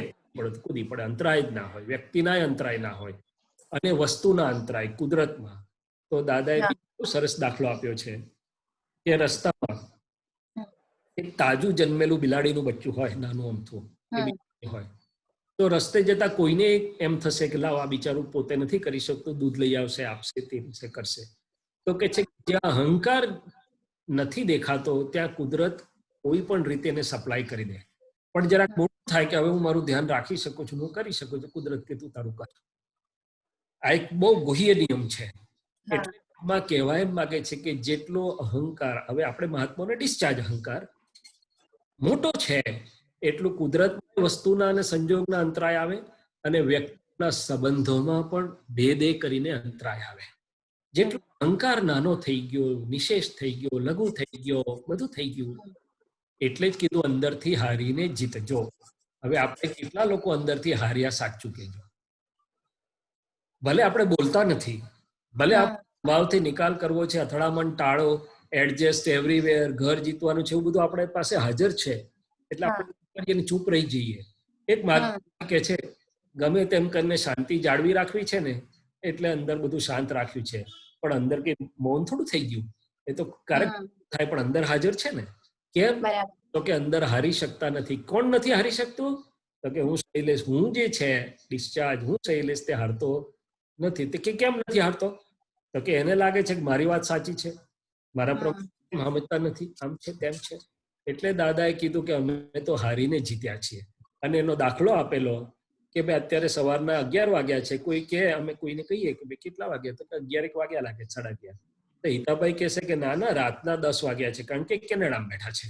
કૂદી પડે, અંતરાય જ ના હોય, વ્યક્તિના અંતરાય ના હોય અને વસ્તુના અંતરાય કુદરતમાં. તો દાદાએ બહુ સરસ દાખલો આપ્યો છે કે રસ્તામાં એક તાજું જન્મેલું બિલાડીનું બચ્ચું હોય, નાનું અમથું હોય, તો રસ્તે જતા કોઈને એમ થશે કે લાવ આ બિચારું પોતે નથી કરી શકતું, દૂધ લઈ આવશે, આપશે, તે કરશે. તો કે છે જ્યાં અહંકાર નથી દેખાતો ત્યાં કુદરત કોઈ પણ રીતે એને સપ્લાય કરી દે. પણ જરાક મોટું થાય કે હવે હું મારું ધ્યાન રાખી શકું છું, હું કરી શકું છું, કુદરત કે તું તારું કર. આ એક બહુ ગુહ્ય નિયમ છે. એટલે એમાં કહેવાય એમ માંગે છે કે જેટલો અહંકાર, હવે આપણે મહાત્માનો ડિસ્ચાર્જ અહંકાર મોટો છે એટલું કુદરત વસ્તુના અને સંજોગના અંતરાય આવે અને વ્યક્તિના સંબંધોમાં પણ ભેદે કરીને અંતરાય આવે. જેટલો અહંકાર નાનો થઈ ગયો, નિશેષ થઈ ગયો, લઘુ થઈ ગયો, બધું થઈ ગયું, એટલે જ કીધું અંદરથી હારીને જીતજો. હવે આપણે કેટલા લોકો અંદરથી હાર્યા સાચું કહેજો. ભલે આપણે બોલતા નથી, ભલે આપણે ભાવથી નિકાલ કરવો છે, અથડામણ ટાળો, એડજસ્ટ એવરીવેર, ઘર જીતવાનું છે, એવું બધું આપણે પાસે હાજર છે, એટલે આપણે ચૂપ રહી જઈએ. એક માતા કે છે ગમે તેમ કરીને શાંતિ જાળવી રાખવી છે ને એટલે અંદર બધું શાંત રાખ્યું છે, પણ અંદર કે મૌન થોડું થઈ ગયું, એ તો ક્યારેક થાય પણ અંદર હાજર છે ને. કેમ? તો કે અંદર હારી શકતા નથી. કોણ નથી હારી શકતું? તો કે હું શૈલેષ, હું જે છે ડિસ્ચાર્જ, હું શૈલેષ તે હારતો નથી. તે કે કેમ નથી હારતો? તો કે એને લાગે છે કે મારી વાત સાચી છે, મારા પ્રભુ સમજતા નથી, આમ છે તેમ છે. એટલે દાદાએ કીધું કે અમે તો હારીને જીત્યા છીએ. અને એનો દાખલો આપેલો કે ભાઈ અત્યારે સવારના 11 વાગ્યા છે, કોઈ કે અમે કોઈને કહીએ કે ભાઈ કેટલા વાગ્યા, તો 11 વાગ્યા લાગે, 11:30. તો હિતાભાઈ કહેશે કે ના ના રાતના 10 વાગ્યા છે, કારણ કે કેનેડામાં બેઠા છે.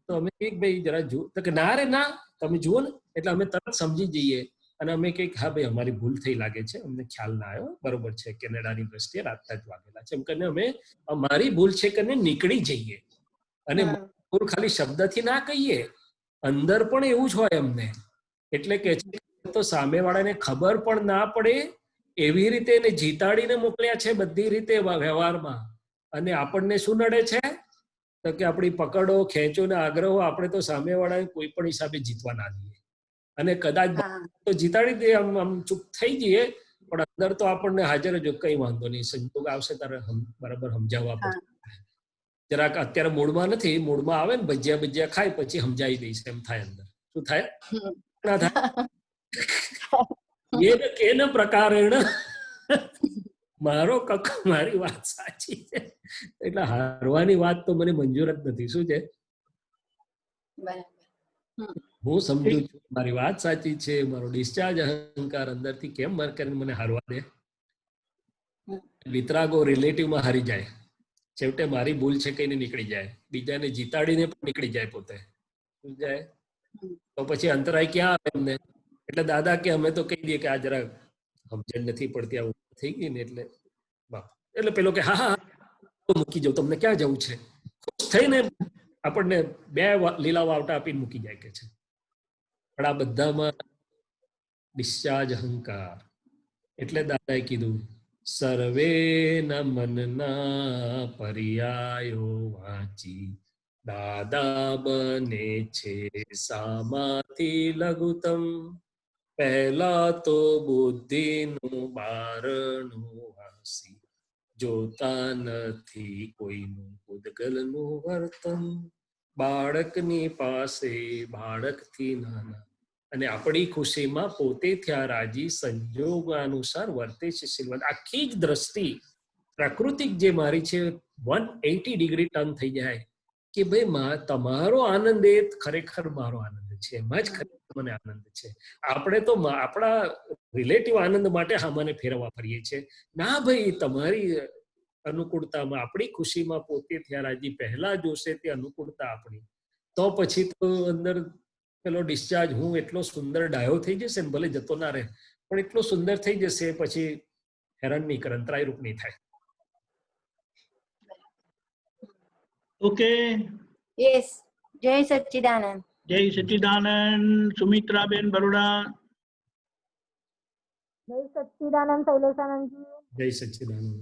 તો અમે કહીએ ભાઈ જરા જુઓ, તો કે ના રે ના તમે જુઓ ને. એટલે અમે તરત સમજી જઈએ અને અમે કહીએ હા ભાઈ અમારી ભૂલ થઈ લાગે છે, અમને ખ્યાલ ના આવ્યો, બરોબર છે, કેનેડાની દ્રષ્ટિએ રાતના જ વાગેલા છે, એમ કરીને અમે અમારી ભૂલ છે કરીને નીકળી જઈએ. અને ભૂલ ખાલી શબ્દથી ના કહીએ, અંદર પણ એવું જ હોય અમને. એટલે કે તો સામેવાળાને ખબર પણ ના પડે એવી રીતે એને જીતાડીને મોકલ્યા છે બધી રીતે વ્યવહારમાં. અને આપણને શું નડે છે? તો કે આપણી પકડો, ખેંચો ને આગ્રહો આપણે તો સામેવાળાને કોઈ પણ હિસાબે જીતવા ના દઈએ. અને કદાચ તો જીતાડી દે, આમ ચૂપ થઈ જઈએ, પણ અંદર તો આપણને હાજર જ કઈ વાંધો નહીં, સંજોગ આવશે તારે બરાબર સમજાવવા પડે. જરાક અત્યારે મૂળમાં નથી, મૂળમાં આવે ને ભજીયા ખાય પછી સમજાવી દઈશ એમ થાય અંદર. શું થાય? ના થાય કેન પ્રકારેણ મારો કક મારી વાત સાચી છે. એટલે હારવાની વાત તો મને મંજૂર જ નથી. શું છે? હું સમજુ છું મારી વાત સાચી છે, મારો ડિસ્ચાર્જ અહંકાર અંદરથી કેમ કરીને મને હારવા દે. વિતરાગો રિલેટિવમાં હારી જાય, છેવટે મારી ભૂલ છે કઈને નીકળી જાય, બીજાને જીતાડીને પણ નીકળી જાય પોતે. જાય તો પછી અંતરાય ક્યાં આવે એમને? એટલે દાદા કે અમે તો કહી દઈએ કે આ જરા સમજણ નથી પડતી, આવું થઈ ગઈ ને એટલે બાપ. એટલે પેલો કે હા હા મૂકી જાઉં, તમને ક્યાં જવું છે? ખુશ થઈને આપણને 2 લીલા વાવટા આપીને મૂકી જાય કે છે. પણ આ બધામાં ડિસ્ચાર્જ અહંકાર. એટલે દાદાએ કીધું સર્વે ના મનના પર્યાયો વાંચી દાદા બને છે સામાથી લઘુત્તમ. પહેલા તો બુદ્ધિનું બારણું વાસી જોતા નથી કોઈનું પૂદગલનું વર્તન. બાળકની પાસે બાળકથી નાના અને આપણી ખુશીમાં પોતે થયા રાજી, સંજોગાનુસાર વર્તે છે શીલવંત. આખી જ દ્રષ્ટિ પ્રાકૃતિક જે મારી છે 180 ડિગ્રી ટર્ન થઈ જાય કે ભાઈ તમારો આનંદ એ ખરેખર મારો આનંદ છે, એમાં જ ખરેખર મને આનંદ છે. આપણે તો આપણા રિલેટિવ આનંદ માટે હા મને ફેરવવા ફરીએ છીએ. ના ભાઈ, તમારી અનુકૂળતામાં, આપણી ખુશીમાં પોતે ત્યાં રાજી, પહેલા જોશે તે અનુકૂળતા આપણી, તો પછી તો અંદર પેલો ડિસ્ચાર્જ હું એટલો સુંદર ડાયો થઈ જશે ને, ભલે જતો ના રહે પણ એટલો સુંદર થઈ જશે, પછી હેરાન નહીં કરે, અંતરાયરૂપ નહીં થાય. Okay, yes. જય સચ્ચિદાનંદ. જય સચ્ચિદાનંદ. સુમિત્રાબેન બરોડા. જય સચ્ચિદાનંદ શૈલેષાનંદજી. જય સચ્ચિદાનંદ.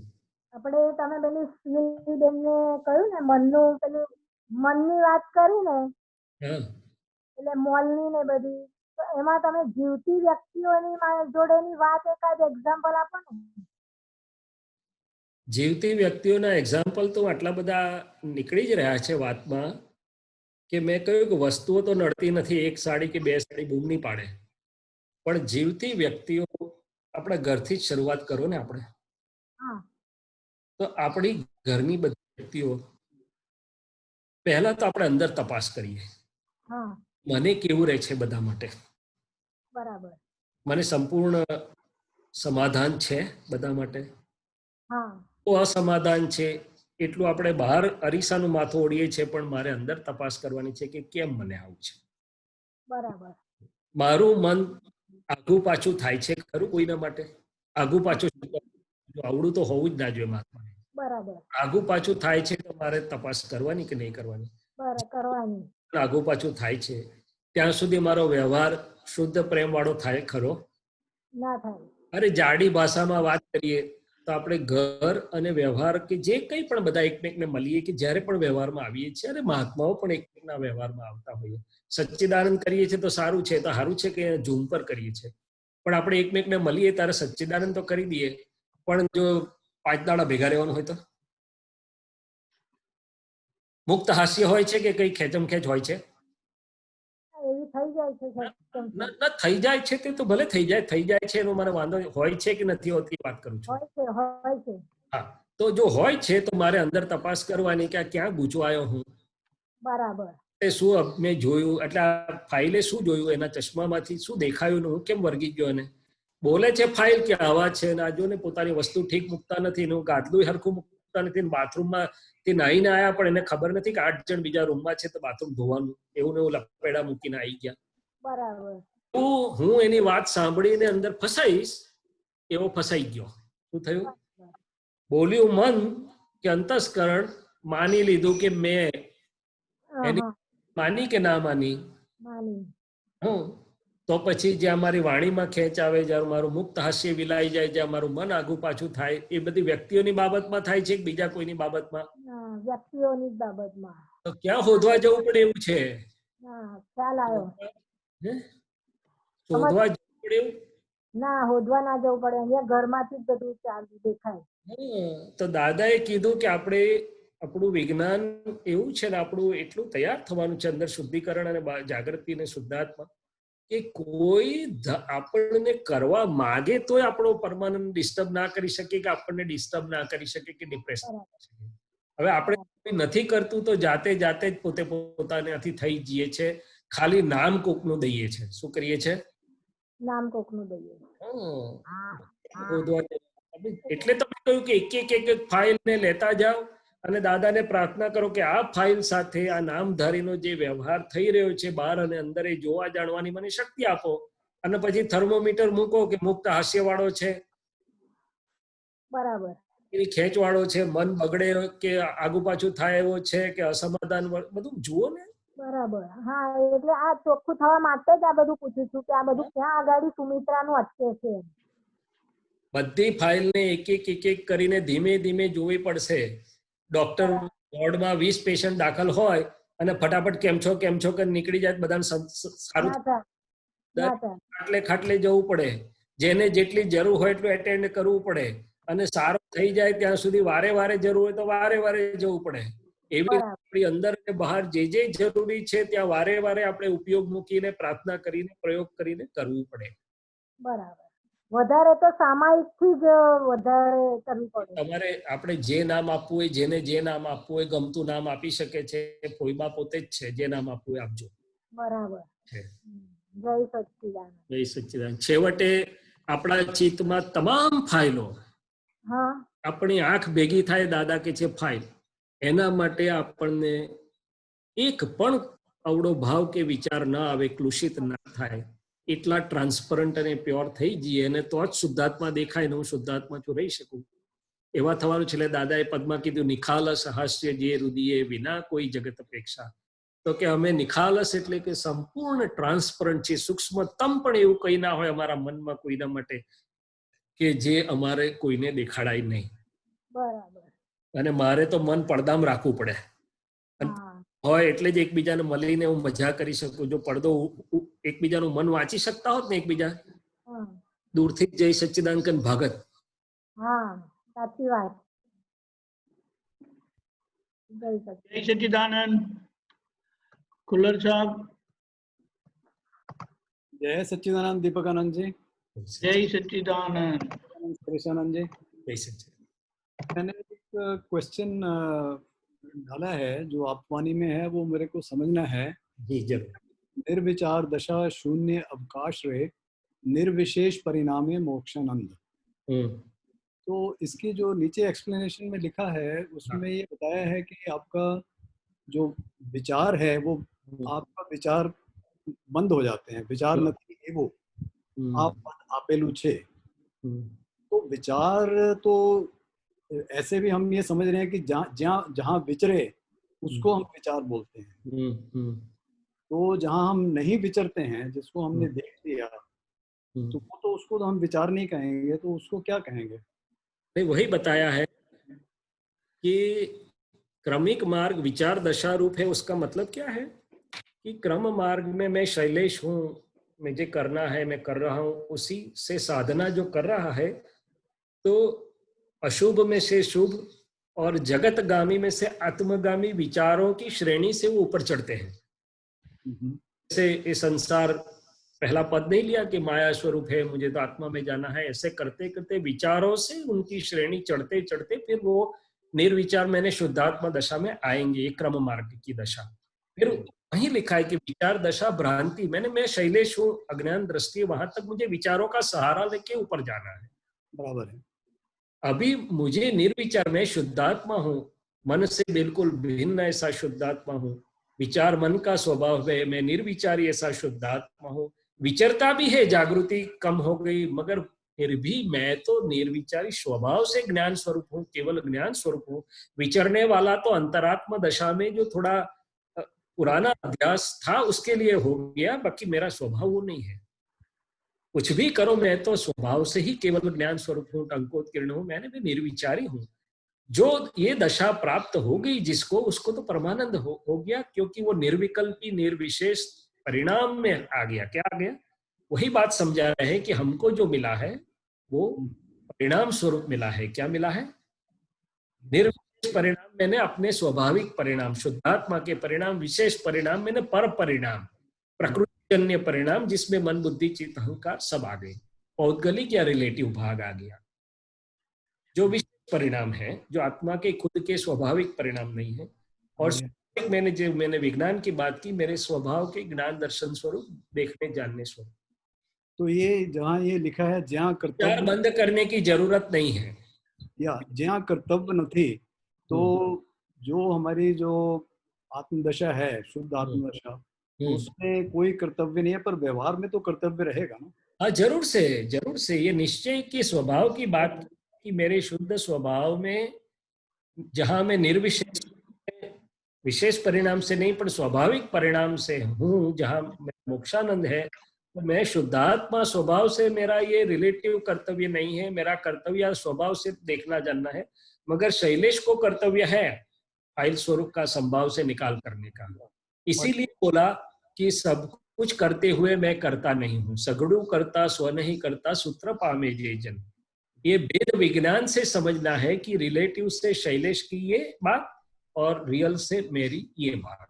આપણે તમે પેલી સ્નેહીબેનને કહ્યું ને મનનું, પેલી મનની વાત કરી ને, એટલે મોલની ને બધી, તો એમાં તમે જીવતી વ્યક્તિઓની જોડેની વાત એકાદ એક્ઝામ્પલ આપો ને. જીવતી વ્યક્તિઓના એક્ઝામ્પલ તો આટલા બધા નીકળી જ રહ્યા છે વાતમાં, કે મેં કહ્યું કે વસ્તુઓ તો નડતી નથી, એક સાડી કે બે સાડી બૂમ નહીં પાડે, પણ જીવતી વ્યક્તિઓ આપણા ઘરથી જ શરૂઆત કરો ને આપણે. તો આપણી ઘરની બધી વ્યક્તિઓ પહેલા તો આપણે અંદર તપાસ કરીએ, મને કેવું રહે છે બધા માટે, બરાબર, મને સંપૂર્ણ સમાધાન છે બધા માટે, હા, તો અસમાધાન છે એટલું આપણે બહાર અરીસાનું માથું ઓળીએ છીએ, પણ મારે અંદર તપાસ કરવાની છે કે કેમ મને આવું છે. બરાબર, મારું મન આઘું પાછું થાય છે ખરું કોઈના માટે? આઘું પાછું આવડું તો હોવું જ ના જોઈએ મહાત્મા. બરાબર, આઘું પાછું થાય છે તો મારે તપાસ કરવાની કે નહીં કરવાની? કરવાની. આઘું પાછું થાય છે ત્યાં સુધી મારો વ્યવહાર શુદ્ધ પ્રેમ વાળો થાય ખરો? ના થાય. અરે જાડી ભાષામાં વાત કરીએ તો આપણે ઘર અને વ્યવહાર કે જે કંઈ પણ બધા એકમેકને મળીએ, કે જ્યારે પણ વ્યવહારમાં આવીએ છીએ, અને મહાત્માઓ પણ એકમેકના વ્યવહારમાં આવતા હોઈએ, સચ્ચિદાનંદ કરીએ છીએ તો સારું છે, તો સારું છે કે ઝૂમ પર કરીએ છીએ, પણ આપણે એકમેકને મળીએ ત્યારે સચ્ચિદાનંદ તો કરી દઈએ, પણ જો 5 દાડા ભેગા રહેવાનું હોય તો મુક્ત હાસ્ય હોય છે કે કઈ ખેંચમ ખેંચ હોય છે? એવી થઈ જાય છે. થઈ જાય છે તે તો ભલે થઈ જાય છે, એનો મને વાંધો હોય છે કે નથી હોતી વાત કરું છું. હોય છે. હા, તો જો હોય છે તો મારે અંદર તપાસ કરવાની કે આ ક્યાં ગૂંચવાયો હું. બરાબર. એ શું મેં જોયું, એટલે આ ફાઇલે શું જોયું, એના ચશ્મામાંથી શું દેખાયું, હું કેમ વર્ગી ગયો, અને બોલે છે ફાઇલ કે આવા છે, ને આ જો ને પોતાની વસ્તુ ઠીક મૂકતા નથી, હું ગાદલું હરખું મૂકતા નથી, બાથરૂમમાં તે નાહીને આયા પણ એને ખબર નથી કે 8 જણ બીજા રૂમમાં છે તો બાથરૂમ ધોવાનું, એવું ને એવું લપેડા મૂકીને આવી ગયા. બરાબર. તો હું એની વાત સાંભળીને અંદર ફસાઈશ એવો ફસાઈ ગયો. શું થયું? બોલ્યું મન કે અંતસ્કરણ માની લીધું કે મેં એની માની કે ના માની. તો પછી જ્યાં મારી વાણીમાં ખેંચ આવે, જ્યાં મારું મુક્ત હાસ્ય વિલાઈ જાય, જ્યાં મારું મન આગું પાછું થાય, એ બધી વ્યક્તિઓની બાબતમાં થાય છે કે બીજા કોઈની બાબતમાં? વ્યક્તિઓની બાબતમાં. તો ક્યાં શોધવા જવું પડે એવું છે? ખ્યાલ આવ્યો. શોધવા જવું પડે એવું? ના, શોધવા ના જવું પડે, અહીંયા ઘરમાંથી જ બધું ચાલતું દેખાય. તો દાદાએ કીધું કે આપણે આપણું વિજ્ઞાન એવું છે ને, આપણું એટલું તૈયાર થવાનું છે અંદર શુદ્ધિકરણ અને જાગૃતિ અને શુદ્ધાત્મા, કે કોઈ આપણને કરવા માગે તોય આપણો પરમાનન્ટ ડિસ્ટર્બ ના કરી શકે, કે આપણને ડિસ્ટર્બ ના કરી શકે, કે ડિપ્રેશન. હવે આપણે નથી કરતું તો જાતે જાતે જ પોતે પોતાનાથી થઈ જઈએ છે, ખાલી નામ કોકનું દઈએ છે. શું કરીએ છે? નામ કોકનું દઈએ. એટલે તમે કહ્યું કે એક ફાઇલ ને લેતા જાઓ અને દાદાને પ્રાર્થના કરો કે આ ફાઇલ સાથે આ નામધારીનો જે વ્યવહાર થઈ રહ્યો છે બહાર અને અંદર, એ જોવા જાણવાની મને શક્તિ આપો, અને પછી થર્મોમીટર મૂકો કે મુક્ત હાસ્ય વાળો છે, બરાબર, એની ખેંચ વાળો છે, મન બગડે કે આગુ પાછું થાય એવો છે, કે અસમાધાન, બધું જુઓ ને. બરાબર. હા, એટલે આ ચોખ્ખું થવા માટે જ આ બધું પૂછું છું કે આ બધું ક્યાં આગળ સુમિત્રાનું અટકે છે. બધી ફાઇલને એક એક કરીને ધીમે ધીમે જોવી પડશે. ડોક્ટર વોર્ડમાં 20 પેશન્ટ દાખલ હોય અને ફટાફટ કેમ છો કે નીકળી જાય, બધાને સારું ખાટલે જવું પડે, જેને જેટલી જરૂર હોય એટલું એટેન્ડ કરવું પડે, અને સારું થઈ જાય ત્યાં સુધી વારે વારે જરૂર હોય તો વારે વારે જવું પડે. એવી આપણી અંદર ને બહાર જે જરૂરી છે ત્યાં વારે વારે આપણે ઉપયોગ મૂકીને પ્રાર્થના કરીને પ્રયોગ કરીને કરવું પડે. બરાબર. વધારે તો સામાયિકથી જ વધારે કરવી પડે. તમારે આપણે જે નામ આપવું હોય, જેને જે નામ આપવું હોય, ગમતું નામ આપી શકે છે. ફોઈબા પોતે જ છે, જે નામ આપવું હોય આપજો. બરાબર. જય સચ્ચિદાનંદ. જય સચ્ચિદાનંદ. છેવટે આપણા ચિત્તમાં તમામ ફાઇલો આપણી આંખ ભેગી થાય દાદા કે છે ફાઇલ, એના માટે આપણને એક પણ અવળો ભાવ કે વિચાર ના આવે, કલુષિત ના થાય, એટલા ટ્રાન્સપરન્ટ અને પ્યોર થઈ જઈએ અને તો જ શુદ્ધાત્મા દેખાય ને હું શુદ્ધાત્મા છું રહી શકું. એવા થવાનું છે. એટલે દાદાએ પદમાં કીધું નિખાલસ હાસ્ય જે રુદિયે વિના કોઈ જગત અપેક્ષા. તો કે અમે નિખાલસ એટલે કે સંપૂર્ણ ટ્રાન્સપરન્ટ છે, સૂક્ષ્મતમ પણ એવું કઈ ના હોય અમારા મનમાં કોઈના માટે કે જે અમારે કોઈને દેખાડાય નહીં. બરાબર. અને મારે તો મન પડદામાં રાખવું પડે હોય એટલે જ એકબીજાને મળીને હું મજા કરી શકું. જો પડદો એકબીજાનું મન વાંચી શકતા હોત ને એકબીજા, દૂરથી જ જય સચ્ચિદાનંદ ભાગત. હા, સાચી વાત. જય સચ્ચિદાનંદ. ખુલ્લર સાहब. जय सच्चिदानंद दीपकानंद जी. जय सच्चिदानंद. कृष्णानंद जी. जय सच्चिदानंद. मैंने एक क्वेश्चन डाला है जो आप वाणी में है, वो मेरे को समझना है. जी जरूर. निर्विचार दशा शून्य अवकाश रहे निर्विशेष परिणामे मोक्षानंद. तो इसकी जो नीचे एक्सप्लेनेशन में लिखा है उसमें ये बताया है कि आपका जो विचार है वो आपका विचार बंद हो जाते हैं. विचार નથી એવો आप આપેલું છે. तो विचार तो ऐसे भी हम ये समझ रहे हैं कि जहाँ विचरे उसको हम विचार बोलते हैं. तो जहाँ हम नहीं विचरते हैं, जिसको हमने देख लिया, तो वो तो उसको तो हम विचार नहीं कहेंगे, तो उसको क्या कहेंगे? नहीं, वही बताया है कि क्रमिक मार्ग विचार दशा रूप है. उसका मतलब क्या है कि क्रम मार्ग में मैं शैलेश हूँ, मुझे करना है, मैं कर रहा हूँ, उसी से साधना जो कर रहा है, तो अशुभ में से शुभ और जगतगामी में से आत्मगामी विचारों की श्रेणी से वो ऊपर चढ़ते हैं. जैसे ये संसार पहला पद नहीं लिया कि माया स्वरूप है, मुझे तो आत्मा में जाना है, ऐसे करते करते विचारों से उनकी श्रेणी चढ़ते चढ़ते फिर वो निर्विचार मैंने शुद्धात्मा दशा में आएंगे. ये क्रम मार्ग की दशा. फिर वहीं लिखा है कि विचार दशा भ्रांति, मैं शैलेश हूँ, अज्ञान दृष्टि, वहां तक मुझे विचारों का सहारा लेके ऊपर जाना है. बराबर है. अभी मुझे निर्विचार, मैं शुद्धात्मा हूँ, मन से बिल्कुल भिन्न ऐसा शुद्धात्मा हूँ. विचार मन का स्वभाव है, मैं निर्विचारी ऐसा शुद्धात्मा हूँ. विचरता भी है, जागृति कम हो गई, मगर फिर भी मैं तो निर्विचारी स्वभाव से ज्ञान स्वरूप हूँ, केवल ज्ञान स्वरूप हूँ. विचरने वाला तो अंतरात्मा दशा में जो थोड़ा पुराना अभ्यास था उसके लिए हो गया, बाकी मेरा स्वभाव वो नहीं है. कुछ भी करो, मैं तो स्वभाव से ही केवल ज्ञान स्वरूप हूँ, टंकोत्कीर्ण हूँ, मैंने भी निर्विचारी हूँ. जो ये दशा प्राप्त हो गई जिसको, उसको तो परमानंद हो गया, क्योंकि वो निर्विकल्पी निर्विशेष परिणाम में आ गया. क्या आ गया? वही बात समझा रहे हैं कि हमको जो मिला है वो परिणाम स्वरूप मिला है. क्या मिला है? निर्विशेष परिणाम. मैंने अपने स्वाभाविक परिणाम, शुद्धात्मा के परिणाम, विशेष परिणाम, मैंने पर परिणाम, प्रकृतिजन्य परिणाम, जिसमें मन बुद्धि चित्त अहंकार सब आ गए. पौद्गलिक या रिलेटिव भाग आ गया. जो विशेष परिणाम है, जो आत्मा के खुद के स्वाभाविक परिणाम नहीं है. और मैंने विज्ञान की बात की, मेरे स्वभाव के ज्ञान दर्शन स्वरूप, देखने जानने स्वरूप. तो ये जहाँ ये लिखा है जहाँ कर्तव्य बंद करने की जरूरत नहीं है, या जहाँ कर्तव्य नहीं, तो जो हमारी जो आत्मदशा है, शुद्ध आत्मदशा, उसमें कोई कर्तव्य नहीं है, पर व्यवहार में तो कर्तव्य रहेगा ना. हाँ, जरूर से ये निश्चय के स्वभाव की बात कि मेरे शुद्ध स्वभाव में जहाँ मैं निर्विशेष विशेष परिणाम से नहीं पर स्वाभाविक परिणाम से हूँ, जहाँ मोक्षानंद है, तो मैं शुद्धात्मा स्वभाव से, मेरा ये रिलेटिव कर्तव्य नहीं है. मेरा कर्तव्य स्वभाव से देखना जानना है, मगर शैलेश को कर्तव्य है फाइल स्वरूप का संभाव से निकाल करने का. इसीलिए बोला कि सब कुछ करते हुए मैं करता नहीं हूँ. सगड़ू करता स्व नहीं करता, सूत्र पामे जे जन. ये वेद विज्ञान से समझना है कि रिलेटिव से शैलेश की ये बात और रियल से मेरी ये बात.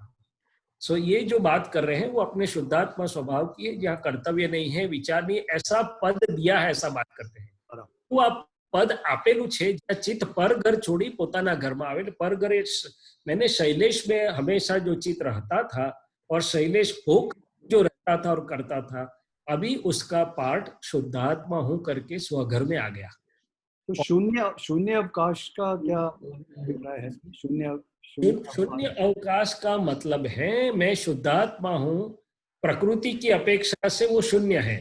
सो ये जो बात कर रहे हैं वो अपने शुद्धात्मा स्वभाव की है, जहाँ कर्तव्य नहीं है, विचार नहीं, ऐसा पद दिया है, ऐसा बात करते हैं. वो आप પદ આપેલું છે, જ્યાં ચિત્ત પર ઘર છોડી પોતાના ઘરમાં આવે. પર ઘર मैंने शैलेश में हमेशा जो चित्त रहता था और शैलेश भोग जो रहता था और करता था, अभी उसका पार्ट शुद्धात्मा हूं करके स्वघर में आ गया. तो शून्य अवकाश का क्या अभिप्राय है? शून्य अवकाश का मतलब है मैं शुद्धात्मा हूँ, प्रकृति की अपेक्षा से वो शून्य है,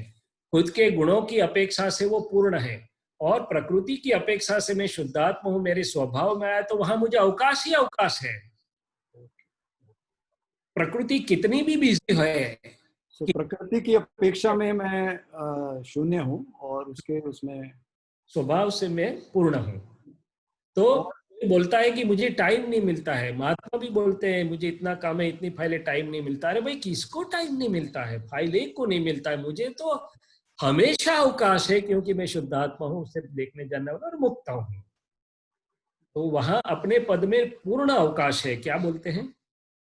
खुद के गुणों की अपेक्षा से वो पूर्ण है, और प्रकृति की अपेक्षा से मैं शुद्धात्मा हूँ, मेरे स्वभाव में आया तो वहां मुझे अवकाश ही अवकाश है। प्रकृति कितनी भी बिजी है, प्रकृति की अपेक्षा में मैं शून्य हूँ और उसमें स्वभाव से मैं पूर्ण हूँ। तो बोलता है कि मुझे टाइम नहीं मिलता है, महात्मा भी बोलते हैं मुझे इतना काम है, इतनी फाइलें, टाइम नहीं मिलता। अरे भाई किसको टाइम नहीं मिलता है? फाइल एक को नहीं मिलता है, मुझे तो हमेशा अवकाश है, क्योंकि मैं शुद्धात्मा हूँ, सिर्फ देखने जानने वाला और मुक्त हूँ। तो वहां अपने पद में पूर्ण अवकाश है। क्या बोलते हैं?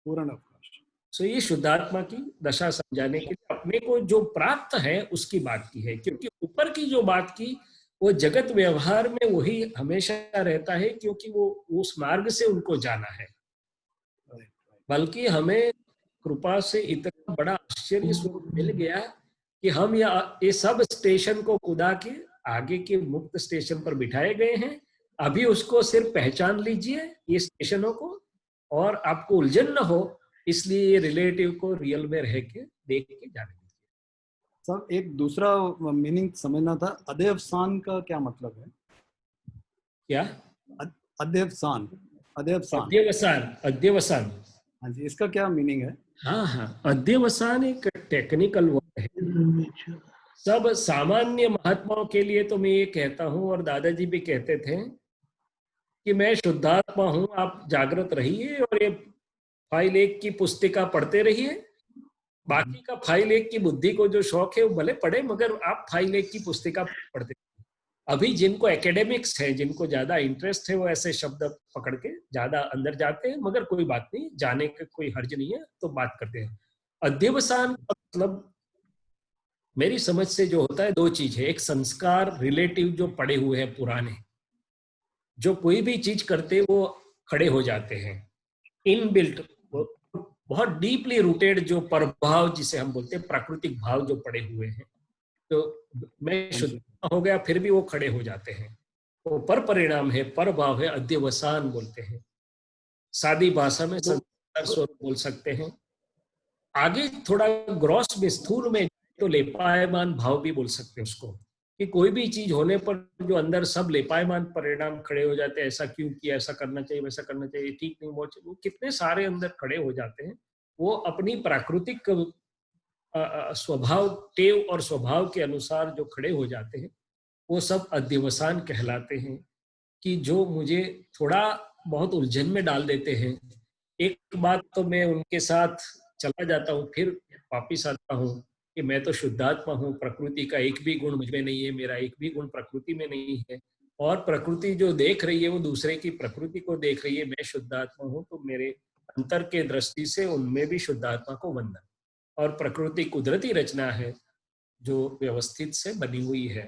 पूर्ण अवकाश। तो ये शुद्धात्मा की दशा समझाने के लिए अपने को जो प्राप्त है उसकी बात की है, क्योंकि ऊपर की जो बात की वो जगत व्यवहार में वही हमेशा रहता है, क्योंकि वो उस मार्ग से उनको जाना है। बल्कि हमें कृपा से इतना बड़ा आश्चर्य स्वरूप मिल गया कि हम ये सब स्टेशन को कुदा के आगे के मुक्त स्टेशन पर बिठाए गए हैं। अभी उसको सिर्फ पहचान लीजिए ये स्टेशनों को, और आपको उलझन न हो, इसलिए ये रिलेटिव को रियल में रह के देख के जाने दीजिए। सब एक दूसरा मीनिंग समझना था, अध्यवसान का क्या मतलब है? क्या? अध्यवसान। अध्यवसान। हाँ जी, इसका क्या मीनिंग है? हाँ, अध्यवसान एक टेक्निकल वर्ड है। सब सामान्य महात्माओं के लिए तो मैं ये कहता हूँ, और दादाजी भी कहते थे कि मैं शुद्धात्मा हूँ, आप जागृत रहिए और ये फाइल एक की पुस्तिका पढ़ते रहिए। बाकी का फाइल एक की बुद्धि को जो शौक है वो भले पढ़े, मगर आप फाइल एक की पुस्तिका पढ़ते। अभी जिनको एकेडमिक्स है, जिनको ज्यादा इंटरेस्ट है, वो ऐसे शब्द पकड़ के ज्यादा अंदर जाते हैं, मगर कोई बात नहीं, जाने का कोई हर्ज नहीं है, तो बात करते हैं। अध्यवसान का मतलब मेरी समझ से जो होता है, दो चीज है। एक संस्कार रिलेटिव जो पड़े हुए हैं पुराने, जो कोई भी चीज करते वो खड़े हो जाते हैं। इनबिल्ट बहुत डीपली रूटेड जो प्रभाव जिसे हम बोलते हैं, प्राकृतिक भाव जो पड़े हुए हैं, तो मैं शुद्ध हो गया फिर भी वो खड़े हो जाते हैं। वो पर परिणाम है, पर भाव है, अध्यवसान बोलते हैं। सादी भाषा में संस्कार स्वरूप बोल सकते हैं। आगे थोड़ा ग्रॉस में, स्थूल में तो लेपायमान भाव भी बोल सकते हैं उसको, कि कोई भी चीज होने पर जो अंदर सब लेपायमान परिणाम खड़े हो जाते हैं, ऐसा क्यों किया, ऐसा करना चाहिए, वैसा करना चाहिए, ठीक नहीं, वो कितने सारे अंदर खड़े हो जाते हैं। वो अपनी प्राकृतिक स्वभाव, टेव और स्वभाव के अनुसार जो खड़े हो जाते हैं, वो सब अध्यवसान कहलाते हैं। कि जो मुझे थोड़ा बहुत उलझन में डाल देते हैं। एक बात तो मैं उनके साथ चला जाता हूँ, फिर वापिस आता हूँ कि मैं तो शुद्धात्मा हूँ, प्रकृति का एक भी गुण मुझमें नहीं है, मेरा एक भी गुण प्रकृति में नहीं है, और प्रकृति जो देख रही है वो दूसरे की प्रकृति को देख रही है। मैं शुद्धात्मा हूँ, तो मेरे अंतर के दृष्टि से उनमें भी शुद्धात्मा को वंदन। और प्रकृति कुदरती रचना है जो व्यवस्थित से बनी हुई है,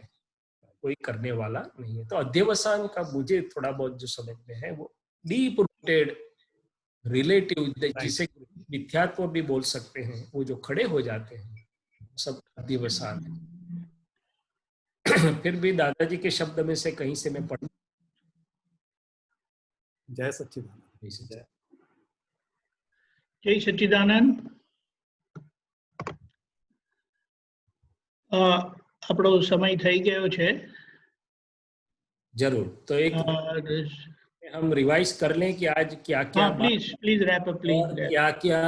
कोई करने वाला नहीं है। तो अध्यवसान का मुझे थोड़ा बहुत जो समझ में है, वो डीप रूटेड रिलेटिव, जिसे मिथ्यात्व भी बोल सकते हैं, वो जो खड़े हो जाते हैं, सब अध्यवसान है। फिर भी दादाजी के शब्द में से कहीं से मैं पढ़, जय सच्चिदानंद। जय सच्चिदानंद। આપણો સમય થઈ ગયો છે। जरूर, तो एक हम रिवाइज कर लें कि आज क्या क्या, प्लीज रैप अप, प्लीज क्या क्या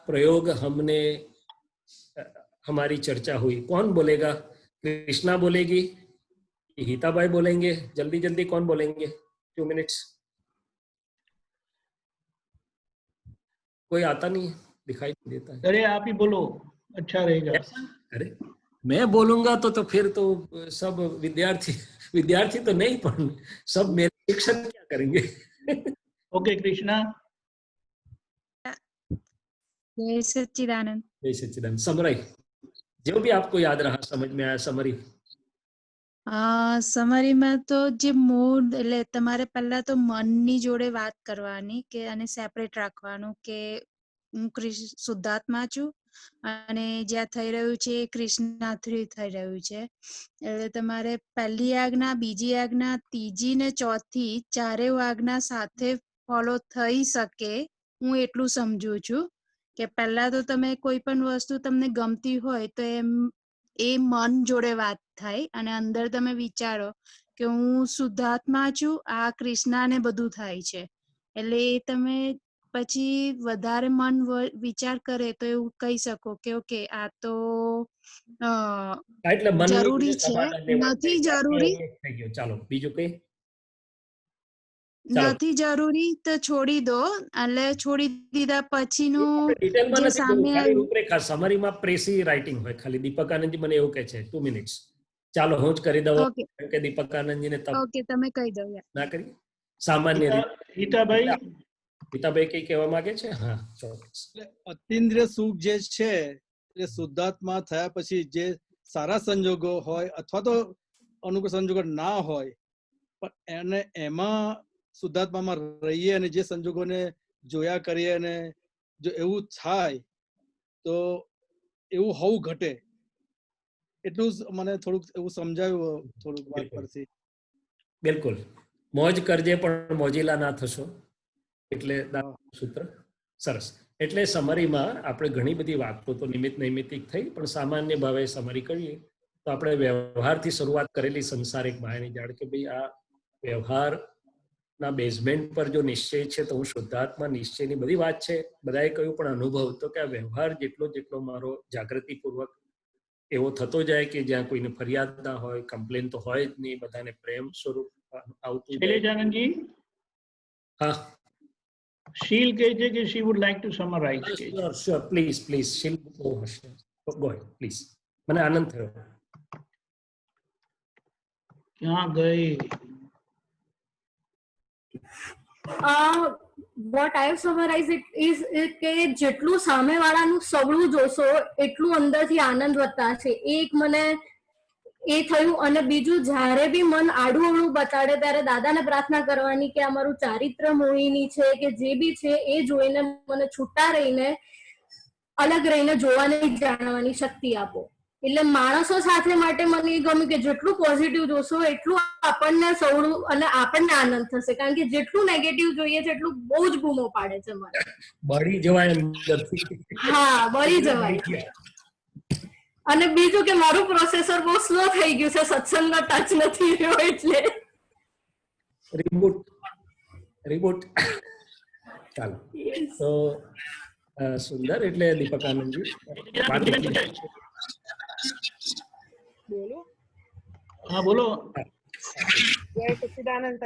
प्रयोग हमने, हमारी चर्चा हुई। कौन बोलेगा? कृष्णा बोलेगी, हिताबाई बोलेंगे? जल्दी जल्दी कौन बोलेंगे? 2 मिनट्स। कोई आता नहीं है, दिखाई नहीं देता है। अरे आप ही बोलो, अच्छा रहेगा। अरे मैं बोलूंगा तो फिर तो सब विद्यार्थी तो नहीं पढ़ने, सब मेरे शिक्षक क्या करेंगे? ओके कृष्णा। जय सच्चिदानंद। जय सच्चिदानंद। समरी, जो भी आपको याद रहा, समझ में आया समरी? સમરીમાં તો જે મૂડ, એટલે તમારે પહેલા તો મનની જોડે વાત કરવાની કે આને સેપરેટ રાખવાનું કે હું શુદ્ધાત્મા છું અને જ્યાં થઈ રહ્યું છે એ કૃષ્ણા થ્રુ થઈ રહ્યું છે. એટલે તમારે પહેલી આજ્ઞા, બીજી આજ્ઞા, ત્રીજી ને ચોથી ચારેય આજ્ઞા સાથે ફોલો થઈ શકે, હું એટલું સમજુ છું. કે પહેલા તો તમે કોઈ પણ વસ્તુ તમને ગમતી હોય તો એ મન જોડે વાત થાય અને અંદર તમે વિચારો કે હું શુદ્ધાત્મા છું, આ કૃષ્ણાને બધું થાય છે. એટલે એ તમે પછી વધારે મન વિચાર કરે તો એવું કહી શકો કે ઓકે આ તો એટલે મનની જરૂરી છે, સમાધાનની વાત નથી થઈ. જરૂરી, થઈ ગયું. ચાલો બીજું કઈ? નથી જરૂરી તો છોડી દો. એટલે છોડી દીધા પછીનું ડિટેલમાં જે નથી સામે જોવું, ખાલી આવ્યું. રૂપરેખા સમરીમાં પ્રેસી રાઇટિંગ હોય ખાલી. દીપક આનંદજી મને એવું કહે છે 2 મિનિટ્સ. ચાલો હું જ કરી દઉં ઓકે કે દીપક આનંદજીને ઓકે તમે કહી દો યાર. ના કરી સામાન્ય રીતે. ગીતાભાઈ ગીતાભાઈ કઈ કહેવા માંગે છે? હા ચોક્કસ. અતિન્દ્રિય સુખ જે છે એ શુદ્ધાત્મા થયા પછી જે સારા સંજોગો હોય અથવા તો અનુકૂળ સંજોગો ના હોય, પણ એને એમાં શુદ્ધાત્મામાં રહીએ અને જે સંજોગોને જોયા કરીએ અને જો એવું થાય તો એવું હોવું ઘટે. એટલું જ મને થોડુંક એવું સમજાયું થોડુંક વાત પરથી. બિલકુલ. મોજ કરજે પણ મોજીલા ના થશો, એટલે સૂત્ર સરસ. એટલે સમરીમાં આપણે ઘણી બધી વાતો તો નિમિત્ત નૈમિત્તિક થઈ, પણ સામાન્ય ભાવે સમરી કરીએ તો આપણે વ્યવહારથી શરૂઆત કરેલી સંસારિક માયાની જાળ કે ભાઈ આ વ્યવહારના બેઝમેન્ટ પર જો નિશ્ચય છે તો હું શુદ્ધાત્મા, નિશ્ચયની બધી વાત છે. બધાએ કહ્યું પણ અનુભવ તો કે આ વ્યવહાર જેટલો મારો જાગૃતિપૂર્વક એવો થતો જાય કે જ્યાં કોઈને ફરિયાદ ના હોય, કમ્પ્લેન તો હોય જ નહીં, બધાને પ્રેમ સ્વરૂપ આવતું જાય. શૈલેજાનંદજી, હા, શીલ કહે છે કે she would like to summarize. Sure please please શીલ બહુ હશે. Go ahead please. મને આનંદ થયો. ક્યાં ગઈ? what I have summarized it is કે જેટલું સામેવાળાનું સવળું જોશો એટલું અંદરથી આનંદ વધતા છે. એક મને એ થયું. અને બીજું, જ્યારે બી મન આડું અવળું બતાડે ત્યારે દાદાને પ્રાર્થના કરવાની કે અમારું ચારિત્ર મોહિની છે કે જે બી છે એ જોઈને મને છૂટા રહીને અલગ રહીને જોવાની જાણવાની શક્તિ આપો. એટલે માણસો સાથે માટે મને એ ગમ્યું કે જેટલું પોઝિટિવ જોશો એટલું આપણને સવળું અને આપણને આનંદ થશે. કારણ કે જેટલું નેગેટિવ જોઈએ છે એટલું બહુ જ બૂમો પાડે છે મને. બળી જવાય અંદરથી. હા, બળી જવાય. અને બીજું કે મારું પ્રોસેસર બહુ સ્લો થઈ ગયું છે, સત્સંગનો ટચ નથી રહ્યો એટલે રિબૂટ. ચાલો તો સુંદર. એટલે દીપક આનંદજી બોલો. હા બોલો. જય સચ્ચિદાનંદ.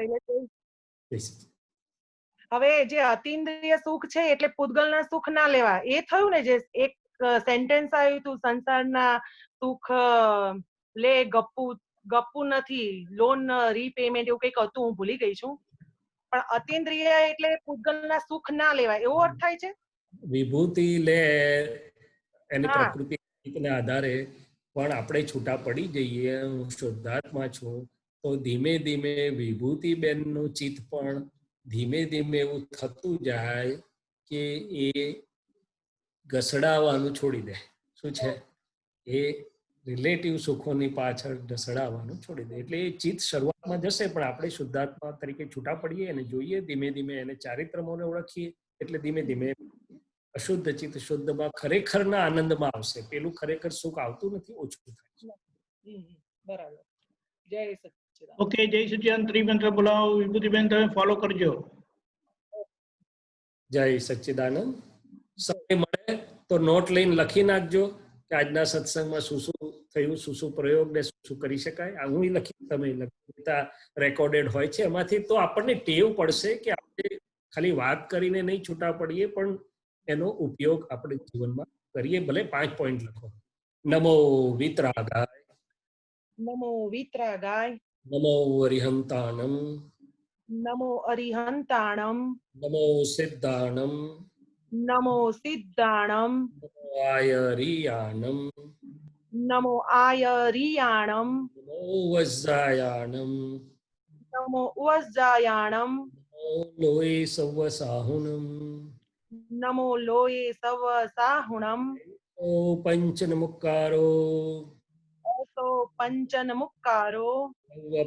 હવે જે અતિન્દ્રિય સુખ છે એટલે પૂતગલના સુખ ના લેવા, એ થયું ને જે એક સેન્ટેન્સ આવ્યું હતું, સંસારના સુખ લે ગપ્પુ નથી, લોન રીપેમેન્ટ એવું કંઈક હતું, હું ભૂલી ગઈ છું. પણ અતિન્દ્રિય એટલે પૂતગલના સુખ ના લેવાય એવો અર્થ થાય છે. વિભૂતિ લે એની પ્રકૃતિના આધારે પણ આપણે છૂટા પડી જઈએ. હું શુદ્ધાત્મા છું તો ધીમે ધીમે વિભૂતિ બેનનું ચિત્ત પણ ધીમે ધીમે એવું થતું જાય કે એ ઘસડાવવાનું છોડી દે. શું છે એ રિલેટિવ સુખોની પાછળ ઘસડાવવાનું છોડી દે. એટલે એ ચિત્ત શરૂઆતમાં જશે, પણ આપણે શુદ્ધાત્મા તરીકે છૂટા પડીએ અને જોઈએ ધીમે ધીમે એને ચારિત્રમોને ઓળખીએ એટલે ધીમે ધીમે અશુદ્ધ ચિત્ત શુદ્ધમાં ખરેખરના આનંદમાં આવશે. પેલું ખરેખર સુખ આવતું નથી, ઓછું થાય. બરાબર. જય સચ્ચિદાનંદ. ઓકે, જય સચ્ચિદાનંદ. ત્રિમંત્ર બોલાવો. વિભૂતિબેન તમે ફોલો કરજો. જય સચ્ચિદાનંદ. સમય મળે તો નોટ લઈને લખી નાખજો કે આજના સત્સંગમાં શું શું થયું, શું શું પ્રયોગ ને શું કરી શકાય. હું લખી, તમે લખી, રેકોર્ડેડ હોય છે એમાંથી. તો આપણને ટેવ પડશે કે આપણે ખાલી વાત કરીને નહીં છૂટા પડીએ, પણ એનો ઉપયોગ આપણે જીવનમાં કરીએ. ભલે 5 પોઈન્ટ લખો. નમો વિતરાગાય, નમો વિતરાગાય, નમો અરિહંતાણમ, નમો અરિહંતાણમ, નમો સિદ્ધાણમ, નમો સિદ્ધાણમ, નમો આયરિયાણમ, નમો આયરિયાણમ, નમો વજ્જાયાણમ, નમો વજ્જાયાણમ, નમો લોય સવ્વ સાહુણમ, નમો લોયે સવ સાહુણમ, पंचनमुक्कारो तो पंचनमुक्कारो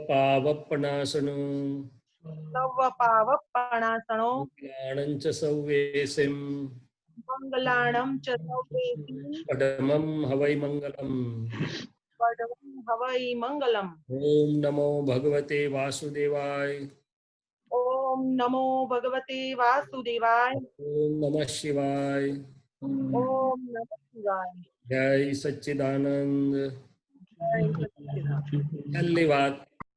पावपनासनो नवपावपणासनो मंगलाणं च सव्येसिं मंगलाणं च सौवेति पडमं हवै मंगलम् पदं हवै मंगलम्। ओम नमो भगवते वासुदेवाय। ओम नमो भगवते वासुदेवाय। ओम नमः शिवाय। ओम नमः शिवाय। जय सच्चिदानंद। जय सच्चिदानंद। धन्यवाद।